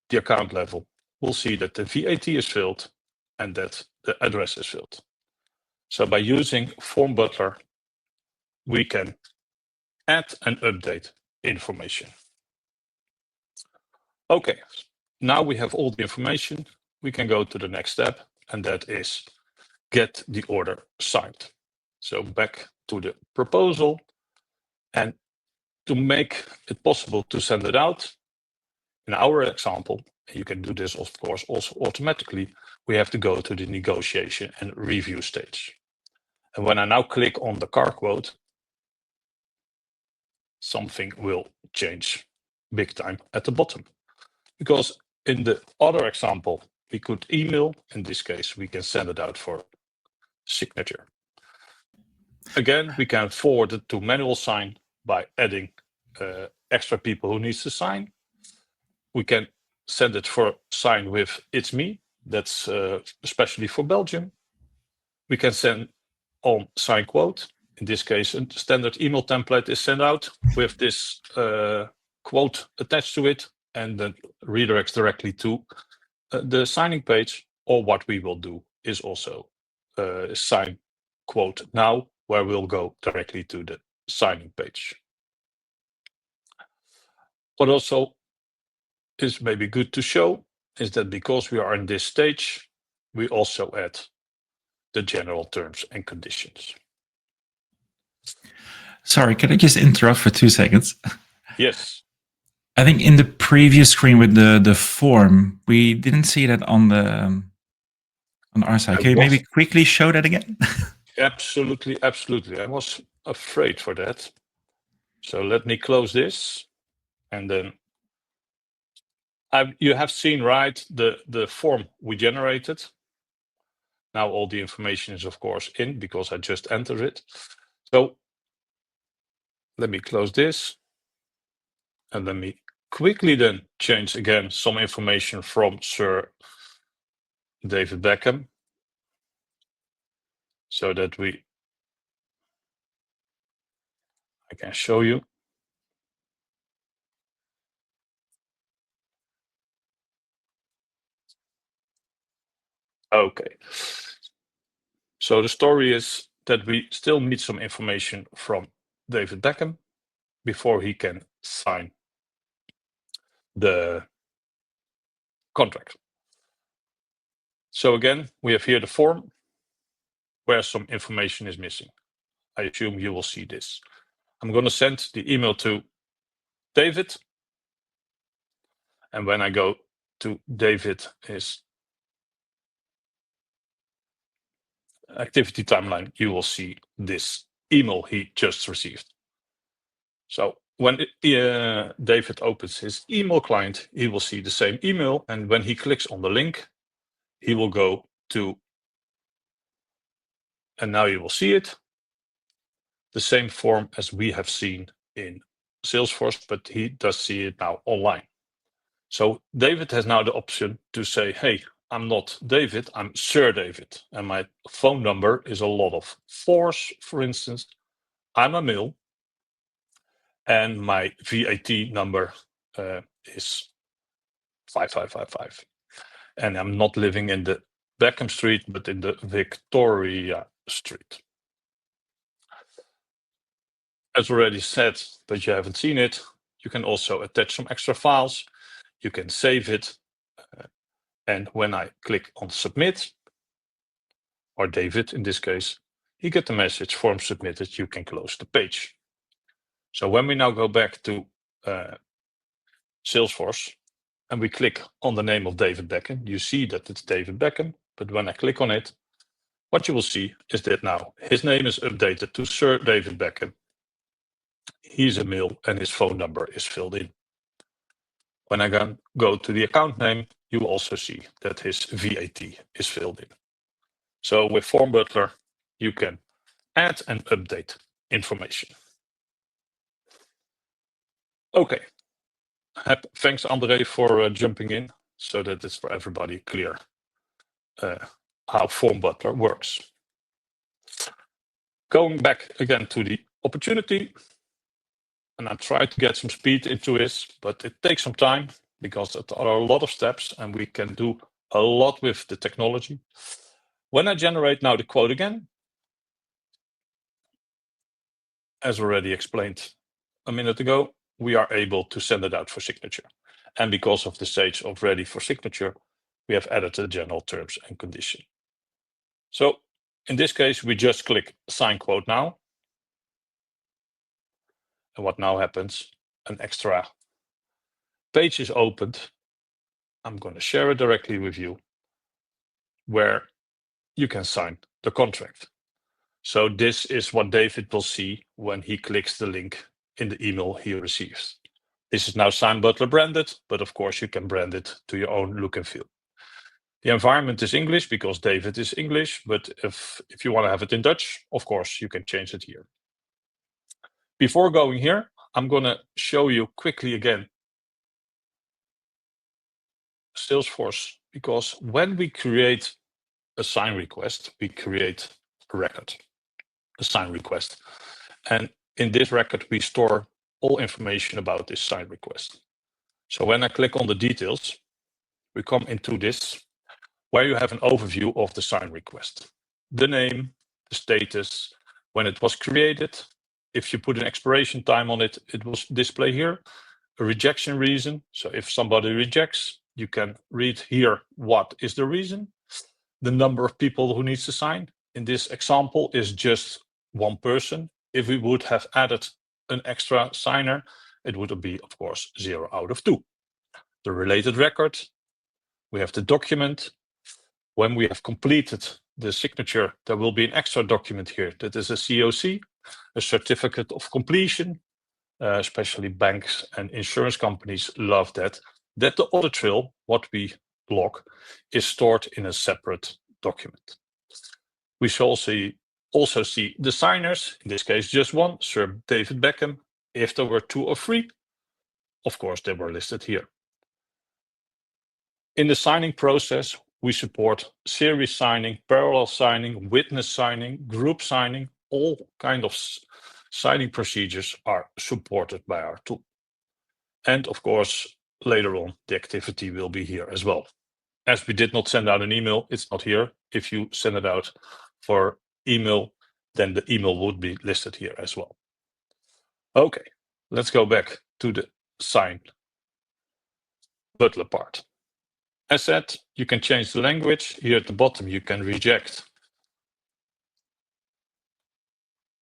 the account level, we'll see that the VAT is filled and that the address is filled. So by using Form Butler, we can add and update information. Okay, now we have all the information. We can go to the next step, and that is get the order signed. So back to the proposal, and to make it possible to send it out, in our example, you can do this of course also automatically, we have to go to the negotiation and review stage. And when I now click on the car quote, something will change big time at the bottom. Because in the other example, we could email. In this case, we can send it out for signature. Again, we can forward it to manual sign by adding extra people who needs to sign. We can send it for sign with it's me. That's especially for Belgium. We can send on sign quote. In this case, a standard email template is sent out with this quote attached to it, and then redirects directly to the signing page. Or what we will do is also sign quote now, where we'll go directly to the signing page. What also is maybe good to show is that because we are in this stage, we also add the general terms and conditions. Sorry, can I just interrupt for 2 seconds? Yes. I think in the previous screen with the form, we didn't see that on our side. Can you maybe quickly show that again? Absolutely, absolutely. I was afraid for that. So let me close this, and then you have seen, right, the form we generated. Now all the information is of course in because I just entered it. So let me close this, and let me quickly then change again some information from Sir David Beckham, so that I can show you. Okay. So the story is that we still need some information from David Beckham before he can sign the contract. So again, we have here the form where some information is missing. I assume you will see this. I'm going to send the email to David. And when I go to David, his activity timeline, you will see this email he just received. So when David opens his email client, he will see the same email. And when he clicks on the link, he will go to, and now you will see it, the same form as we have seen in Salesforce, but he does see it now online. So David has now the option to say, hey, I'm not David, I'm Sir David. And my phone number is a lot of 4s, for instance. I'm a male. And my VAT number is 5555. And I'm not living in the Beckham Street, but in the Victoria Street. As already said, but you haven't seen it, you can also attach some extra files. You can save it. And when I click on submit, or David in this case, he gets the message, form submitted, you can close the page. So when we now go back to Salesforce and we click on the name of David Beckham, you see that it's David Beckham. But when I click on it, what you will see is that now his name is updated to Sir David Beckham. He's a male and his phone number is filled in. When I go to the account name, you will also see that his VAT is filled in. So with Form Butler, you can add and update information. Okay. Thanks, Andre, for jumping in so that it's for everybody clear how Form Butler works. Going back again to the opportunity, and I try to get some speed into this, but it takes some time because there are a lot of steps and we can do a lot with the technology. When I generate now the quote again, as already explained a minute ago, we are able to send it out for signature. And because of the stage of ready for signature, we have added the general terms and condition. So in this case, we just click sign quote now. And what now happens? An extra page is opened. I'm going to share it directly with you, where you can sign the contract. So this is what David will see when he clicks the link in the email he receives. This is now Sign Butler branded, but of course you can brand it to your own look and feel. The environment is English because David is English, but if you want to have it in Dutch, of course you can change it here. Before going here, I'm going to show you quickly again Salesforce, because when we create a sign request, we create a record, a sign request. And in this record, we store all information about this sign request. So when I click on the details, we come into this, where you have an overview of the sign request. The name, the status, when it was created. If you put an expiration time on it, it will display here. A rejection reason. So if somebody rejects, you can read here what is the reason. The number of people who needs to sign. In this example is just one person. If we would have added an extra signer, it would be, of course, 0 out of 2. The related record. We have the document. When we have completed the signature, there will be an extra document here. That is a COC, a certificate of completion. Especially banks and insurance companies love that the audit trail, what we log, is stored in a separate document. We shall also see the signers, in this case just one, Sir David Beckham. If there were 2 or 3, of course they were listed here. In the signing process, we support series signing, parallel signing, witness signing, group signing, all kind of signing procedures are supported by our tool. And of course, later on, the activity will be here as well. As we did not send out an email, it's not here. If you send it out for email, then the email would be listed here as well. Okay, let's go back to the sign Butler part. As said, you can change the language. Here at the bottom, you can reject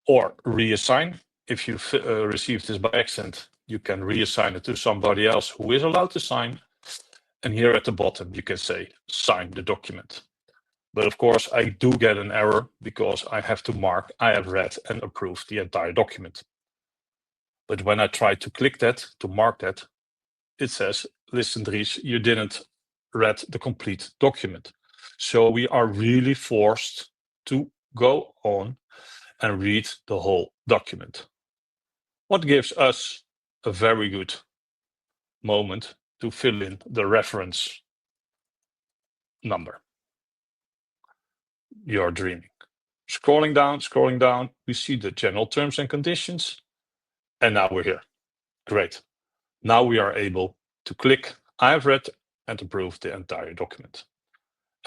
or reassign. If you received this by accident, you can reassign it to somebody else who is allowed to sign. And here at the bottom, you can say, sign the document. But of course, I do get an error because I have to mark, I have read and approved the entire document. But when I try to click that, to mark that, it says, listen, Dries, you didn't read the complete document. So we are really forced to go on and read the whole document. What gives us a very good moment to fill in the reference number. You're dreaming. Scrolling down, we see the general terms and conditions. And now we're here. Great. Now we are able to click, I have read and approved the entire document.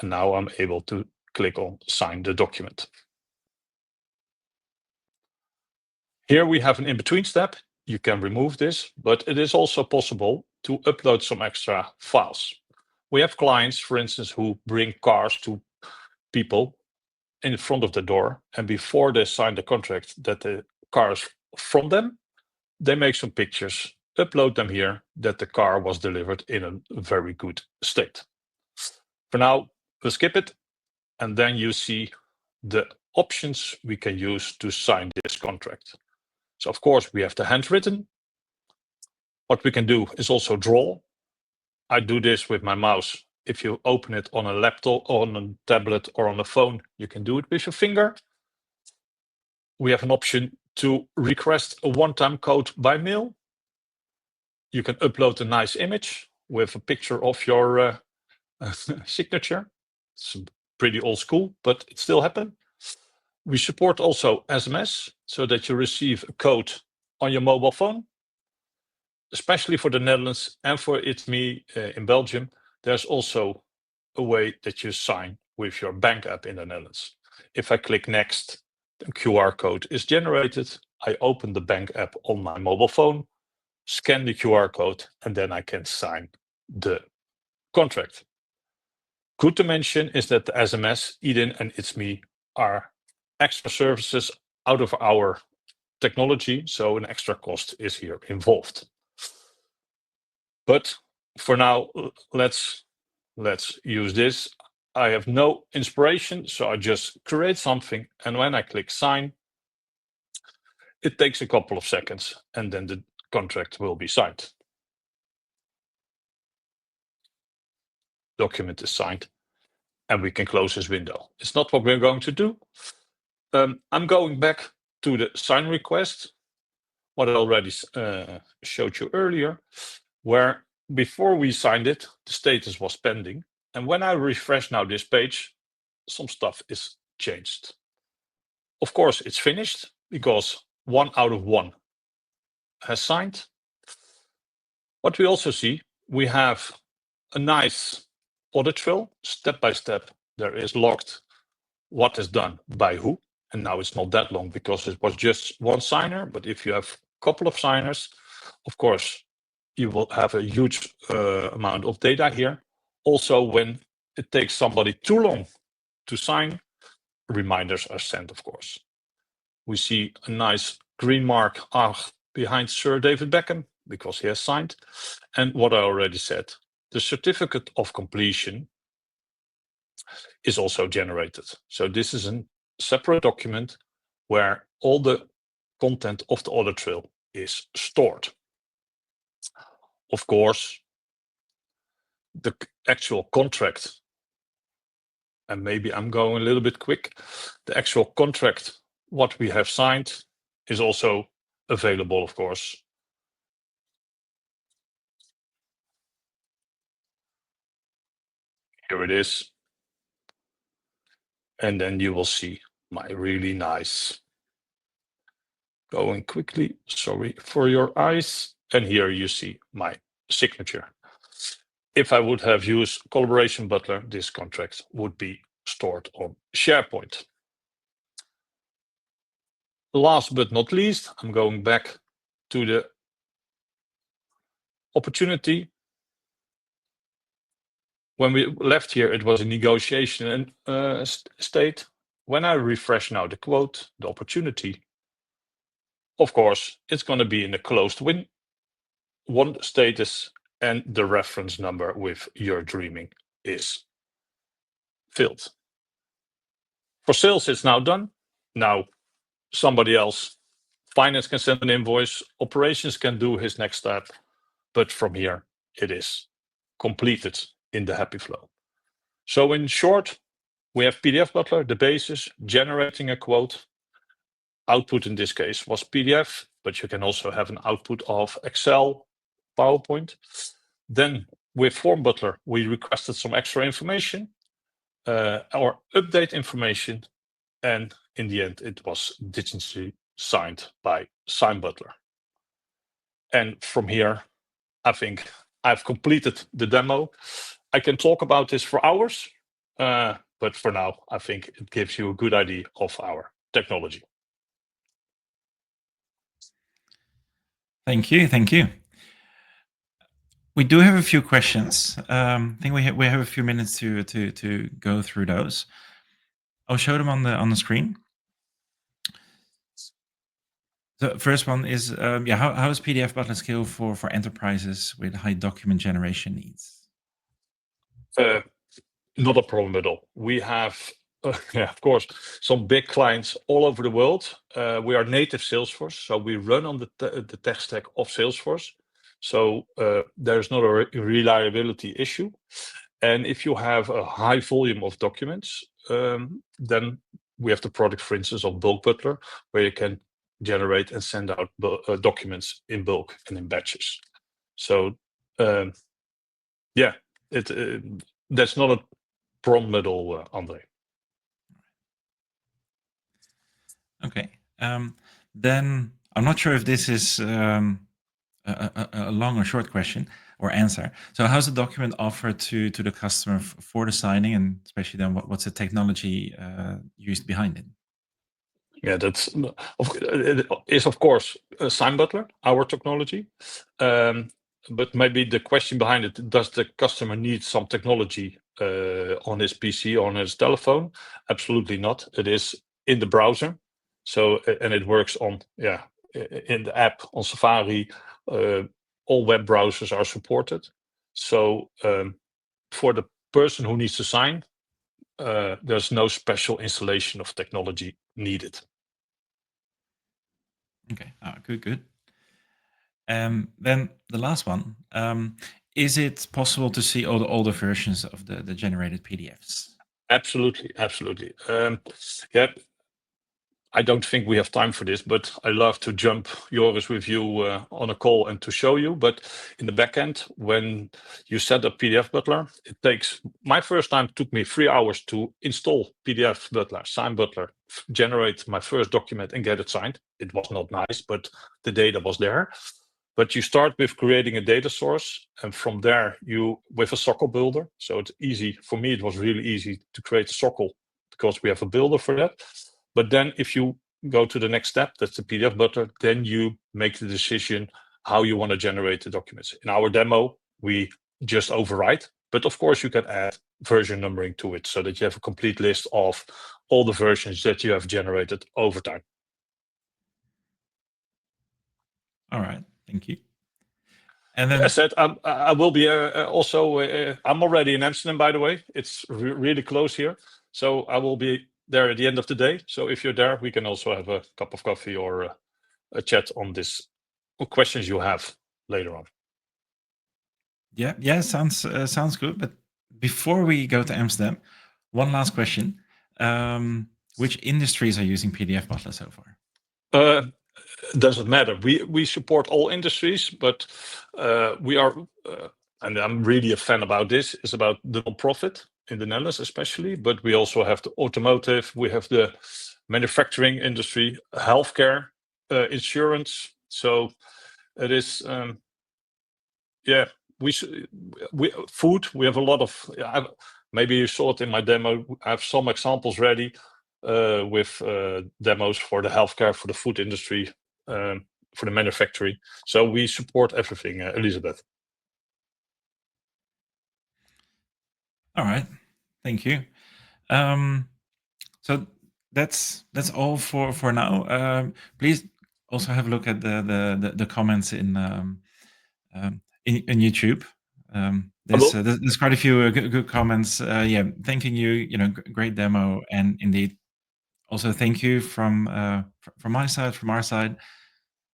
And now I'm able to click on sign the document. Here we have an in-between step. You can remove this, but it is also possible to upload some extra files. We have clients, for instance, who bring cars to people in front of the door, and before they sign the contract that the car is from them, they make some pictures, upload them here, that the car was delivered in a very good state. For now, we'll skip it, and then you see the options we can use to sign this contract. So of course we have the handwritten. What we can do is also draw. I do this with my mouse. If you open it on a laptop, on a tablet, or on a phone, you can do it with your finger. We have an option to request a one-time code by mail. You can upload a nice image with a picture of your signature. It's pretty old school, but it still happens. We support also SMS, so that you receive a code on your mobile phone. Especially for the Netherlands and for me in Belgium, there's also a way that you sign with your bank app in the Netherlands. If I click next, the QR code is generated. I open the bank app on my mobile phone, scan the QR code, and then I can sign the contract. Good to mention is that the SMS, Eden, and It's Me are extra services out of our technology, so an extra cost is here involved. But for now, let's use this. I have no inspiration, so I just create something, and when I click sign, it takes a couple of seconds, and then the contract will be signed. Document is signed, and we can close this window. It's not what we're going to do. I'm going back to the sign request, what I already showed you earlier, where before we signed it, the status was pending. And when I refresh now this page, some stuff is changed. Of course, it's finished because 1 out of 1 has signed. What we also see, we have a nice audit trail, step by step. There is logged what is done by who. And now it's not that long because it was just one signer. But if you have a couple of signers, of course, you will have a huge amount of data here. Also, when it takes somebody too long to sign, reminders are sent, of course. We see a nice green mark behind Sir David Beckham because he has signed. And what I already said, the certificate of completion is also generated. So this is a separate document where all the content of the audit trail is stored. Of course, the actual contract, and maybe I'm going a little bit quick, the actual contract, what we have signed, is also available, of course. Here it is. And then you will see my really nice, going quickly, sorry for your eyes. And here you see my signature. If I would have used Collaboration Butler, this contract would be stored on SharePoint. Last but not least, I'm going back to the opportunity. When we left here, it was a negotiation state. When I refresh now the quote, the opportunity, of course, it's going to be in a closed one status, and the reference number with YeurDreamin is filled. For sales, it's now done. Now, somebody else, finance can send an invoice, operations can do his next step, but from here, it is completed in the happy flow. So in short, we have PDF Butler, the basis, generating a quote. Output in this case was PDF, but you can also have an output of Excel, PowerPoint. Then with Form Butler, we requested some extra information or update information. And in the end, it was digitally signed by Sign Butler. And from here, I think I've completed the demo. I can talk about this for hours, but for now, I think it gives you a good idea of our technology. Thank you. Thank you. We do have a few questions. I think we have a few minutes to go through those. I'll show them on the screen. The first one is, how is PDF Butler scale for enterprises with high document generation needs? Not a problem at all. We have, of course, some big clients all over the world. We are native Salesforce, so we run on the tech stack of Salesforce. So there's not a reliability issue. And if you have a high volume of documents, then we have the product, for instance, of Bulk Butler, where you can generate and send out documents in bulk and in batches. So that's not a problem at all, Andre. Okay. Then I'm not sure if this is a long or short question or answer. So how's the document offered to the customer for the signing, and especially then what's the technology used behind it? Yeah, it is of course Sign Butler, our technology. But maybe the question behind it, does the customer need some technology on his PC, on his telephone? Absolutely not. It is in the browser. So, and it works on, in the app on Safari. All web browsers are supported. So for the person who needs to sign, there's no special installation of technology needed. Okay, good. Then the last one, is it possible to see all the older versions of the generated PDFs? Absolutely. I don't think we have time for this, but I love to jump, Joris, with you on a call and to show you. But in the backend, when you set up PDF Butler, my first time took me 3 hours to install PDF Butler, Sign Butler, generate my first document and get it signed. It was not nice, but the data was there. But you start with creating a data source, and from there with a SOCL builder. So it's easy for me. It was really easy to create a SOCL because we have a builder for that. But then if you go to the next step, that's the PDF Butler, then you make the decision how you want to generate the documents. In our demo, we just overwrite, but of course you can add version numbering to it so that you have a complete list of all the versions that you have generated over time. All right, thank you. And then I said, I will be also, I'm already in Amsterdam, by the way. It's really close here. So I will be there at the end of the day. So if you're there, we can also have a cup of coffee or a chat on this questions you have later on. Yeah, sounds good. But before we go to Amsterdam, one last question. Which industries are using PDF Butler so far? Doesn't matter. We support all industries, but we are, and I'm really a fan about this, is about the non-profit in the Netherlands especially, but we also have the automotive, we have the manufacturing industry, healthcare, insurance. So it is, food. We have a lot of. Maybe you saw it in my demo. I have some examples ready with demos for the healthcare, for the food industry, for the manufacturing. So we support everything, Elizabeth. All right, thank you. So that's all for now. Please also have a look at the comments in YouTube. There's quite a few good comments. Thanking you. Great demo, and indeed, also thank you from my side, from our side.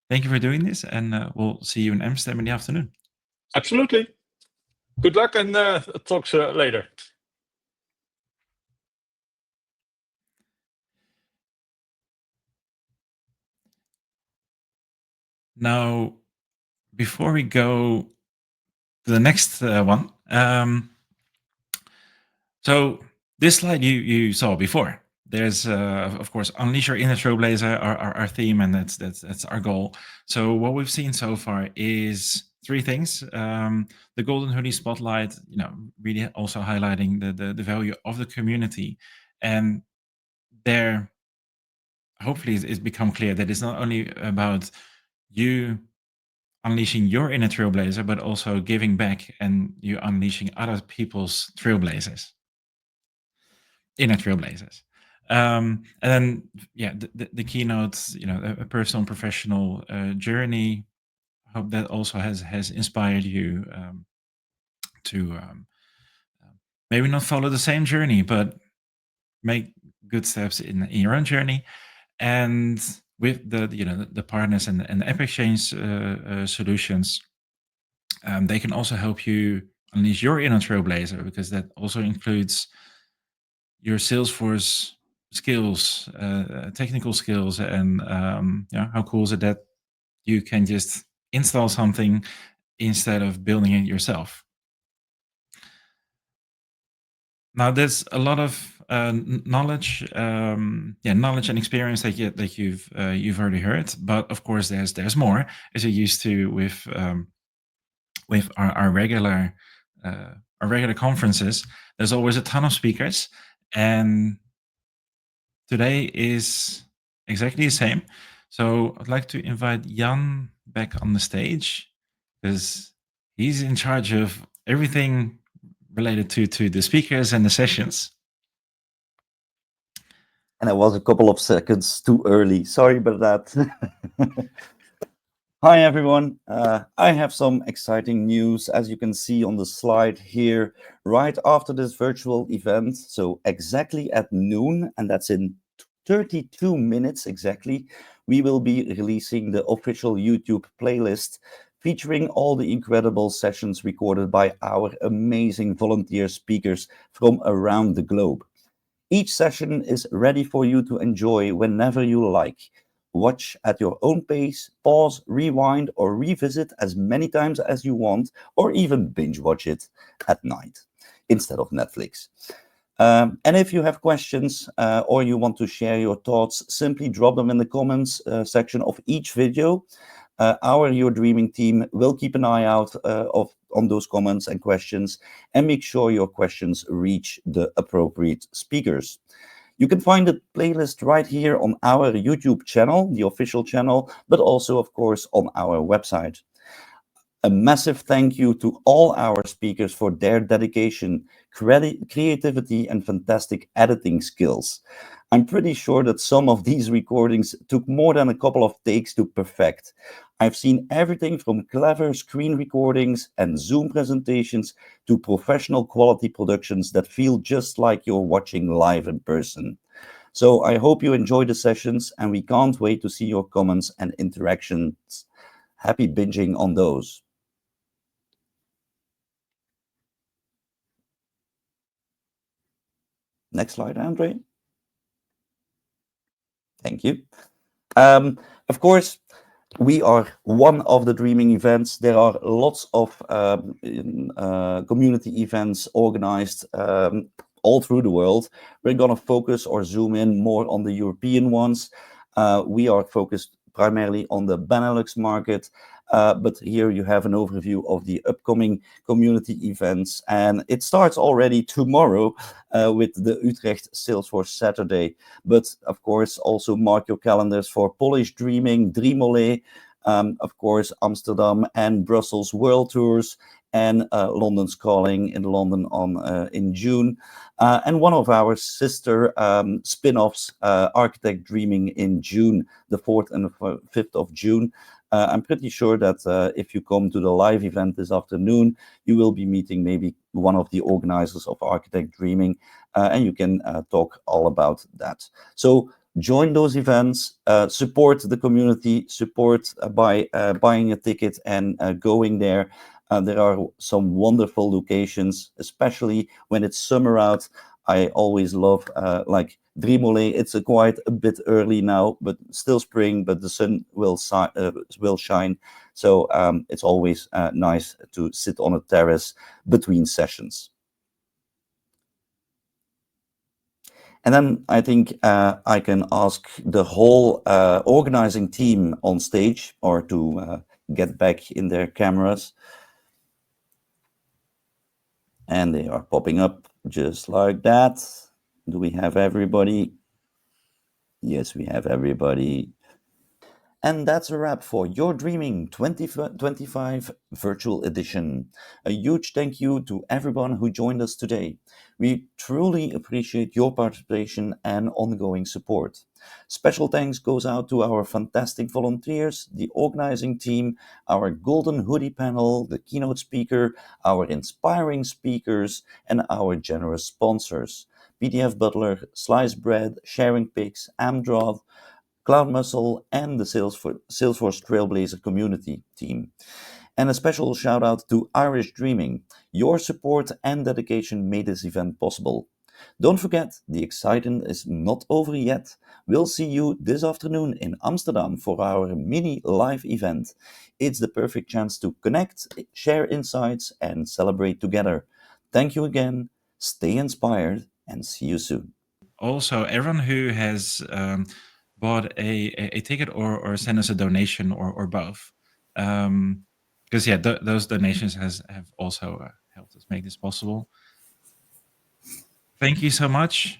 Thank you for doing this, and we'll see you in Amsterdam in the afternoon. Absolutely. Good luck, and talk later. Now, before we go to the next one, so this slide you saw before. There's of course unleash your inner trailblazer, our theme, and that's our goal. So what we've seen so far is 3 things: the Golden Hoodie Spotlight, really also highlighting the value of the community, and there, hopefully, it's become clear that it's not only about you unleashing your inner trailblazer, but also giving back and you unleashing other people's trailblazers, inner trailblazers. And then, yeah, the keynote, a personal and professional journey. Hope that also has inspired you to maybe not follow the same journey, but make good steps in your own journey. And with the partners and the app exchange solutions, they can also help you unleash your inner trailblazer, because that also includes your Salesforce skills, technical skills, and how cool is it that you can just install something instead of building it yourself. Now, there's a lot of knowledge, knowledge and experience that you've already heard, but of course there's more, as you're used to with our regular conferences. There's always a ton of speakers, and today is exactly the same. So I'd like to invite Jan back on the stage, because he's in charge of everything related to the speakers and the sessions. And I was a couple of seconds too early. Sorry about that. Hi, everyone. I have some exciting news, as you can see on the slide here, right after this virtual event. So exactly at noon, and that's in 32 minutes exactly, we will be releasing the official YouTube playlist featuring all the incredible sessions recorded by our amazing volunteer speakers from around the globe. Each session is ready for you to enjoy whenever you like. Watch at your own pace, pause, rewind, or revisit as many times as you want, or even binge watch it at night instead of Netflix. And if you have questions or you want to share your thoughts, simply drop them in the comments section of each video. Our YeurDreamin team will keep an eye out on those comments and questions, and make sure your questions reach the appropriate speakers. You can find the playlist right here on our YouTube channel, the official channel, but also, of course, on our website. A massive thank you to all our speakers for their dedication, creativity, and fantastic editing skills. I'm pretty sure that some of these recordings took more than a couple of takes to perfect. I've seen everything from clever screen recordings and Zoom presentations to professional quality productions that feel just like you're watching live in person. So I hope you enjoy the sessions, and we can't wait to see your comments and interactions. Happy binging on those. Next slide, Andre. Thank you. Of course, we are one of the Dreaming events. There are lots of community events organized all through the world. We're going to focus or zoom in more on the European ones. We are focused primarily on the Benelux market, but here you have an overview of the upcoming community events, and it starts already tomorrow with the Utrecht Salesforce Saturday. But of course, also mark your calendars for Polish Dreaming, Dreamolé, of course, Amsterdam and Brussels World Tours, and London's Calling in London in June, and one of our sister spin-offs, Architect Dreaming in June, the 4th and the 5th of June. I'm pretty sure that if you come to the live event this afternoon, you will be meeting maybe one of the organizers of Architect Dreaming, and you can talk all about that. So join those events, support the community, support by buying a ticket and going there. There are some wonderful locations, especially when it's summer out. I always love like Dreamolé. It's quite a bit early now, but still spring, but the sun will shine. So it's always nice to sit on a terrace between sessions. And then I think I can ask the whole organizing team on stage, or to get back in their cameras. And they are popping up just like that. Do we have everybody? Yes, we have everybody. And that's a wrap for Your Dreaming 2025 Virtual Edition. A huge thank you to everyone who joined us today. We truly appreciate your participation and ongoing support. Special thanks goes out to our fantastic volunteers, the organizing team, our Golden Hoodie panel, the keynote speaker, our inspiring speakers, and our generous sponsors. PDF Butler, Slice Bread, Sharing Pigs, Amdraw, Cloud Muscle, and the Salesforce Trailblazer community team. And a special shout out to YeurDreamin. Your support and dedication made this event possible. Don't forget, the excitement is not over yet. We'll see you this afternoon in Amsterdam for our mini live event. It's the perfect chance to connect, share insights, and celebrate together. Thank you again, stay inspired, and see you soon. Also, everyone who has bought a ticket or sent us a donation or both, because those donations have also helped us make this possible. Thank you so much.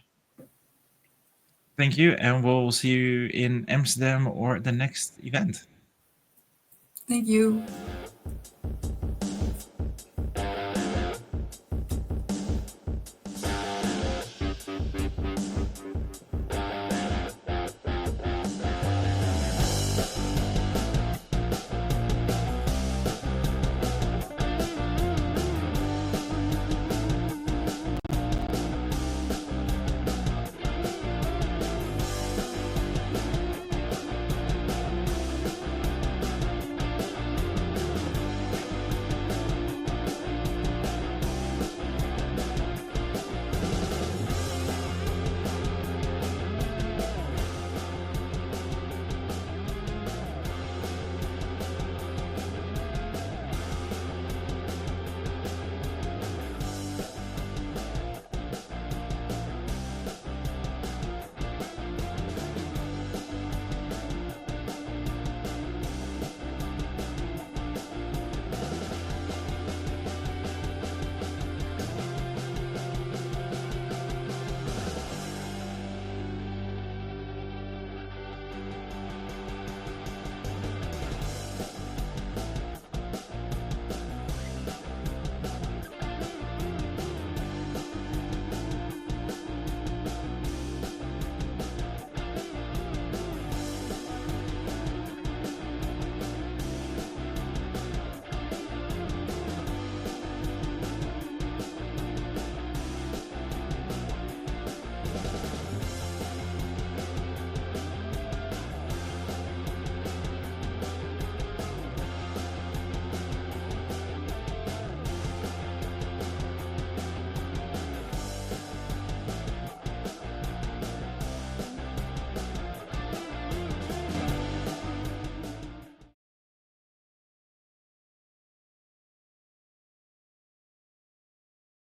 Thank you, and we'll see you in Amsterdam or the next event. Thank you.